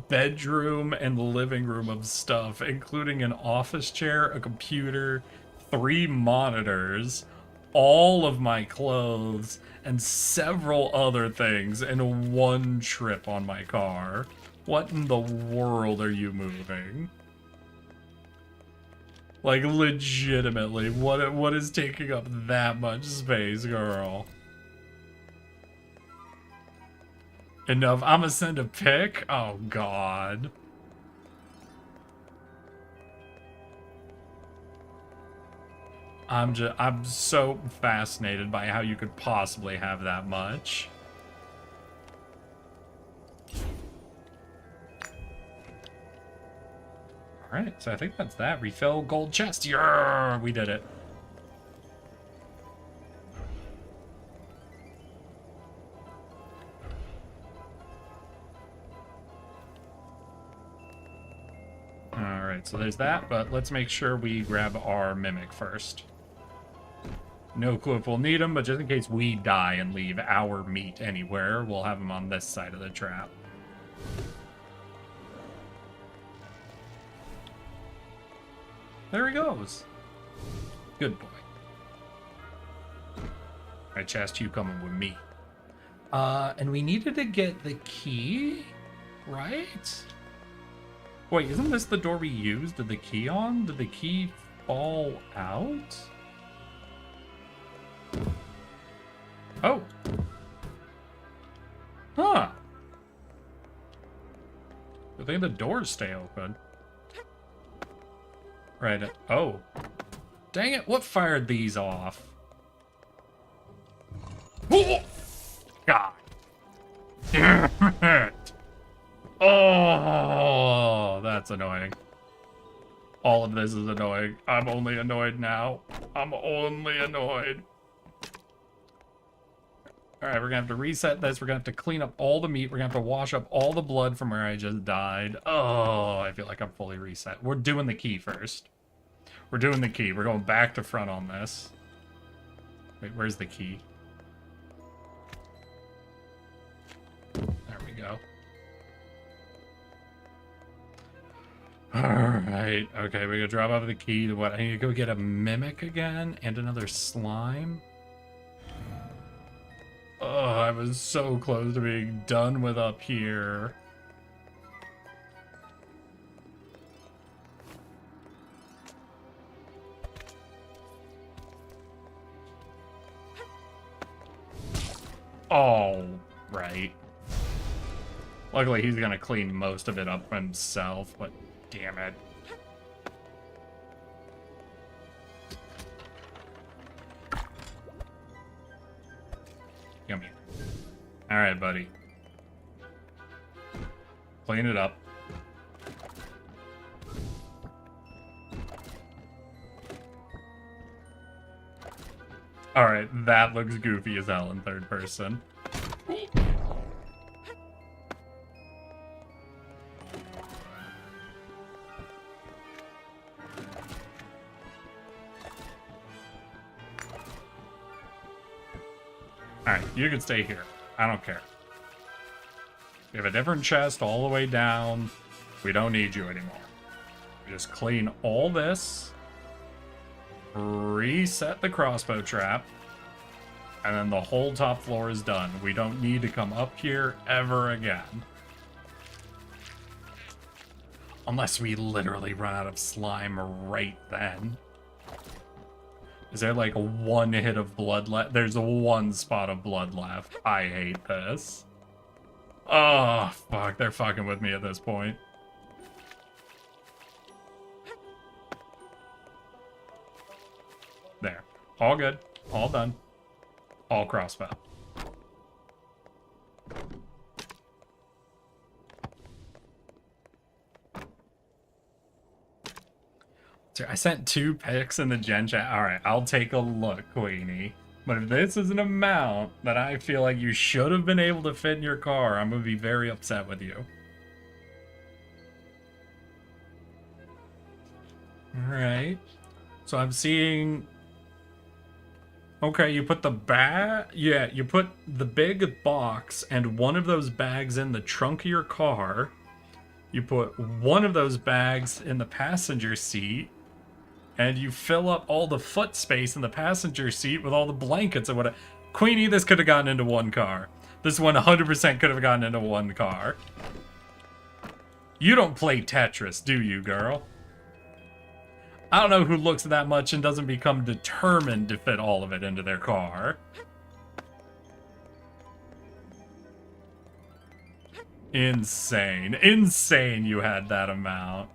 bedroom and living room of stuff, including an office chair, a computer, 3 monitors, all of my clothes, and several other things in one trip on my car. What in the world are you moving? Like, legitimately, what is taking up that much space, girl? Enough. I'm gonna send a pic? Oh, God. I'm so fascinated by how you could possibly have that much. Alright, so I think that's that. Refill gold chest. Yeah, we did it. Alright, so there's that, but let's make sure we grab our mimic first. No clue if we'll need him, but just in case we die and leave our meat anywhere, we'll have him on this side of the trap. There he goes. Good boy. Alright, Chast, you coming with me. And we needed to get the key, right? Wait, isn't this the door we used? Did the key on? Did the key fall out? Oh. Huh. I think the doors stay open. Right. Oh. Dang it, what fired these off? Oh! God. Damn it. Oh, that's annoying. All of this is annoying. I'm only annoyed now. I'm only annoyed. Alright, we're gonna have to reset this. We're gonna have to clean up all the meat. We're gonna have to wash up all the blood from where I just died. Oh, I feel like I'm fully reset. We're doing the key first. We're doing the key. We're going back to front on this. Wait, where's the key? There we go. Alright, okay, we're gonna drop off the key to what? I need to go get a mimic again and another slime. Oh, I was so close to being done with up here. Oh, right. Luckily, he's gonna clean most of it up himself, but damn it. Come here. Alright, buddy. Clean it up. Alright, that looks goofy as hell in third person. Alright, you can stay here. I don't care. We have a different chest all the way down. We don't need you anymore. We just clean all this. Reset the crossbow trap. And then the whole top floor is done. We don't need to come up here ever again. Unless we literally run out of slime right then. Is there like one hit of blood left? There's one spot of blood left. I hate this. Oh, fuck. They're fucking with me at this point. There. All good. All done. All crossbow. So I sent 2 pics in the gen chat. Alright, I'll take a look, Queenie. But if this is an amount that I feel like you should have been able to fit in your car, I'm going to be very upset with you. Alright. So I'm seeing... Okay, you put the bag... Yeah, you put the big box and one of those bags in the trunk of your car. You put one of those bags in the passenger seat. And you fill up all the foot space in the passenger seat with all the blankets and whatever. Queenie, this could have gotten into one car. This 100% could have gotten into one car. You don't play Tetris, do you, girl? I don't know who looks that much and doesn't become determined to fit all of it into their car. Insane. Insane you had that amount.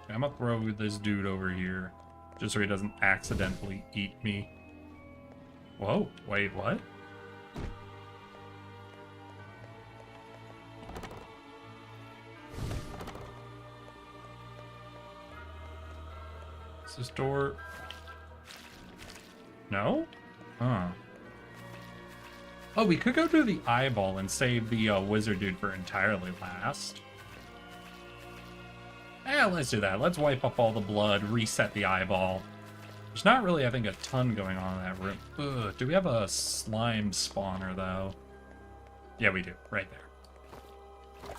I'm gonna throw this dude over here, just so he doesn't accidentally eat me. Whoa, wait, what? Is this door... No? Huh. Oh, we could go to the eyeball and save the wizard dude for entirely last. Yeah, let's do that. Let's wipe up all the blood, reset the eyeball. There's not really, I think, a ton going on in that room. Ugh, do we have a slime spawner, though? Yeah, we do. Right there.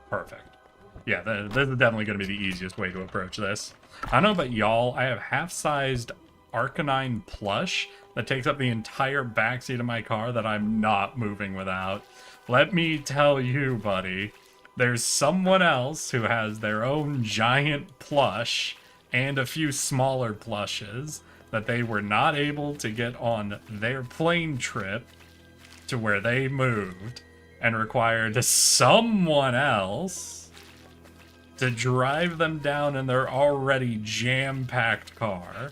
Perfect. Yeah, this is definitely going to be the easiest way to approach this. I don't know about y'all. I have half-sized Arcanine plush that takes up the entire backseat of my car that I'm not moving without. Let me tell you, buddy. There's someone else who has their own giant plush and a few smaller plushes that they were not able to get on their plane trip to where they moved and required someone else to drive them down in their already jam-packed car.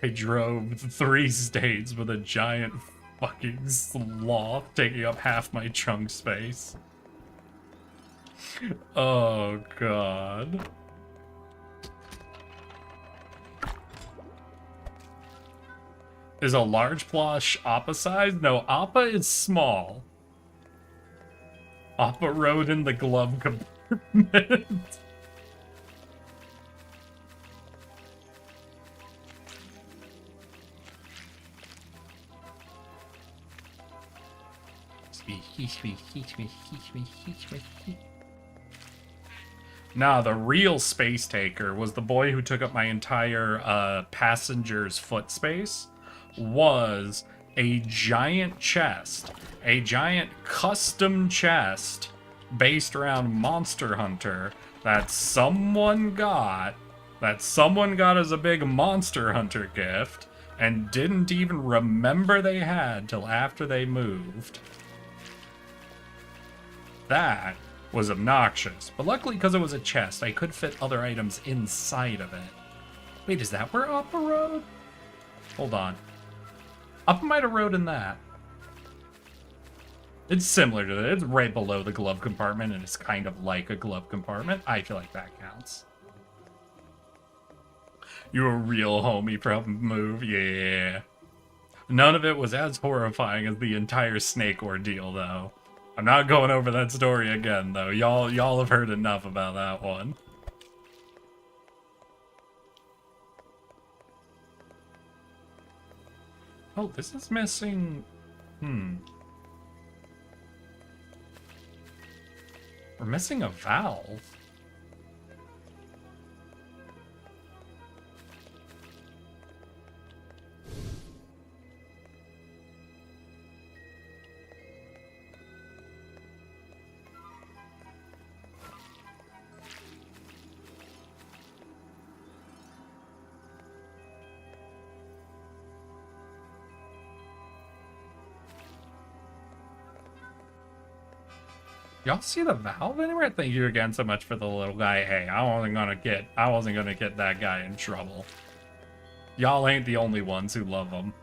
I drove 3 states with a giant fucking sloth taking up half my trunk space. Oh god. Is a large plush Appa size? No, Appa is small. Appa rode in the glove compartment. Nah, the real space taker was the boy who took up my entire passenger's foot space. Was a giant chest, a giant custom chest based around Monster Hunter that someone got as a big Monster Hunter gift and didn't even remember they had till after they moved. That was obnoxious. But luckily, because it was a chest, I could fit other items inside of it. Wait, is that where Upper Road? Hold on. Up might have rode in that. It's similar to that. It's right below the glove compartment, and it's kind of like a glove compartment. I feel like that counts. You're a real homie from move, yeah. None of it was as horrifying as the entire snake ordeal, though. I'm not going over that story again, though. Y'all have heard enough about that one. Oh, this is missing... We're missing a valve. Y'all see the valve anywhere? Thank you again so much for the little guy. Hey, I wasn't gonna get that guy in trouble. Y'all ain't the only ones who love him.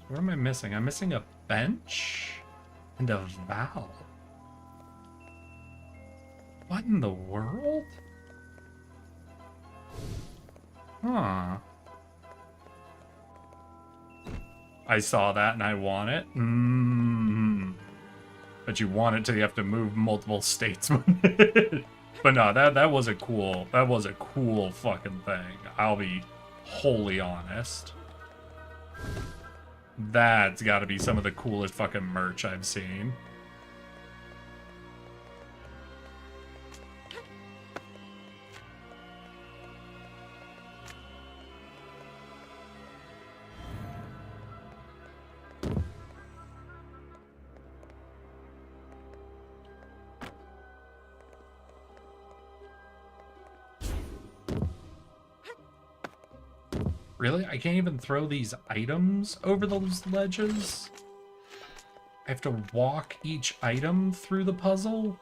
What am I missing? I'm missing a bench and a valve. What in the world? Huh. I saw that and I want it. But you want it till you have to move multiple states. But no, that was a cool fucking thing. I'll be wholly honest. That's gotta be some of the coolest fucking merch I've seen. Really? I can't even throw these items over those ledges? I have to walk each item through the puzzle?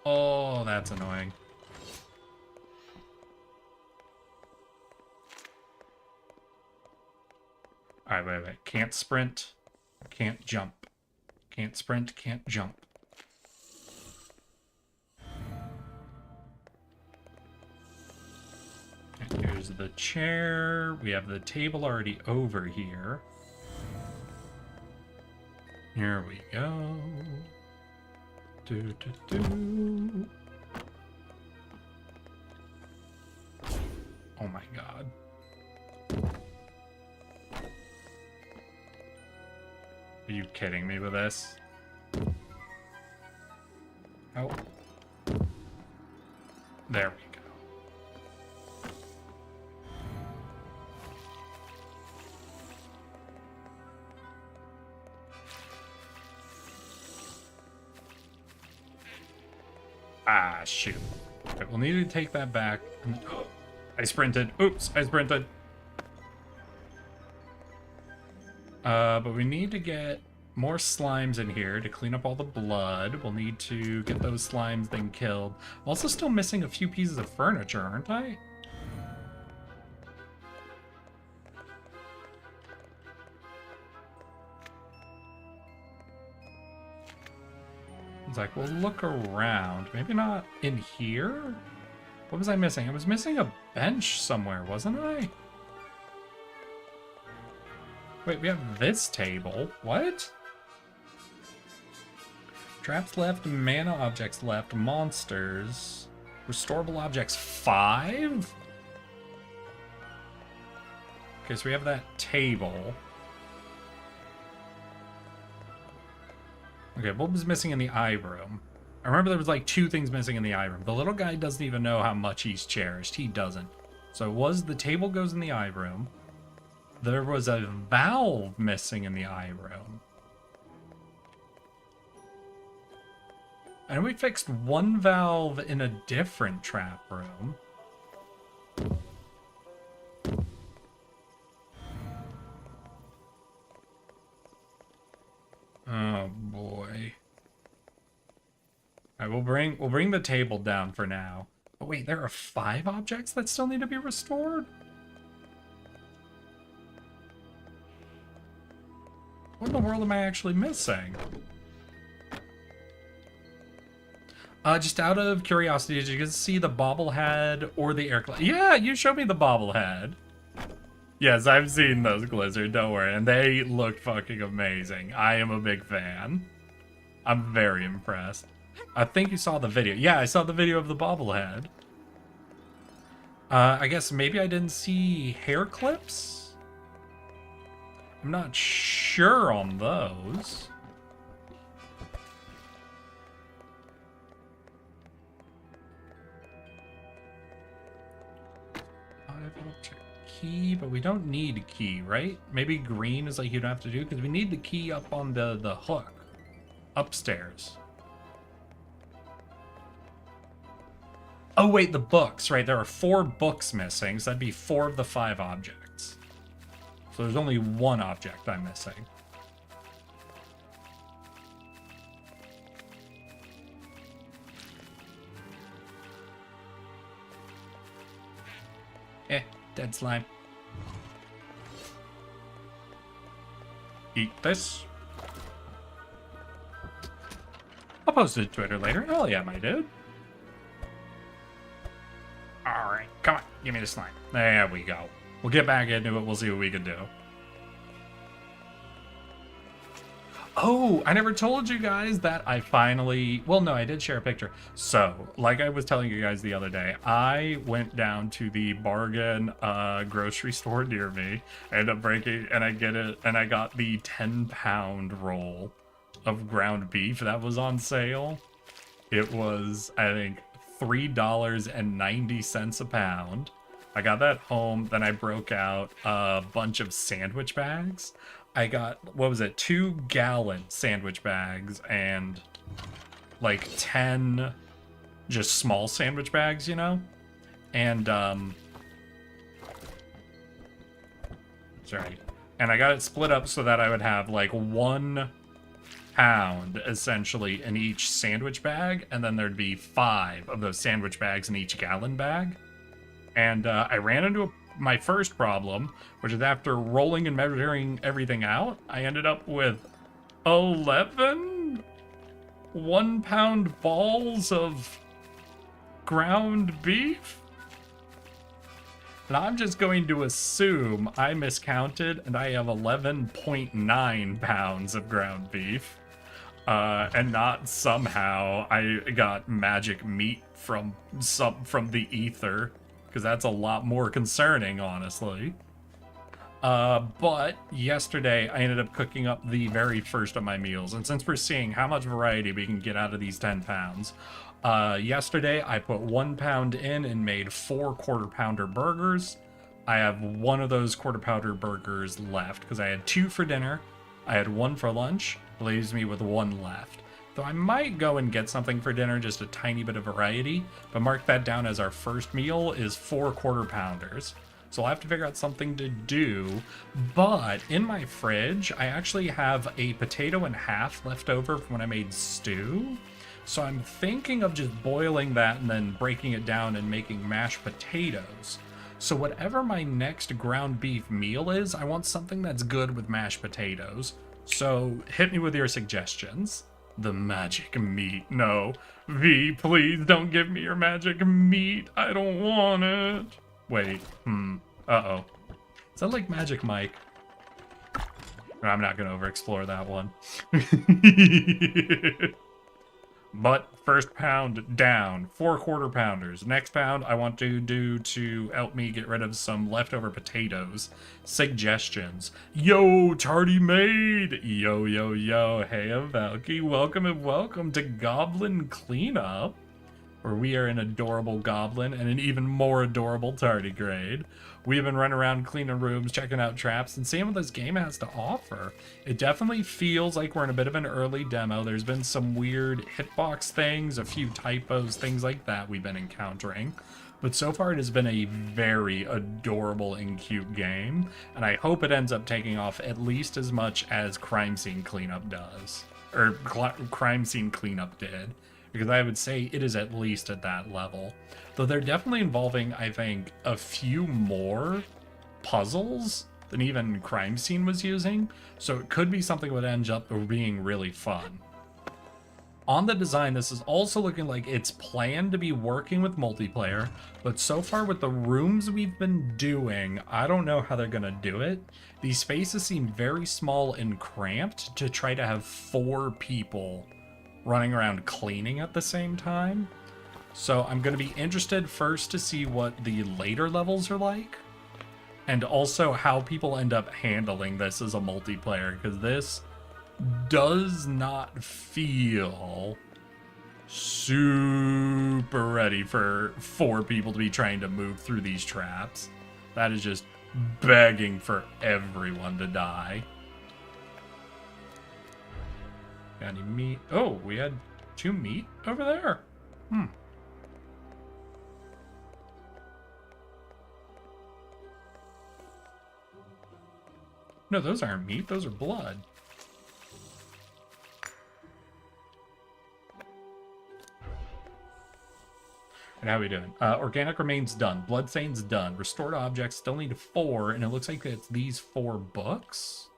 Oh, that's annoying. Alright, wait. Can't sprint. Can't jump. Can't sprint, can't jump. And here's the chair. We have the table already over here. Here we go. Oh my god. Are you kidding me with this? Oh. There we go. Ah, shoot. Okay, we'll need to take that back. I sprinted. Oops, I sprinted. But we need to get more slimes in here to clean up all the blood. We'll need to get those slimes then killed. I'm also still missing a few pieces of furniture, aren't I? It's like, we'll look around. Maybe not in here? What was I missing? I was missing a bench somewhere, wasn't I? Wait, we have this table. What? Traps left, mana objects left, monsters. Restorable objects 5? Okay, so we have that table. Okay, what was missing in the eye room? I remember there was like 2 things missing in the eye room. The little guy doesn't even know how much he's cherished. He doesn't. So it was the table goes in the eye room. There was a valve missing in the eye room. And we fixed one valve in a different trap room. right, we'll bring the table down for now. But wait, there are 5 objects that still need to be restored? What in the world am I actually missing? Just out of curiosity, did you guys see the bobblehead or the air cloud? Yeah, you showed me the bobblehead. Yes, I've seen those, Blizzard, don't worry. And they look fucking amazing. I am a big fan. I'm very impressed. I think you saw the video. Yeah, I saw the video of the bobblehead. I guess maybe I didn't see hair clips? I'm not sure on those. Key, but we don't need key, right? Maybe green is like you don't have to do, because we need the key up on the hook upstairs. Oh wait, the books, right? There are 4 books missing, so that'd be 4 of the 5 objects. So there's only 1 object I'm missing. Dead slime. Eat this. I'll post it to Twitter later. Hell yeah, my dude. Alright, come on. Give me the slime. There we go. We'll get back into it. We'll see what we can do. Oh, I never told you guys that I finally... Well, no, I did share a picture. So, like I was telling you guys the other day, I went down to the bargain grocery store near me. I ended up breaking, and I get it, and I got the 10-pound roll of ground beef that was on sale. It was, I think, $3.90 a pound. I got that home, then I broke out a bunch of sandwich bags. I got, what was it, 2-gallon sandwich bags and like 10 just small sandwich bags, you know? And, sorry. And I got it split up so that I would have like 1 pound essentially in each sandwich bag, and then there'd be 5 of those sandwich bags in each gallon bag. And I ran into my first problem, which is after rolling and measuring everything out, I ended up with 11 1-pound balls of ground beef. And I'm just going to assume I miscounted and I have 11.9 pounds of ground beef. And not somehow I got magic meat from the ether. Because that's a lot more concerning, honestly. But yesterday, I ended up cooking up the very first of my meals. And since we're seeing how much variety we can get out of these 10 pounds, yesterday I put 1 pound in and made 4 quarter-pounder burgers. I have 1 of those quarter-pounder burgers left, because I had 2 for dinner. I had 1 for lunch. Leaves me with 1 left. So I might go and get something for dinner, just a tiny bit of variety, but mark that down as our first meal is 4 quarter-pounders. So I'll have to figure out something to do, but in my fridge, I actually have a potato and half left over from when I made stew. So I'm thinking of just boiling that and then breaking it down and making mashed potatoes. So whatever my next ground beef meal is, I want something that's good with mashed potatoes. So hit me with your suggestions. The magic meat. No. V, please don't give me your magic meat. I don't want it. Wait. Uh-oh. Is that like Magic Mike? I'm not going to overexplore that one. But first pound down. 4 quarter-pounders. Next pound I want to do to help me get rid of some leftover potatoes. Suggestions. Yo, Tardy Maid! Yo, yo, yo. Hey, Valky. Welcome and welcome to Goblin Cleanup, where we are an adorable goblin and an even more adorable tardigrade. We have been running around cleaning rooms, checking out traps, and seeing what this game has to offer. It definitely feels like we're in a bit of an early demo. There's been some weird hitbox things, a few typos, things like that we've been encountering. But so far it has been a very adorable and cute game, and I hope it ends up taking off at least as much as Crime Scene Cleanup does. Or Crime Scene Cleanup did. because I would say it is at least at that level. Though they're definitely involving, I think, a few more puzzles than even Crime Scene was using, so it could be something that ends up being really fun. On the design, this is also looking like it's planned to be working with multiplayer, but so far with the rooms we've been doing, I don't know how they're gonna do it. These spaces seem very small and cramped to try to have 4 people running around cleaning at the same time. So I'm gonna be interested first to see what the later levels are like, and also how people end up handling this as a multiplayer, because this does not feel super ready for 4 people to be trying to move through these traps. That is just begging for everyone to die. Got any meat? Oh, we had 2 meat over there. No, those aren't meat. Those are blood. And how are we doing? Organic remains done. Bloodstains done. Restored objects still need 4, and it looks like it's these 4 books.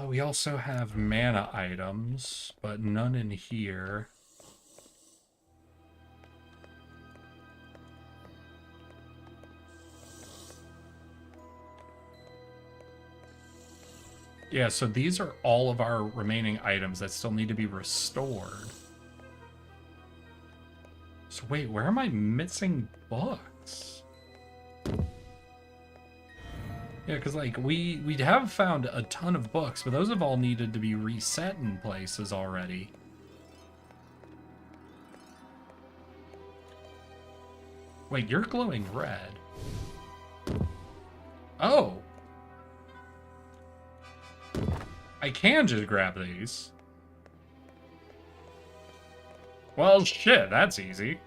We also have mana items, but none in here. Yeah, so these are all of our remaining items that still need to be restored. So wait, where am I missing books? Yeah, because like we have found a ton of books, but those have all needed to be reset in places already. Wait, you're glowing red. Oh! I can just grab these. Well, shit, that's easy.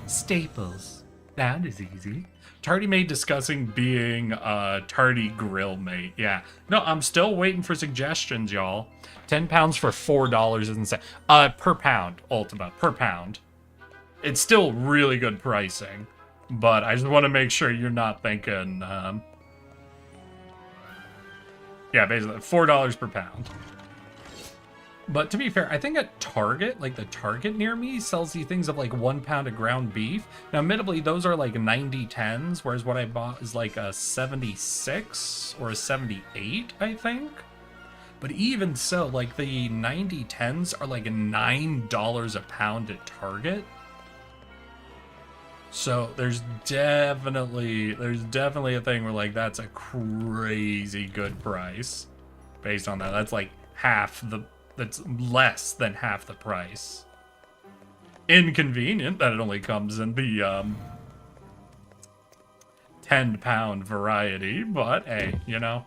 Staples. That is easy. Tardy Mate discussing being Tardy Grill Mate. Yeah. No, I'm still waiting for suggestions, y'all. £10 for $4 isn't per pound, Ultima, per pound. It's still really good pricing. But I just want to make sure you're not thinking, yeah, basically $4 per pound. But to be fair, I think at Target, like the Target near me sells these things of like 1 pound of ground beef. Now, admittedly, those are like 90/10s, whereas what I bought is like a 76 or a 78, I think. But even so, like the 90/10s are like $9 a pound at Target. So there's definitely a thing where like that's a crazy good price based on that. That's like that's less than half the price. Inconvenient that it only comes in the 10-pound variety, but hey, you know,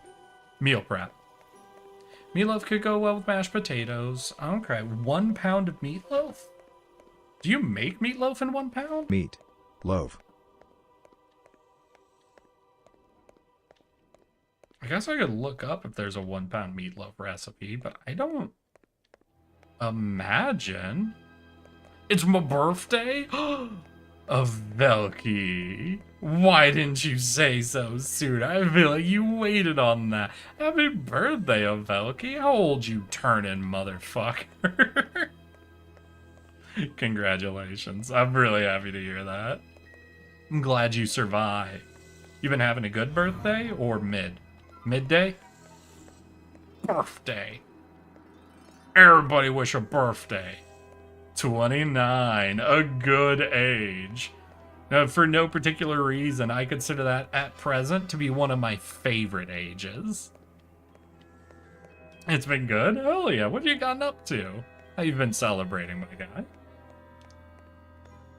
meal prep. Meatloaf could go well with mashed potatoes. Okay, 1 pound of meatloaf? Do you make meatloaf in 1 pound? Meat. Loaf. I guess I could look up if there's a 1 pound meatloaf recipe, but I don't imagine. It's my birthday? A Velky. Why didn't you say so soon? I feel like you waited on that. Happy birthday, a Velky. How old you turning, motherfucker? Congratulations. I'm really happy to hear that. I'm glad you survived. You been having a good birthday or midday? Birthday. Everybody wish a birthday. 29, a good age. Now, for no particular reason, I consider that at present to be one of my favorite ages. It's been good? Hell yeah, what have you gotten up to? How you been celebrating, my guy?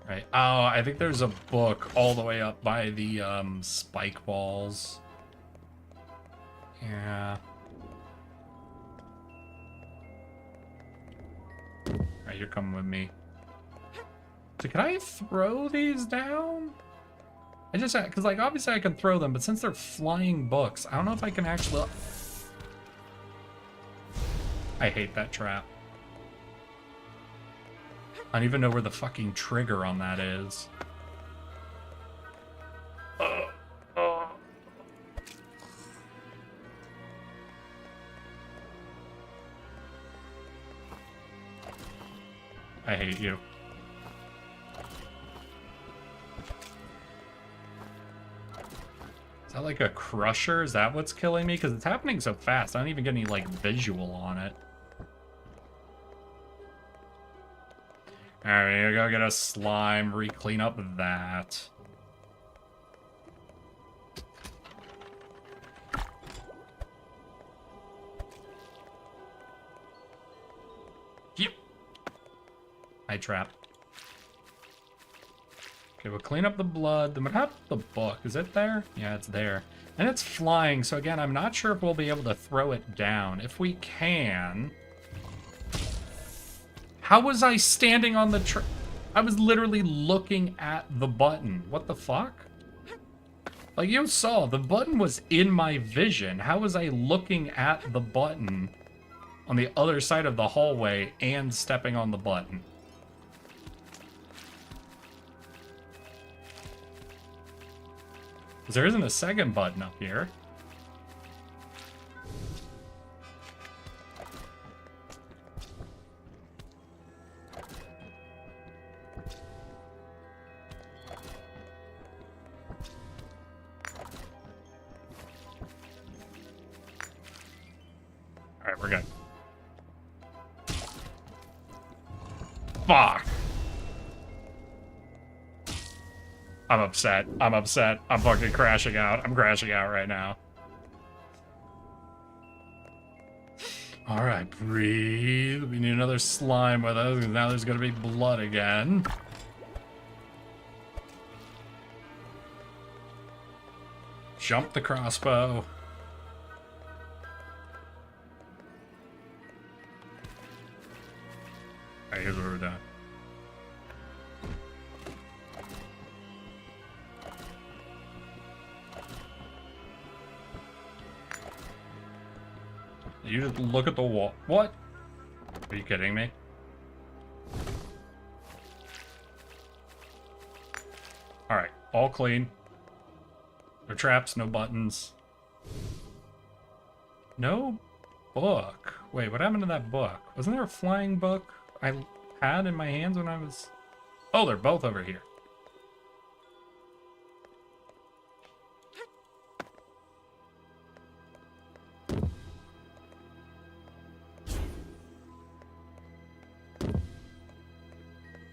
Right. Oh, I think there's a book all the way up by the spike walls. Yeah. Alright, you're coming with me. So can I throw these down? I just, because like obviously I can throw them, but since they're flying books, I don't know if I can actually... I hate that trap. I don't even know where the fucking trigger on that is. I hate you. Is that like a crusher? Is that what's killing me? Because it's happening so fast. I don't even get any like visual on it. Alright, we gotta go get a slime, re-clean up that. Yep. I trap. Okay, we'll clean up the blood. Then what happened to the book? Is it there? Yeah, it's there. And it's flying, so again, I'm not sure if we'll be able to throw it down. If we can... How was I standing on the I was literally looking at the button. What the fuck? Like you saw, the button was in my vision. How was I looking at the button on the other side of the hallway and stepping on the button? Because there isn't a second button up here. Alright, we're good. Fuck! I'm upset. I'm upset. I'm fucking crashing out. I'm crashing out right now. Alright, breathe. We need another slime with us, because now there's gonna be blood again. Jump the crossbow. Alright, here's what we're doing. You just look at the wall. What? Are you kidding me? Alright, all clean. No traps, no buttons. No book. Wait, what happened to that book? Wasn't there a flying book I had in my hands when I was... Oh, they're both over here.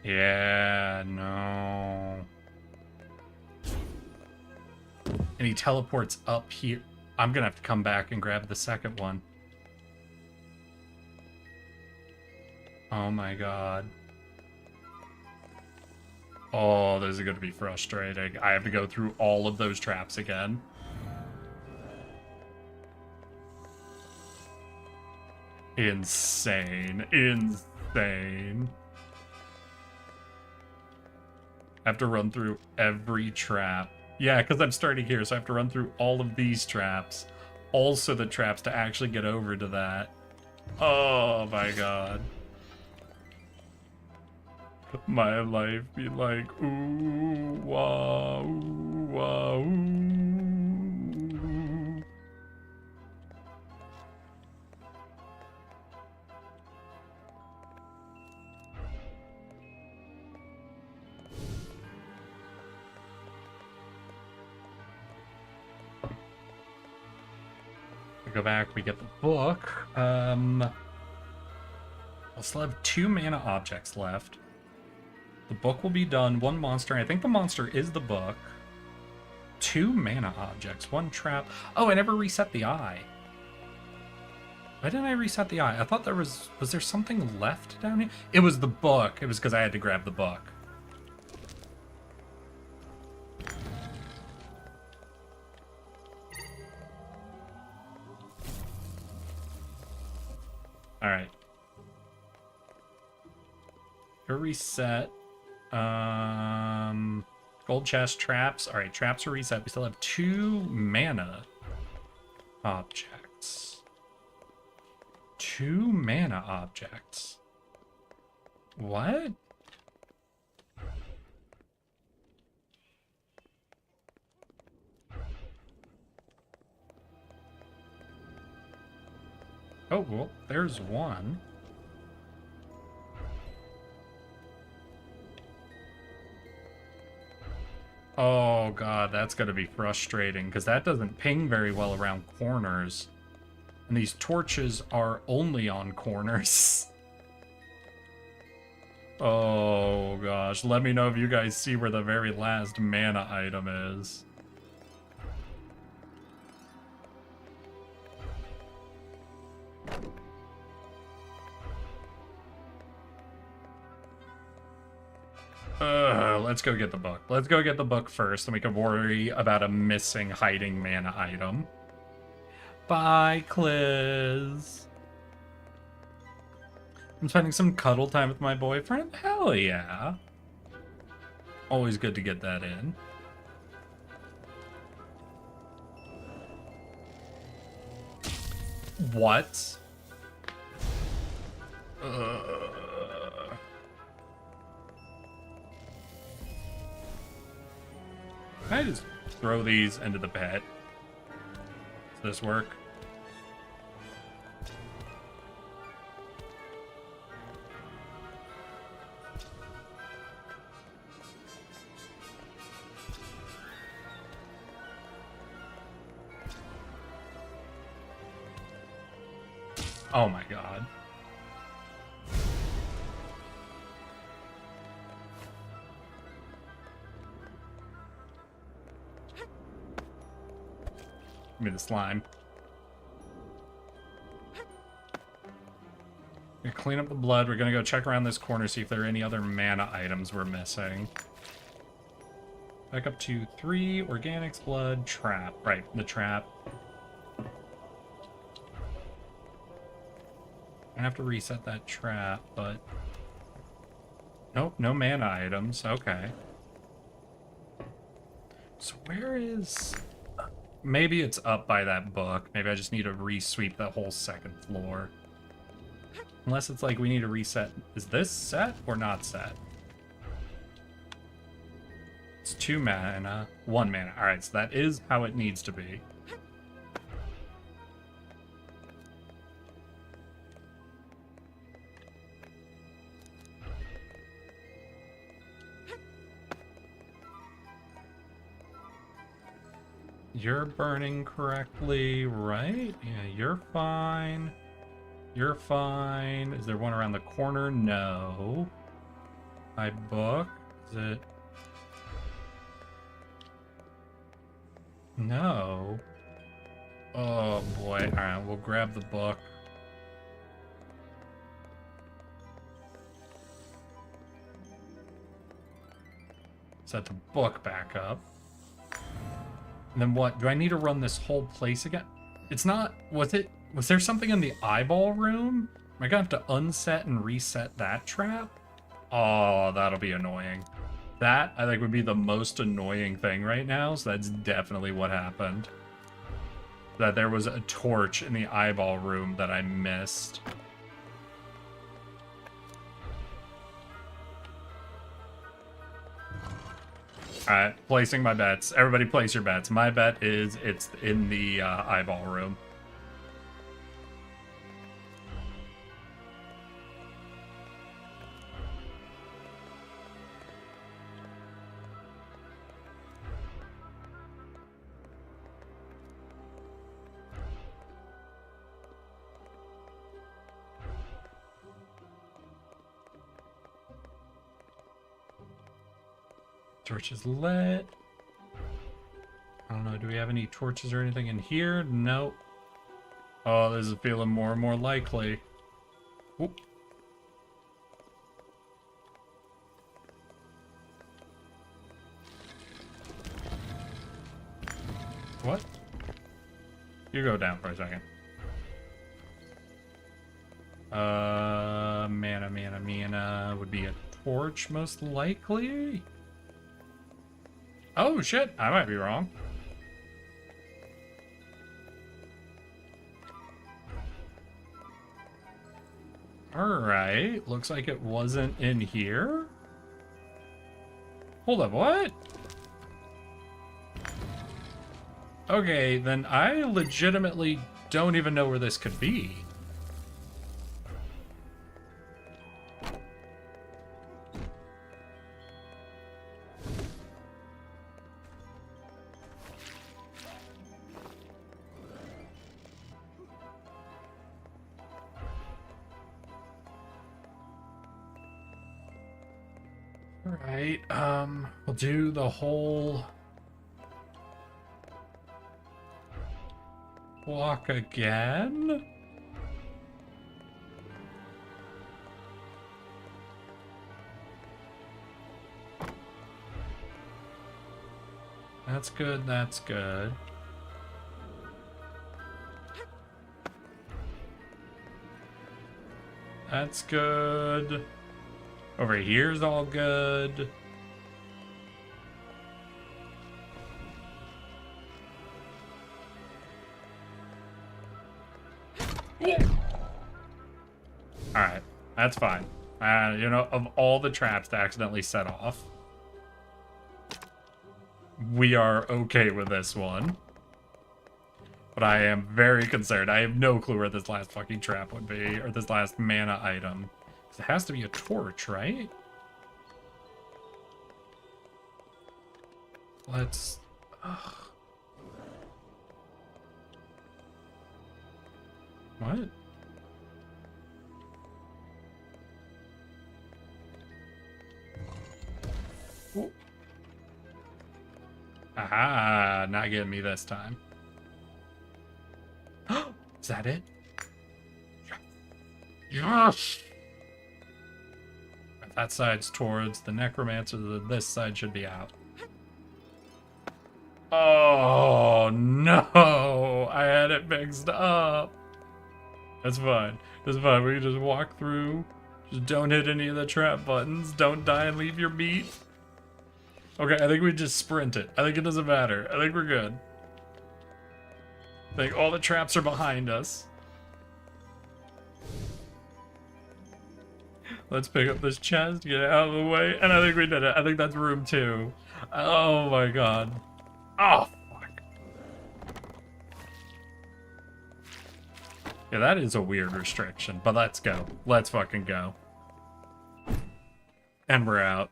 Yeah, no. And he teleports up here. I'm gonna have to come back and grab the second one. Oh my god. Oh, this is gonna be frustrating. I have to go through all of those traps again. Insane. Insane. I have to run through every trap. Yeah, because I'm starting here, so I have to run through all of these traps. Also the traps to actually get over to that. Oh my god. My life be like, ooh, wow, ooh, wow, ooh. We go back, we get the book. I'll still have 2 mana objects left. The book will be done. 1 monster. I think the monster is the book. 2 mana objects. 1 trap. Oh, I never reset the eye. Why didn't I reset the eye? I thought there was... Was there something left down here? It was the book. It was because I had to grab the book. Alright. Go reset. Gold chest, traps. All right, traps are reset. We still have 2 mana objects. 2 mana objects. What? Oh, well, there's one. Oh god, that's gonna be frustrating, because that doesn't ping very well around corners. And these torches are only on corners. Oh gosh, let me know if you guys see where the very last mana item is. Let's go get the book. Let's go get the book first, and we can worry about a missing hiding mana item. Bye, Cliz. I'm spending some cuddle time with my boyfriend? Hell yeah. Always good to get that in. What? Can I just throw these into the pit? Does this work? Oh my god. Give me the slime. We're gonna clean up the blood. We're gonna go check around this corner, see if there are any other mana items we're missing. Back up to 3, organics, blood, trap. Right, the trap. I have to reset that trap, but... Nope, no mana items. Okay. So where is... Maybe it's up by that book. Maybe I just need to re-sweep the whole second floor. Unless it's like we need to reset. Is this set or not set? It's 2 mana, 1 mana. Alright, so that is how it needs to be. You're burning correctly, right? Yeah, you're fine. You're fine. Is there one around the corner? No. My book? Is it? No. Oh boy. Alright, we'll grab the book. Set the book back up. And then what? Do I need to run this whole place again? It's not... Was there something in the eyeball room? Am I gonna have to unset and reset that trap? Oh, that'll be annoying. That, I think, would be the most annoying thing right now, so that's definitely what happened. That there was a torch in the eyeball room that I missed. Alright, placing my bets. Everybody place your bets. My bet is it's in the eyeball room. Torch is lit. I don't know, do we have any torches or anything in here? Nope. Oh, this is feeling more and more likely. Oop. What? You go down for a second. Mana would be a torch most likely. Oh shit, I might be wrong. Alright, looks like it wasn't in here. Hold up, what? Okay, then I legitimately don't even know where this could be. Alright, we'll do the whole walk again. That's good, that's good. That's good. Over here's all good. Alright, that's fine. You know, of all the traps to accidentally set off, we are okay with this one. But I am very concerned. I have no clue where this last fucking trap would be, or this last mana item. It has to be a torch, right? Let's... Ugh. What? Ooh. Aha, not getting me this time. Is that it? Yes! If that side's towards the necromancer, this side should be out. Oh no! I had it mixed up. That's fine. That's fine. We can just walk through. Just don't hit any of the trap buttons. Don't die and leave your meat. Okay, I think we just sprint it. I think it doesn't matter. I think we're good. I think all the traps are behind us. Let's pick up this chest, get it out of the way, and I think we did it. I think that's room 2. Oh my god. Oh, fuck. Yeah, that is a weird restriction, but let's go. Let's fucking go. And we're out.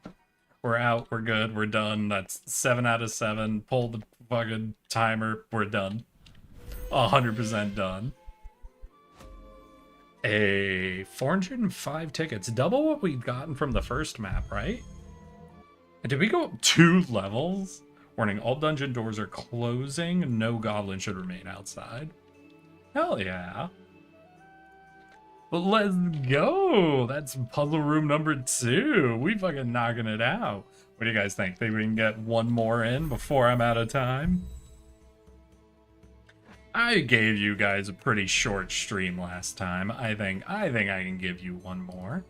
We're out, we're good, we're done. That's 7 out of 7. Pull the fucking timer, we're done. 100% done. 405 tickets. Double what we've gotten from the first map, right? And did we go up 2 levels? Warning, all dungeon doors are closing. No goblin should remain outside. Hell yeah. Well, let's go. That's puzzle room number 2. We fucking knocking it out. What do you guys think? Think we can get one more in before I'm out of time? I gave you guys a pretty short stream last time. I think I can give you one more.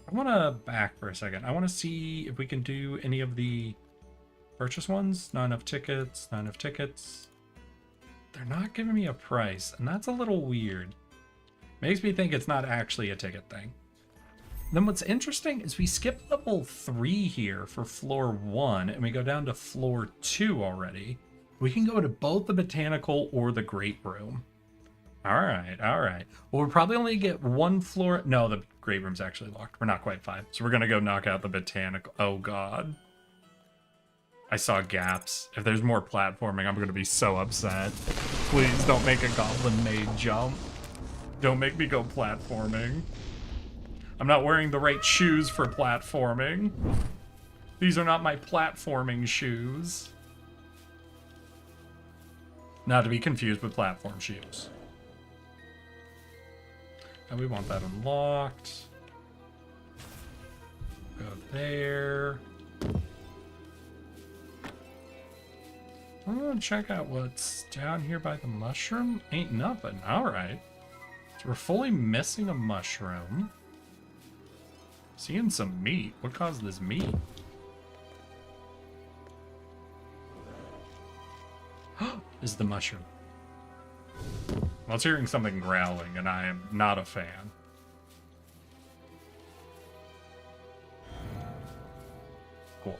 I want to back for a second. I want to see if we can do any of the purchase ones. Not enough tickets. Not enough tickets. They're not giving me a price, and that's a little weird. Makes me think it's not actually a ticket thing. Then what's interesting is we skip level 3 here for floor 1, and we go down to floor 2 already. We can go to both the botanical or the great room. All right, all right. Well, we'll probably only get 1 floor. No, the great room's actually locked. We're not quite 5. So we're going to go knock out the botanical. Oh, God. I saw gaps. If there's more platforming, I'm going to be so upset. Please don't make a goblin maid jump. Don't make me go platforming. I'm not wearing the right shoes for platforming. These are not my platforming shoes. Not to be confused with platform shoes. And we want that unlocked. Go there. I'm gonna check out what's down here by the mushroom. Ain't nothing. Alright. So we're fully missing a mushroom. Seeing some meat. What caused this meat? is the mushroom. I was hearing something growling, and I am not a fan. Cool.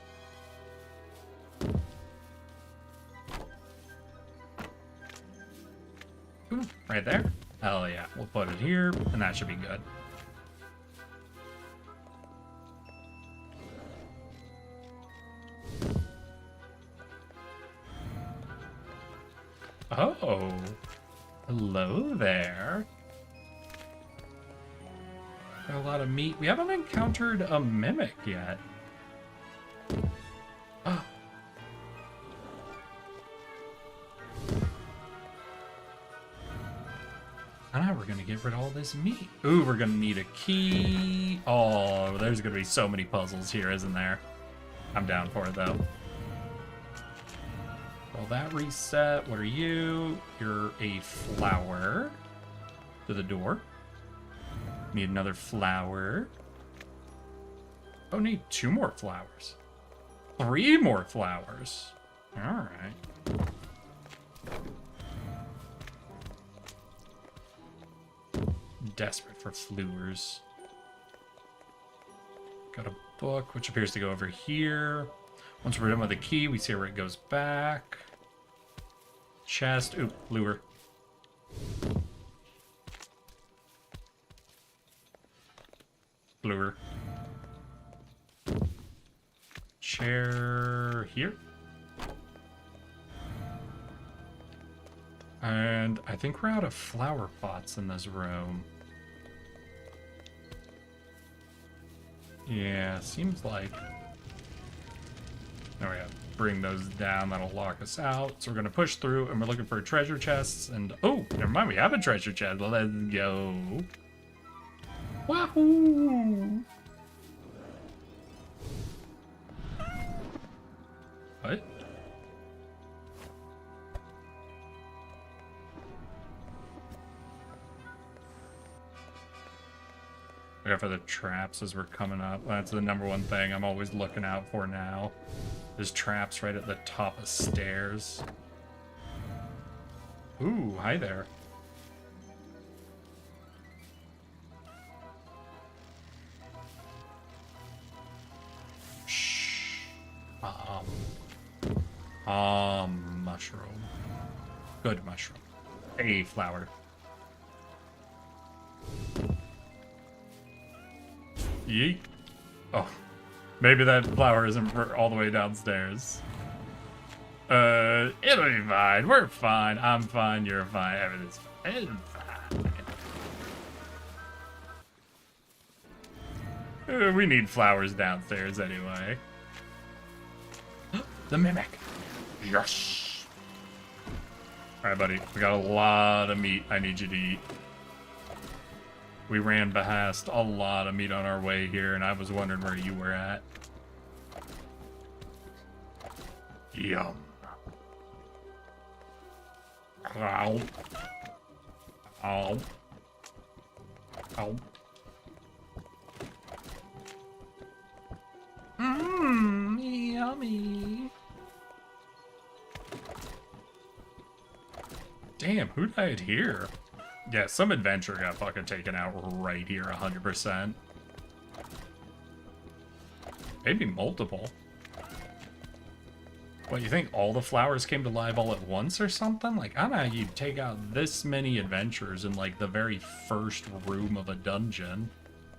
Ooh, right there. Hell yeah. We'll put it here, and that should be good. Oh. Hello there. Got a lot of meat. We haven't encountered a mimic yet. Oh. And now we're gonna get rid of all this meat. Ooh, we're gonna need a key. Oh, there's gonna be so many puzzles here, isn't there? I'm down for it though. Well, that reset. What are you? You're a flower. To the door. Need another flower. Oh, need 2 more flowers. 3 more flowers. Alright. Desperate for flowers. Got a book, which appears to go over here. Once we're done with the key, we see where it goes back. Chest. Ooh, lure. Lure. Chair here. And I think we're out of flower pots in this room. Yeah, seems like. There we go. Bring those down. That'll lock us out. So we're going to push through, and we're looking for treasure chests. And oh, never mind. We have a treasure chest. Let's go. Wahoo! What? Look out for the traps as we're coming up. That's the #1 thing I'm always looking out for now. There's traps right at the top of stairs. Ooh, hi there. Shh. Mushroom. Good mushroom. A flower. Yeet. Oh. Maybe that flower isn't all the way downstairs. It'll be fine. We're fine. I'm fine. You're fine. Everything's fine. It's fine. We need flowers downstairs anyway. The mimic. Yes. Alright, buddy. We got a lot of meat I need you to eat. We ran past a lot of meat on our way here, and I was wondering where you were at. Yum. Ow. Ow. Ow. Mmm, yummy. Damn, who died here? Yeah, some adventure got fucking taken out right here, 100%. Maybe multiple. What, you think all the flowers came to life all at once or something? Like, I don't know how you take out this many adventures in, like, the very first room of a dungeon.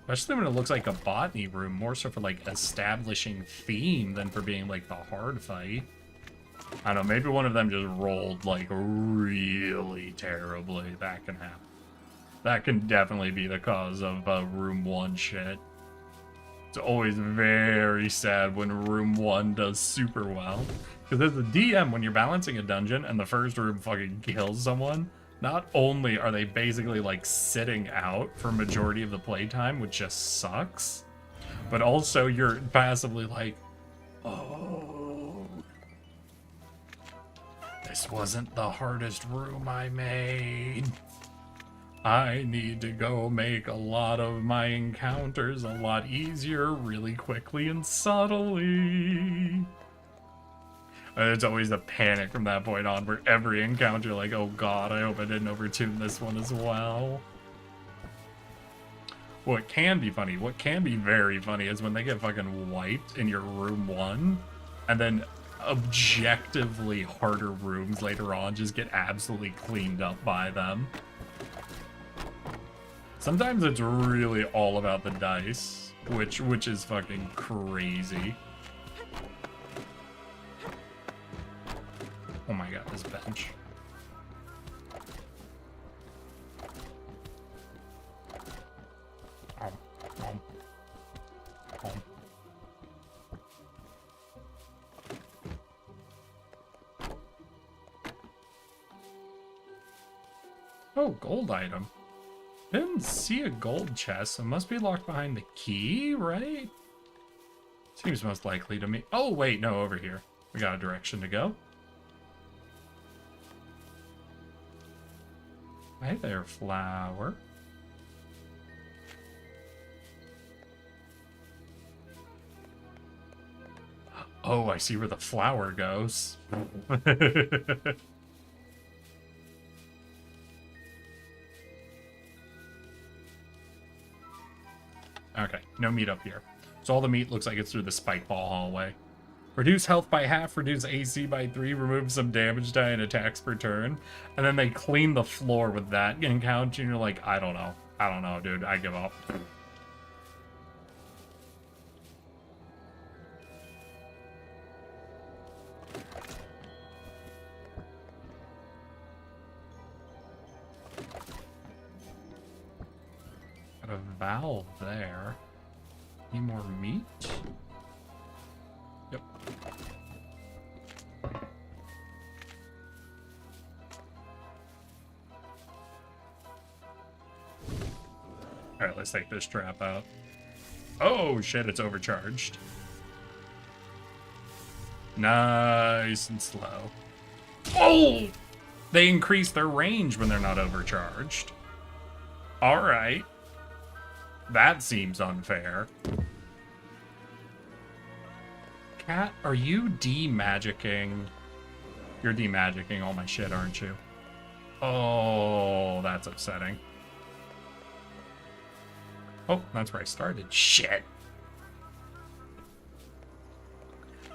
Especially when it looks like a botany room, more so for, like, establishing theme than for being, like, the hard fight. I don't know, maybe one of them just rolled, like, really terribly. That can happen. That can definitely be the cause of room 1 shit. It's always very sad when room 1 does super well. Because as a DM, when you're balancing a dungeon and the first room fucking kills someone, not only are they basically, like, sitting out for majority of the playtime, which just sucks, but also you're passively like, oh, this wasn't the hardest room I made. I need to go make a lot of my encounters a lot easier, really quickly and subtly. It's always the panic from that point on, where every encounter, like, oh god, I hope I didn't overtune this one as well. What can be funny, what can be very funny, is when they get fucking wiped in your room 1, and then objectively harder rooms later on just get absolutely cleaned up by them. Sometimes it's really all about the dice, which is fucking crazy. Oh my god, this bench. Oh, gold item. Didn't see a gold chest, so it must be locked behind the key, right? Seems most likely to me. Oh, wait, no, over here. We got a direction to go. Hey there, flower. Oh, I see where the flower goes. Okay, no meat up here. So all the meat looks like it's through the spike ball hallway. Reduce health by half, reduce AC by 3, remove some damage die and attacks per turn. And then they clean the floor with that encounter, and you're like, I don't know. I don't know, dude. I give up. Got a valve there. Need more meat? Yep. Alright, let's take this trap out. Oh shit, it's overcharged. Nice and slow. Oh! They increase their range when they're not overcharged. Alright. That seems unfair. Cat, are you de-magicking? You're de-magicking all my shit, aren't you? Oh, that's upsetting. Oh, that's where I started. Shit.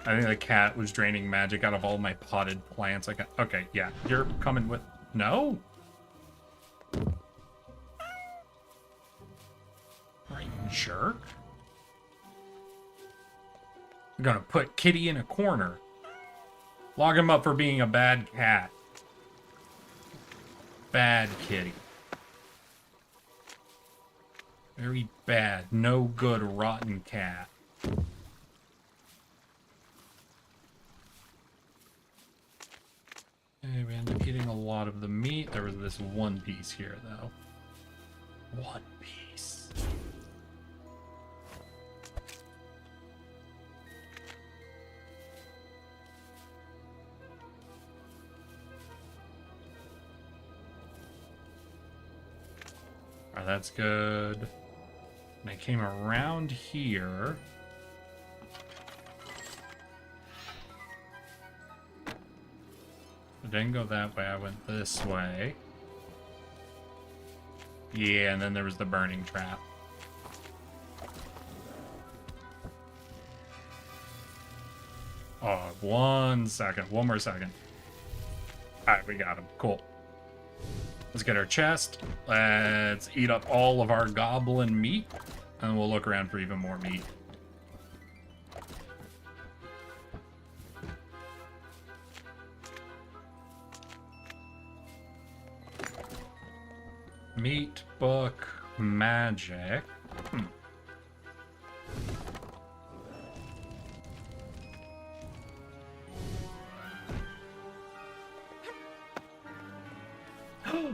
I think the cat was draining magic out of all my potted plants. Like, okay, yeah, you're coming with... No? Right, jerk. I'm gonna put Kitty in a corner. Log him up for being a bad cat. Bad kitty. Very bad, no good, rotten cat. Okay, we ended up eating a lot of the meat. There was this one piece here, though. One piece. Alright, that's good. And I came around here. I didn't go that way, I went this way. Yeah, and then there was the burning trap. Oh, 1 second. One more second. Alright, we got him. Cool. Let's get our chest. Let's eat up all of our goblin meat. And we'll look around for even more meat. Meat, book, magic.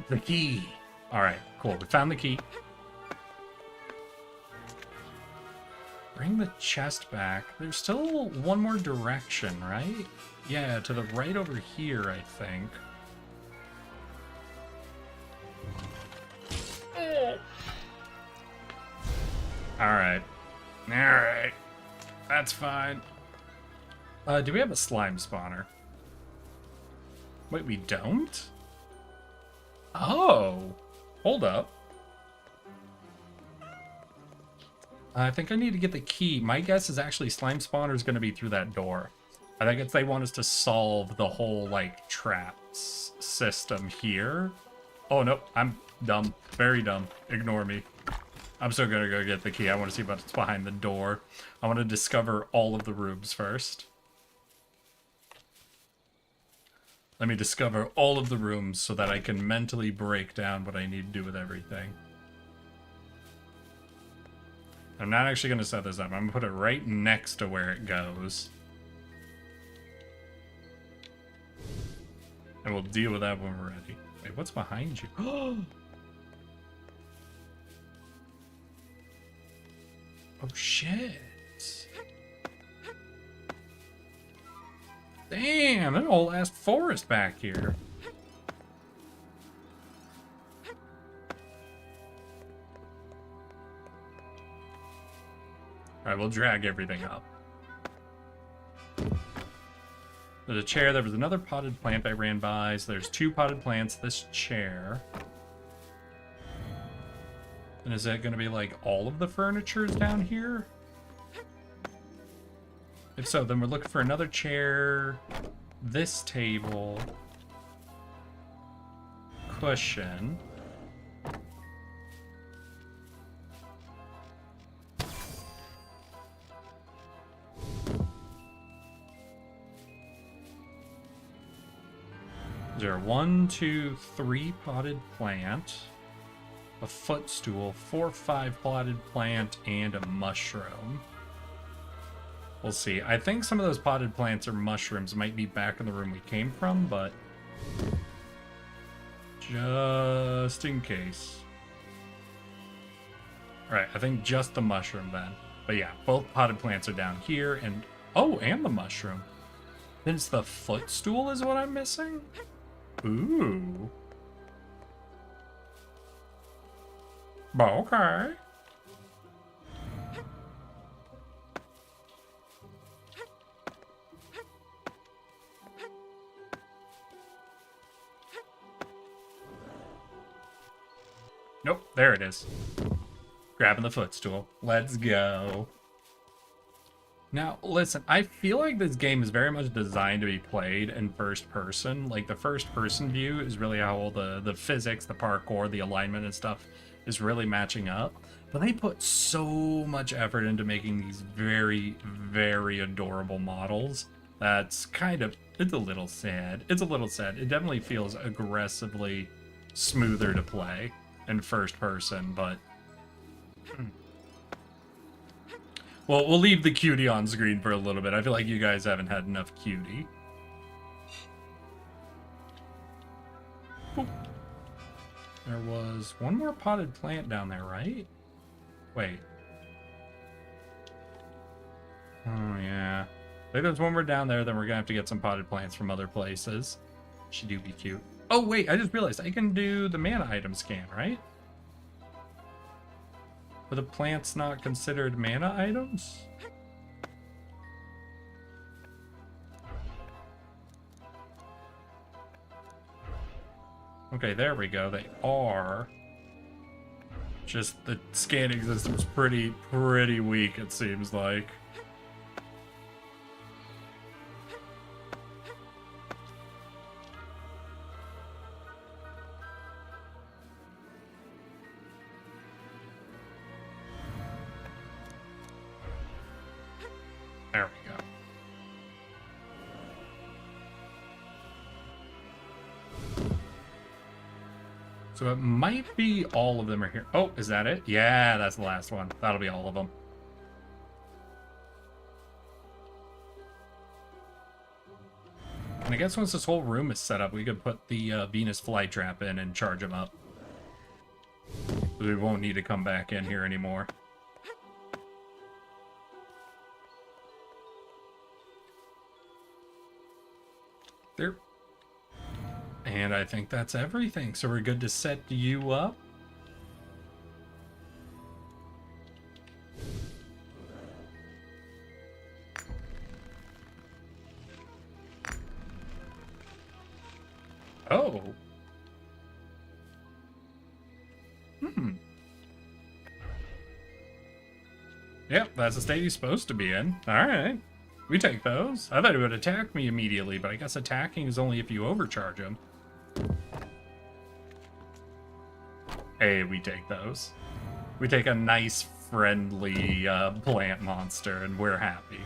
The key. All right, cool. We found the key. Bring the chest back. There's still one more direction, right? Yeah, to the right over here, I think. Alright. Alright. That's fine. Do we have a slime spawner? Wait, we don't? Oh, hold up. I think I need to get the key. My guess is actually slime spawner is going to be through that door. I think it's they want us to solve the whole, like, traps system here. Oh, no, I'm dumb. Very dumb. Ignore me. I'm still going to go get the key. I want to see what's behind the door. I want to discover all of the rooms first. Let me discover all of the rooms so that I can mentally break down what I need to do with everything. I'm not actually going to set this up. I'm going to put it right next to where it goes. And we'll deal with that when we're ready. Wait, what's behind you? Oh, shit. Damn, there's a whole ass forest back here. Alright, we'll drag everything up. There's a chair. There was another potted plant I ran by. So there's 2 potted plants, this chair. And is that going to be like all of the furniture's down here? If so, then we're looking for another chair, this table, cushion. Is there 1, 2, 3 potted plant, a footstool, 4, 5 potted plant, and a mushroom? We'll see. I think some of those potted plants or mushrooms might be back in the room we came from, but just in case. Alright, I think just the mushroom then. But yeah, both potted plants are down here, and oh, and the mushroom. Then it's the footstool is what I'm missing? Ooh. Okay. Nope, there it is. Grabbing the footstool. Let's go. Now, listen, I feel like this game is very much designed to be played in first person. Like, the first person view is really how all the physics, the parkour, the alignment and stuff is really matching up. But they put so much effort into making these very, very adorable models. That's kind of, it's a little sad. It's a little sad. It definitely feels aggressively smoother to play in first person, but well, we'll leave the cutie on screen for a little bit. I feel like you guys haven't had enough cutie. Boop. There was one more potted plant down there, right? Wait. Oh, yeah. I think there's one more down there, then we're gonna have to get some potted plants from other places. She do be cute. Oh, wait, I just realized I can do the mana item scan, right? Are the plants not considered mana items? Okay, there we go. They are. Just the scanning system's pretty weak, it seems like. There we go. So it might be all of them are here. Oh, is that it? Yeah, that's the last one. That'll be all of them. And I guess once this whole room is set up, we could put the Venus flytrap in and charge them up. We won't need to come back in here anymore. There. And I think that's everything. So we're good to set you up. Yep, that's the state he's supposed to be in. Alright. We take those. I thought he would attack me immediately, but I guess attacking is only if you overcharge him. Hey, we take those. We take a nice, friendly plant monster, and we're happy.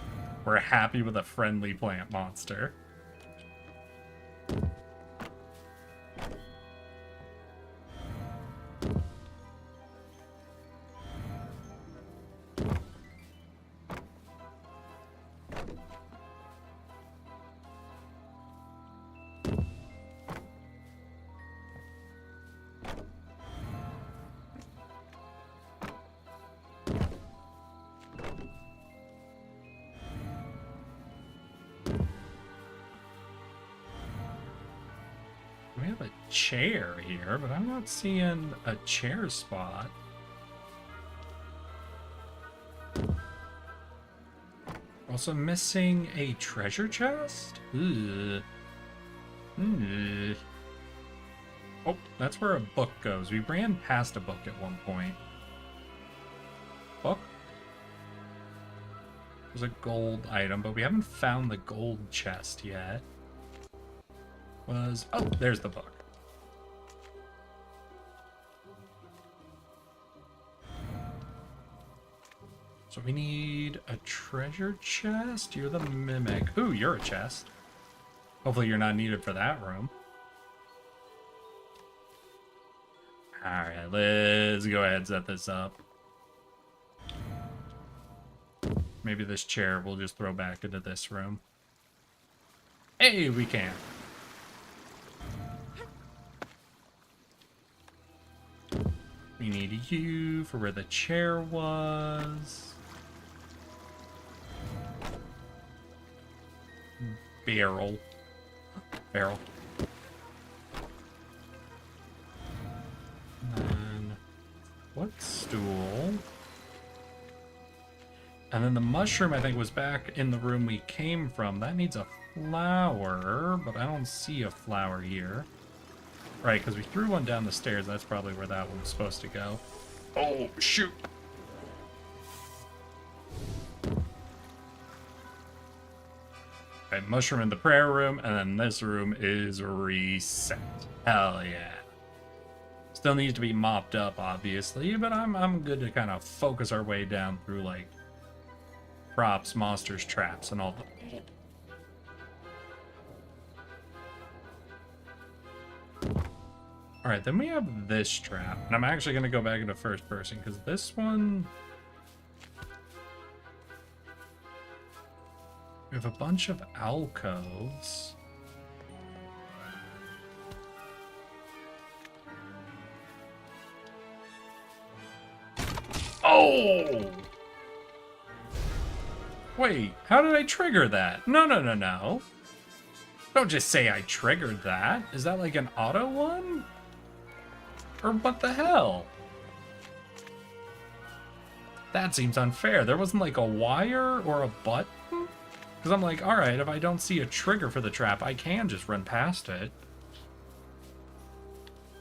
We're happy with a friendly plant monster. We have a chair here, but I'm not seeing a chair spot. Also missing a treasure chest? Ugh. Ugh. Oh, that's where a book goes. We ran past a book at one point. Book? There's a gold item, but we haven't found the gold chest yet. Oh, there's the book. So we need a treasure chest. You're the mimic. Ooh, you're a chest. Hopefully you're not needed for that room. Alright, let's go ahead and set this up. Maybe this chair we'll just throw back into this room. Hey, we can. We need you for where the chair was. Barrel. Barrel. And then what stool? And then the mushroom, I think, was back in the room we came from. That needs a flower, but I don't see a flower here. Right, because we threw one down the stairs. That's probably where that one was supposed to go. Oh, shoot. Okay, mushroom in the prayer room, and then this room is reset. Hell yeah. Still needs to be mopped up, obviously, but I'm good to kind of focus our way down through, like, props, monsters, traps, and all the... Alright, then we have this trap. And I'm actually going to go back into first person, because this one... We have a bunch of alcoves. Oh! Wait, how did I trigger that? No, no, no, no. Don't just say I triggered that. Is that like an auto one? Or what the hell? That seems unfair. There wasn't like a wire or a button? Because I'm like, alright, if I don't see a trigger for the trap, I can just run past it.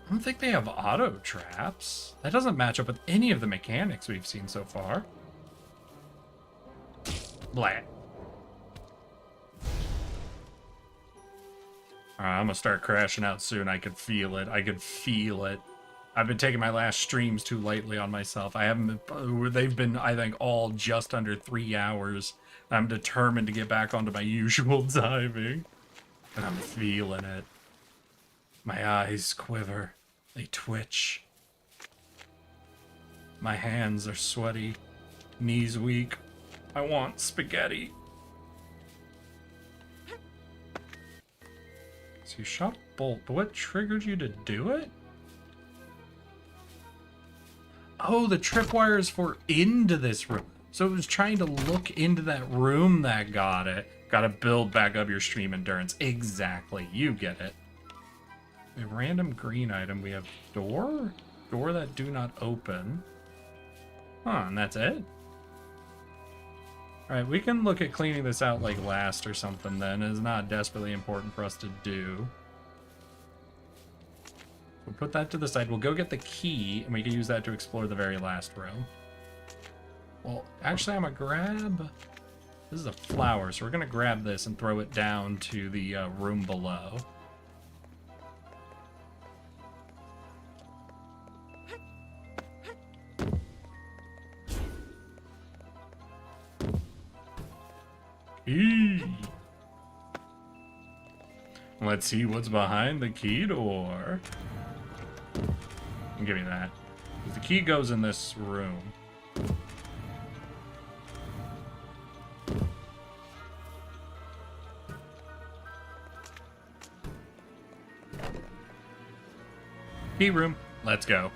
I don't think they have auto traps. That doesn't match up with any of the mechanics we've seen so far. Blah. Alright, I'm gonna start crashing out soon. I could feel it. I could feel it. I've been taking my last streams too lightly on myself. I haven't been, they've been, I think, all just under 3 hours. I'm determined to get back onto my usual diving. And I'm feeling it. My eyes quiver. They twitch. My hands are sweaty. Knees weak. I want spaghetti. So you shot a bolt, but what triggered you to do it? Oh, the tripwire is for into this room. So it was trying to look into that room that got it. Gotta build back up your stream endurance. Exactly. You get it. We have random green item. We have door? Door that do not open. Huh, and that's it? Alright, we can look at cleaning this out like last or something then. It's not desperately important for us to do. We'll put that to the side. We'll go get the key, and we can use that to explore the very last room. Well, actually, I'm gonna grab... This is a flower, so we're gonna grab this and throw it down to the room below. Key. Let's see what's behind the key door. Give me that. The key goes in this room. Key room. Let's go.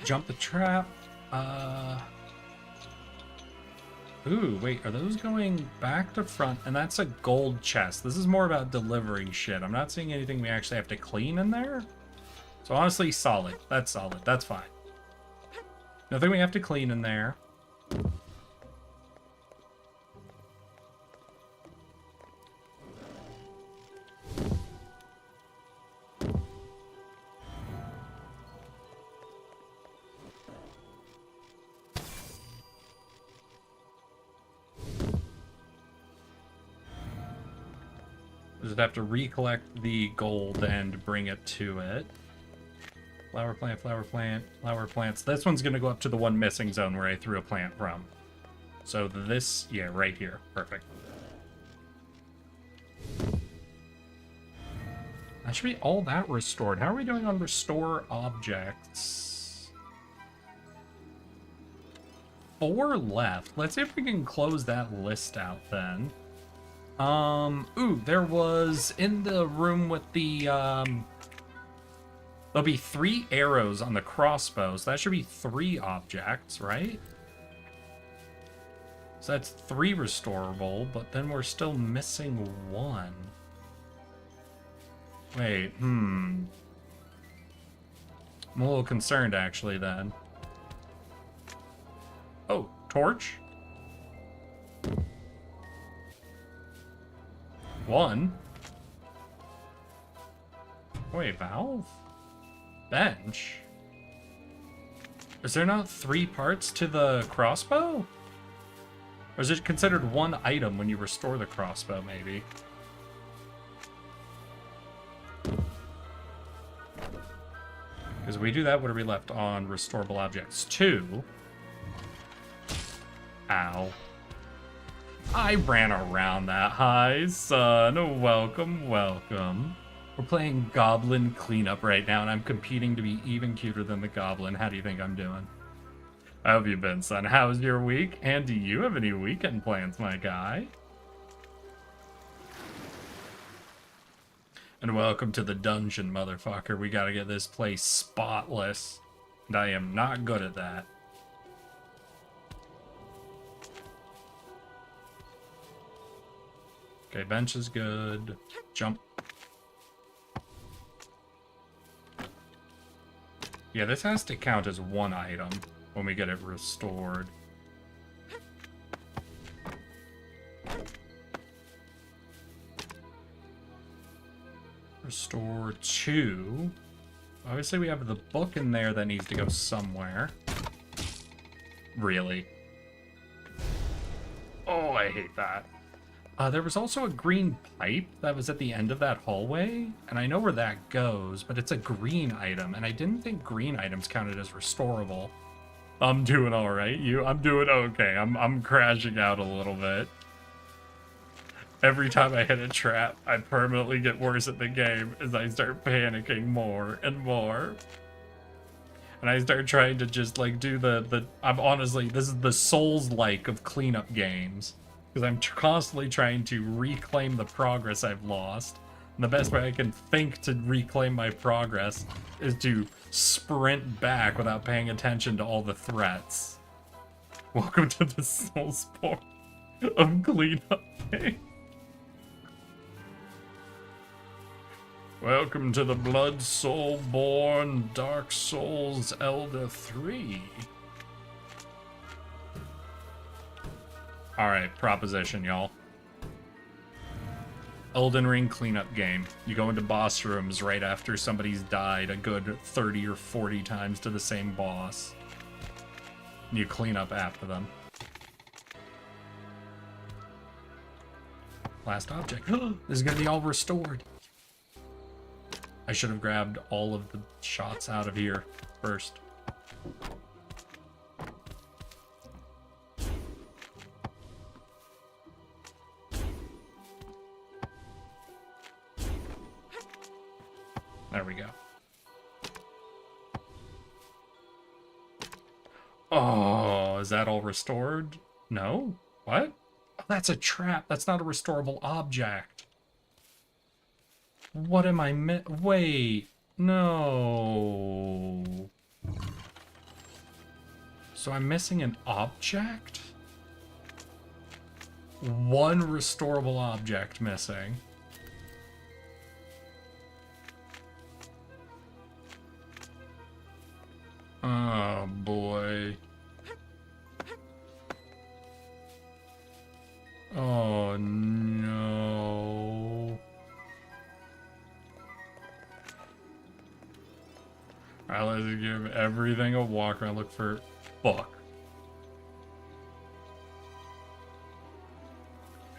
Jump the trap. Ooh, wait, are those going back to front? And that's a gold chest. This is more about delivering shit. I'm not seeing anything we actually have to clean in there. So honestly, solid. That's solid. That's fine. Nothing we have to clean in there. Just have to recollect the gold and bring it to it. Flower plant, flower plant, flower plants. This one's gonna go up to the one missing zone where I threw a plant from. So this, yeah, right here. Perfect. That should be all that restored. How are we doing on restore objects? 4 left. Let's see if we can close that list out then. Ooh, there was in the room with the, there'll be 3 arrows on the crossbow, so that should be 3 objects, right? So that's 3 restorable, but then we're still missing 1. Wait, I'm a little concerned actually then. Oh, torch? 1. Wait, valve? Bench? Is there not 3 parts to the crossbow? Or is it considered 1 item when you restore the crossbow, maybe? Because we do that, what are we left on restorable objects? 2. Ow. I ran around that. Hi, son. Welcome, welcome. We're playing Goblin Cleanup right now, and I'm competing to be even cuter than the Goblin. How do you think I'm doing? How have you been, son? How's your week? And do you have any weekend plans, my guy? And welcome to the dungeon, motherfucker. We gotta get this place spotless. And I am not good at that. Okay, bench is good. Jump. Yeah, this has to count as 1 item when we get it restored. Restore 2. Obviously, we have the book in there that needs to go somewhere. Really? Oh, I hate that. There was also a green pipe that was at the end of that hallway, and I know where that goes, but it's a green item, and I didn't think green items counted as restorable. I'm doing all right. I'm doing okay. I'm crashing out a little bit. Every time I hit a trap, I permanently get worse at the game as I start panicking more and more. And I start trying to just like do I'm honestly, this is the Souls-like of cleanup games. Because I'm constantly trying to reclaim the progress I've lost. And the best way I can think to reclaim my progress is to sprint back without paying attention to all the threats. Welcome to the Soulsport of cleanup game. Welcome to the Blood Soul Born Dark Souls Elder 3. Alright, proposition, y'all. Elden Ring cleanup game. You go into boss rooms right after somebody's died a good 30 or 40 times to the same boss. You clean up after them. Last object. This is gonna be all restored. I should have grabbed all of the shots out of here first. There we go. Oh, is that all restored? No? What? Oh, that's a trap. That's not a restorable object. What am I wait. No. So I'm missing an object? One restorable object missing. Oh boy. Oh no. Alright, let's give everything a walk around. Look for book.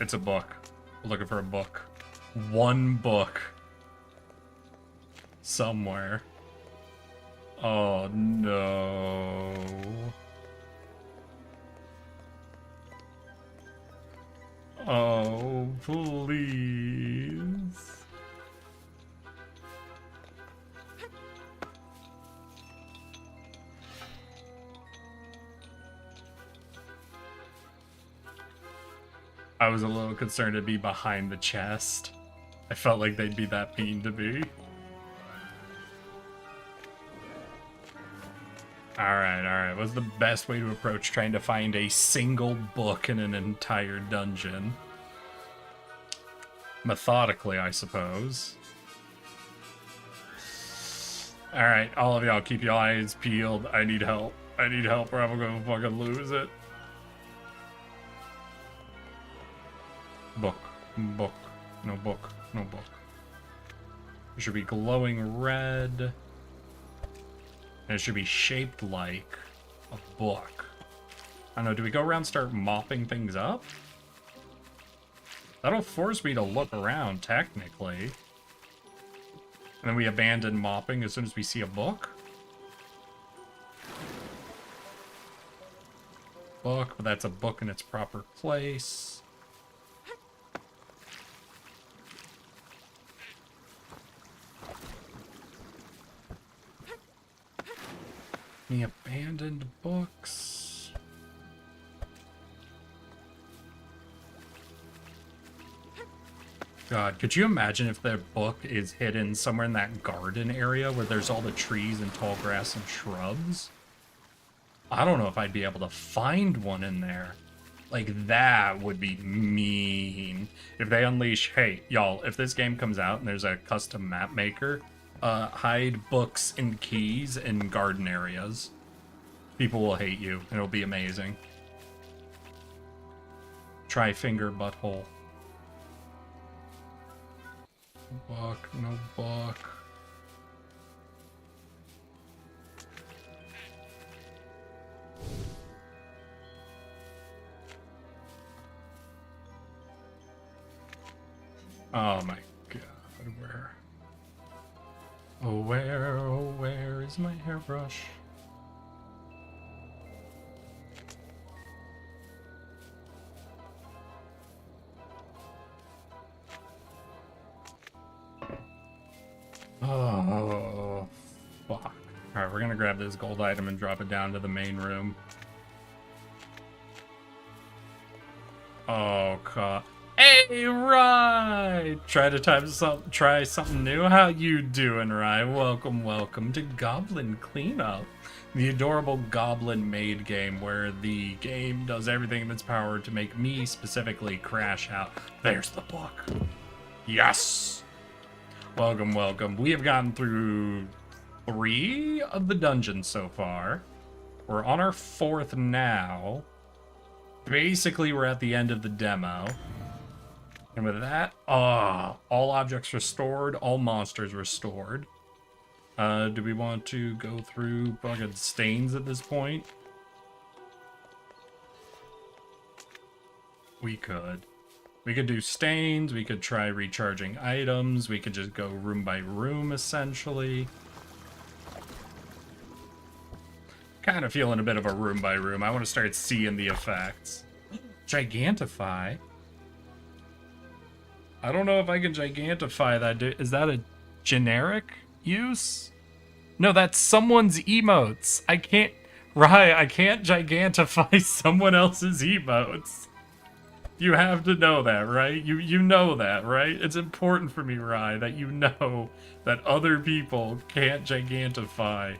It's a book. We're looking for a book. One book. Somewhere. Oh no. Oh, please. I was a little concerned it'd be behind the chest. I felt like they'd be that mean to me. Alright. What's the best way to approach trying to find a single book in an entire dungeon? Methodically, I suppose. Alright, all of y'all, keep your eyes peeled. I need help. I need help or I'm gonna fucking lose it. Book. Book. No book. No book. It should be glowing red. And it should be shaped like a book. I don't know, do we go around and start mopping things up? That'll force me to look around, technically. And then we abandon mopping as soon as we see a book? Book, but that's a book in its proper place. The abandoned books. God, could you imagine if the book is hidden somewhere in that garden area where there's all the trees and tall grass and shrubs? I don't know if I'd be able to find one in there. Like, that would be mean. If they unleash, hey, y'all, if this game comes out and there's a custom map maker, hide books and keys in garden areas. People will hate you, and it'll be amazing. Try finger butthole. Book, no book. Oh my god, where? Oh, where is my hairbrush? Oh, fuck. Alright, we're gonna grab this gold item and drop it down to the main room. Oh, god. Hey, Rye! Try something new? How you doing, Rye? Welcome to Goblin Cleanup. The adorable Goblin Maid game where the game does everything in its power to make me specifically crash out. There's the book. Yes! Welcome. We have gotten through 3 of the dungeons so far. We're on our 4th now. Basically, we're at the end of the demo. And with that, all objects restored, all monsters restored. Do we want to go through fucking stains at this point? We could. We could do stains, we could try recharging items, we could just go room by room, essentially. Kind of feeling a bit of a room by room. I want to start seeing the effects. Gigantify? I don't know if I can gigantify that. Is that a generic use? No, that's someone's emotes. I can't... Right, I can't gigantify someone else's emotes. You have to know that, right? You know that, right? It's important for me, Rye, that you know that other people can't gigantify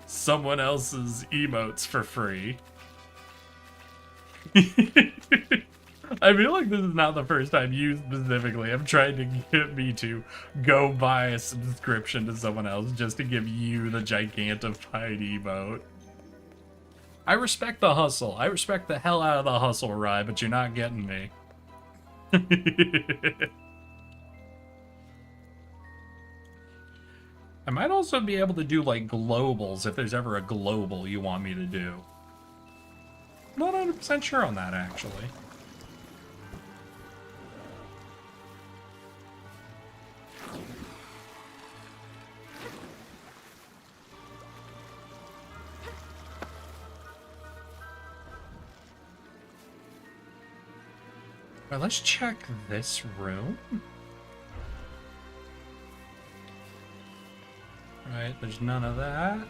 someone else's emotes for free. I feel like this is not the first time you specifically have tried to get me to go buy a subscription to someone else just to give you the gigantified emote. I respect the hustle. I respect the hell out of the hustle, Rye, but you're not getting me. I might also be able to do, like, globals if there's ever a global you want me to do. Not 100% sure on that, actually. Well, let's check this room. Right, there's none of that.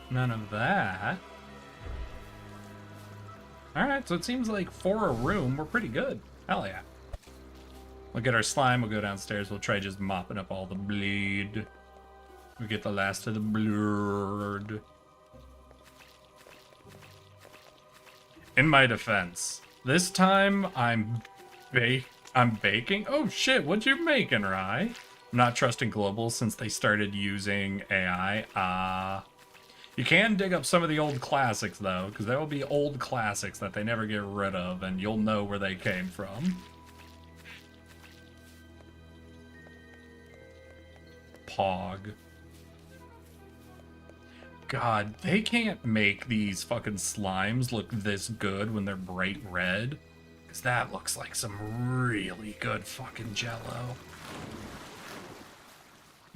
None of that. Alright, so it seems like for a room, we're pretty good. Hell yeah. We'll get our slime, we'll go downstairs, we'll try just mopping up all the bleed. We get the last of the blood. In my defense, this time I'm baking. Oh shit, what you making, Rye? I'm not trusting global since they started using AI. You can dig up some of the old classics though, because there will be old classics that they never get rid of, and you'll know where they came from. Pog. God, they can't make these fucking slimes look this good when they're bright red. Because that looks like some really good fucking jello.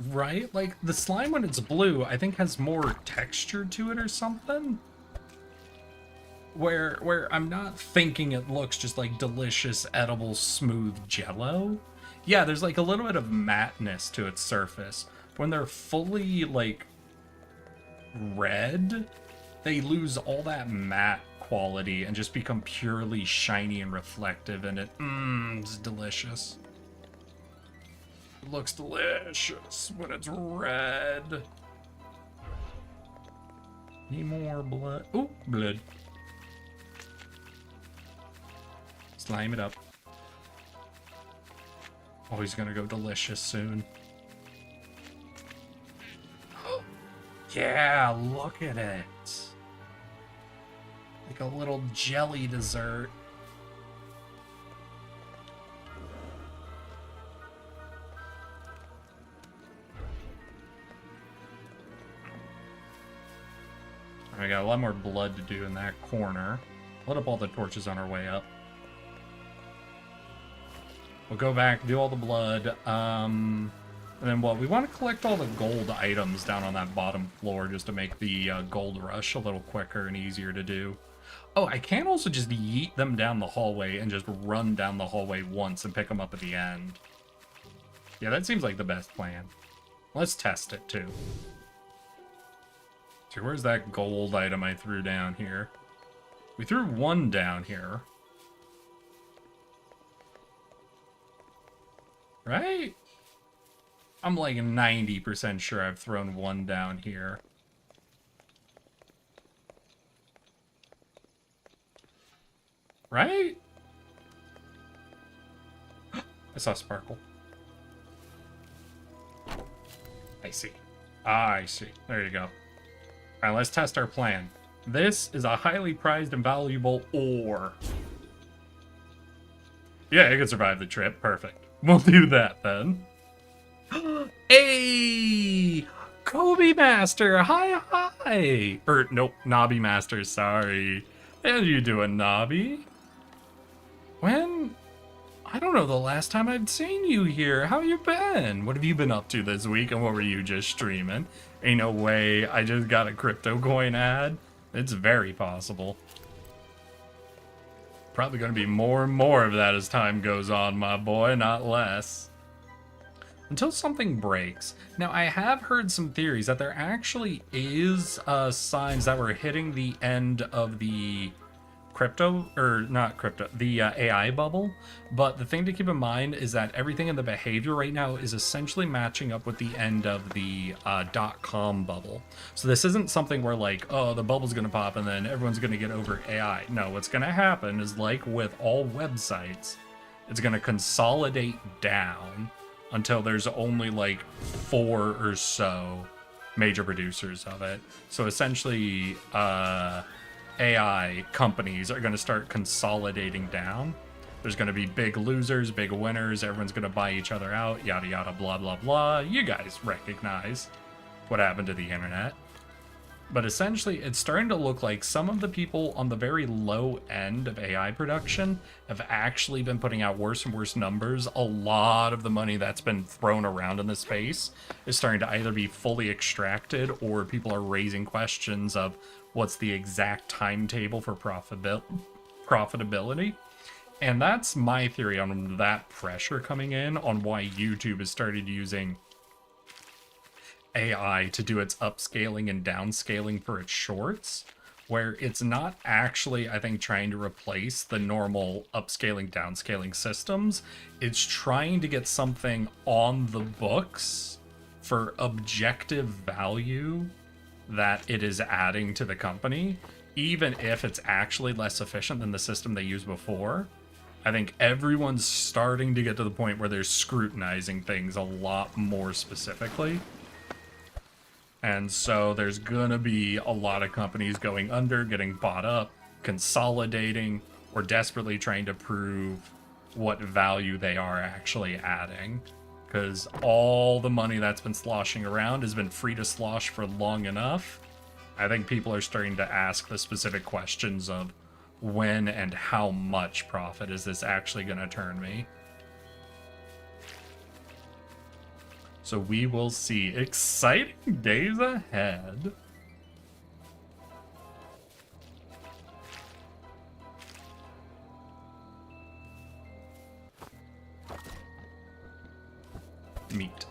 Right? Like, the slime when it's blue, I think has more texture to it or something. Where I'm not thinking it looks just like delicious, edible, smooth jello. Yeah, there's like a little bit of matteness to its surface. When they're fully, like, red, they lose all that matte quality and just become purely shiny and reflective, and it's delicious. It looks delicious when it's red. Need more blood. Ooh, blood. Slime it up. Oh, he's gonna go delicious soon. Yeah, look at it. Like a little jelly dessert. We got a lot more blood to do in that corner. Lit up all the torches on our way up. We'll go back, do all the blood. And then what? We want to collect all the gold items down on that bottom floor just to make the gold rush a little quicker and easier to do. Oh, I can also just yeet them down the hallway and just run down the hallway once and pick them up at the end. Yeah, that seems like the best plan. Let's test it too. So where's that gold item I threw down here? We threw one down here. Right? I'm like 90% sure I've thrown one down here. Right? I saw sparkle. I see. I see. There you go. Alright, let's test our plan. This is a highly prized and valuable ore. Yeah, it can survive the trip. Perfect. We'll do that then. Hey! Kobe Master! Hi, hi! Nope, Nobby Master, sorry. How you doing, Nobby? When? I don't know the last time I've seen you here. How you been? What have you been up to this week, and what were you just streaming? Ain't no way I just got a crypto coin ad. It's very possible. Probably gonna be more and more of that as time goes on, my boy, not less. Until something breaks. Now, I have heard some theories that there actually is signs that we're hitting the end of the the AI bubble. But the thing to keep in mind is that everything in the behavior right now is essentially matching up with the end of the .com bubble. So this isn't something where like, oh, the bubble's gonna pop and then everyone's gonna get over AI. No, what's gonna happen is like with all websites, it's gonna consolidate down until there's only like 4 or so major producers of it. So essentially, AI companies are going to start consolidating down. There's going to be big losers, big winners. Everyone's going to buy each other out, yada yada, blah blah blah. You guys recognize what happened to the internet. But essentially, it's starting to look like some of the people on the very low end of AI production have actually been putting out worse and worse numbers. A lot of the money that's been thrown around in the space is starting to either be fully extracted, or people are raising questions of what's the exact timetable for profitability. And that's my theory on that pressure coming in, on why YouTube has started using AI to do its upscaling and downscaling for its shorts, where it's not actually, I think, trying to replace the normal upscaling, downscaling systems. It's trying to get something on the books for objective value that it is adding to the company, even if it's actually less efficient than the system they used before. I think everyone's starting to get to the point where they're scrutinizing things a lot more specifically. And so there's gonna be a lot of companies going under, getting bought up, consolidating, or desperately trying to prove what value they are actually adding. Because all the money that's been sloshing around has been free to slosh for long enough. I think people are starting to ask the specific questions of when and how much profit is this actually gonna turn me? So we will see. Exciting days ahead. Meat.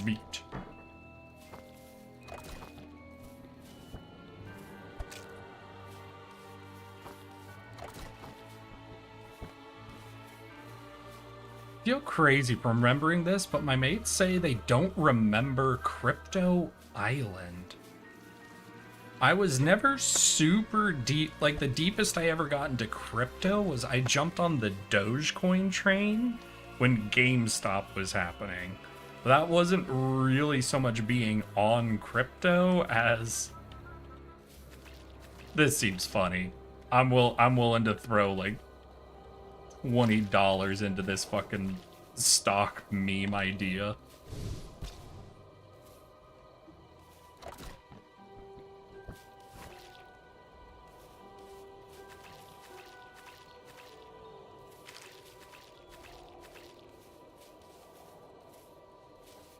Meat. I feel crazy for remembering this, but my mates say they don't remember Crypto Island. I was never super deep. Like, the deepest I ever got into crypto was I jumped on the Dogecoin train when GameStop was happening. That wasn't really so much being on crypto as this seems funny. I'm willing to throw like $20 into this fucking stock meme idea.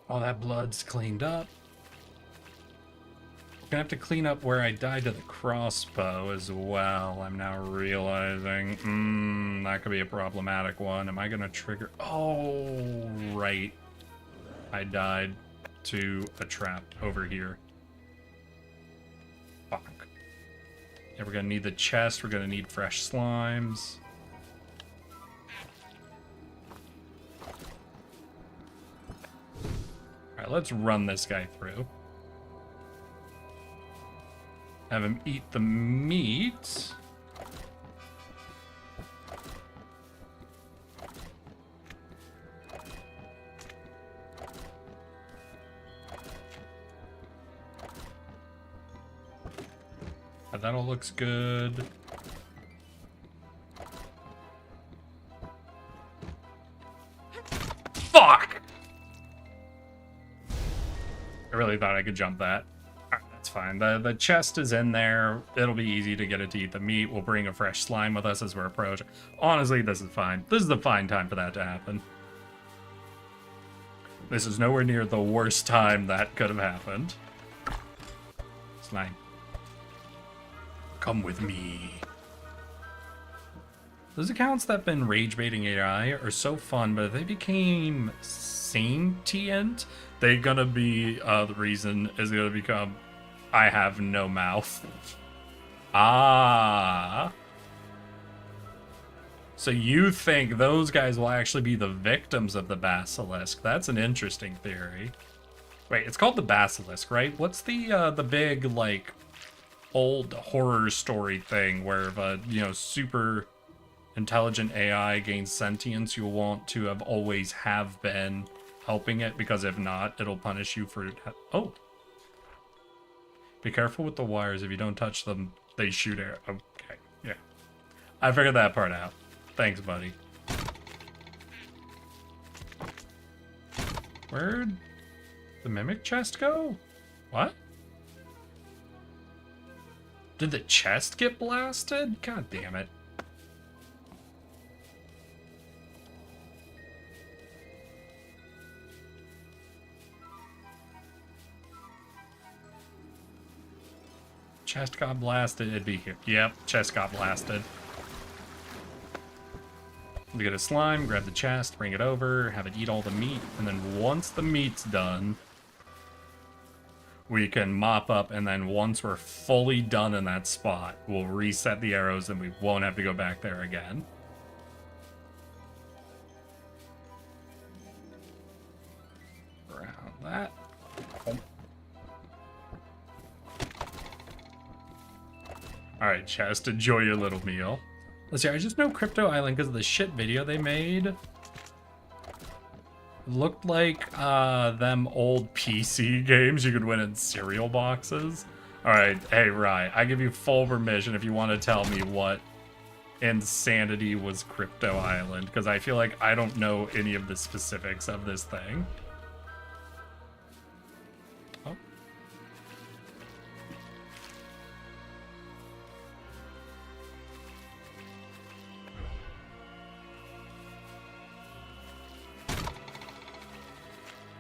All that blood's cleaned up. Gonna have to clean up where I died to the crossbow as well, I'm now realizing. That could be a problematic one. Am I gonna trigger? Oh, right. I died to a trap over here. Fuck. Yeah, we're gonna need the chest, we're gonna need fresh slimes. Alright, let's run this guy through. Have him eat the meat. That all looks good. I really thought I could jump that. Alright, that's fine. The chest is in there. It'll be easy to get it to eat the meat. We'll bring a fresh slime with us as we're approaching. Honestly, this is fine. This is the fine time for that to happen. This is nowhere near the worst time that could have happened. Slime. Come with me. Those accounts that have been rage baiting AI are so fun, but if they became sentient, they're gonna be the reason is gonna become I have no mouth. Ah. So you think those guys will actually be the victims of the basilisk? That's an interesting theory. Wait, it's called the basilisk, right? What's the big like old horror story thing where if super intelligent AI gains sentience, you'll want to have always have been helping it, because if not, it'll punish you for... Oh! Be careful with the wires. If you don't touch them, they shoot air. Okay, yeah. I figured that part out. Thanks, buddy. Where'd the mimic chest go? What? Did the chest get blasted? God damn it. Chest got blasted, it'd be here. Yep, chest got blasted. We get a slime, grab the chest, bring it over, have it eat all the meat, and then once the meat's done, we can mop up, and then once we're fully done in that spot, we'll reset the arrows and we won't have to go back there again. Around that. Alright, chest, enjoy your little meal. Let's see, I just know Crypto Island because of the shit video they made. Looked like them old PC games you could win in cereal boxes. Alright, hey Rye, I give you full permission if you want to tell me what insanity was Crypto Island, because I feel like I don't know any of the specifics of this thing. Oh.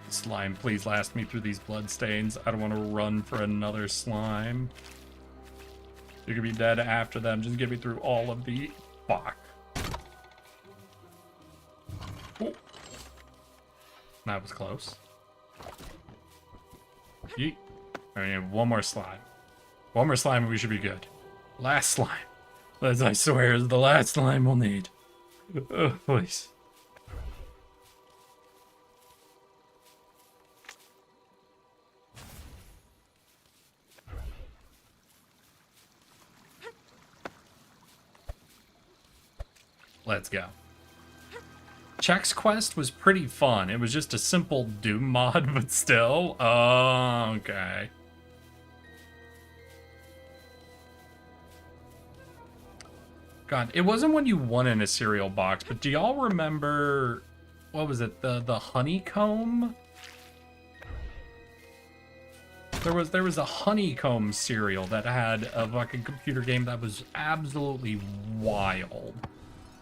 Slime, please last me through these bloodstains. I don't want to run for another slime. You could be dead after them. Just get me through all of the... Fuck. Ooh. That was close. Yeet. Alright, one more slime. One more slime and we should be good. Last slime. As I swear is the last slime we'll need. Oh, please. Let's go. Check's quest was pretty fun. It was just a simple Doom mod, but still. Oh, okay. God, it wasn't when you won in a cereal box, but do y'all remember, what was it, the honeycomb? There was a honeycomb cereal that had a fucking computer game that was absolutely wild.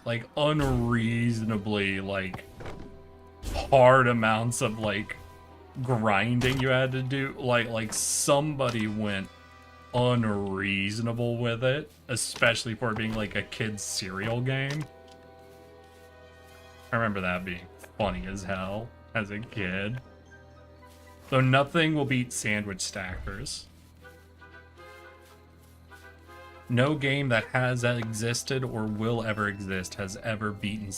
Like, unreasonably, like, hard amounts of, like, grinding you had to do. Like somebody went unreasonable with it, especially for it being, like, a kid's cereal game. I remember that being funny as hell as a kid. Though nothing will beat sandwich stackers. No game that has existed or will ever exist has ever beaten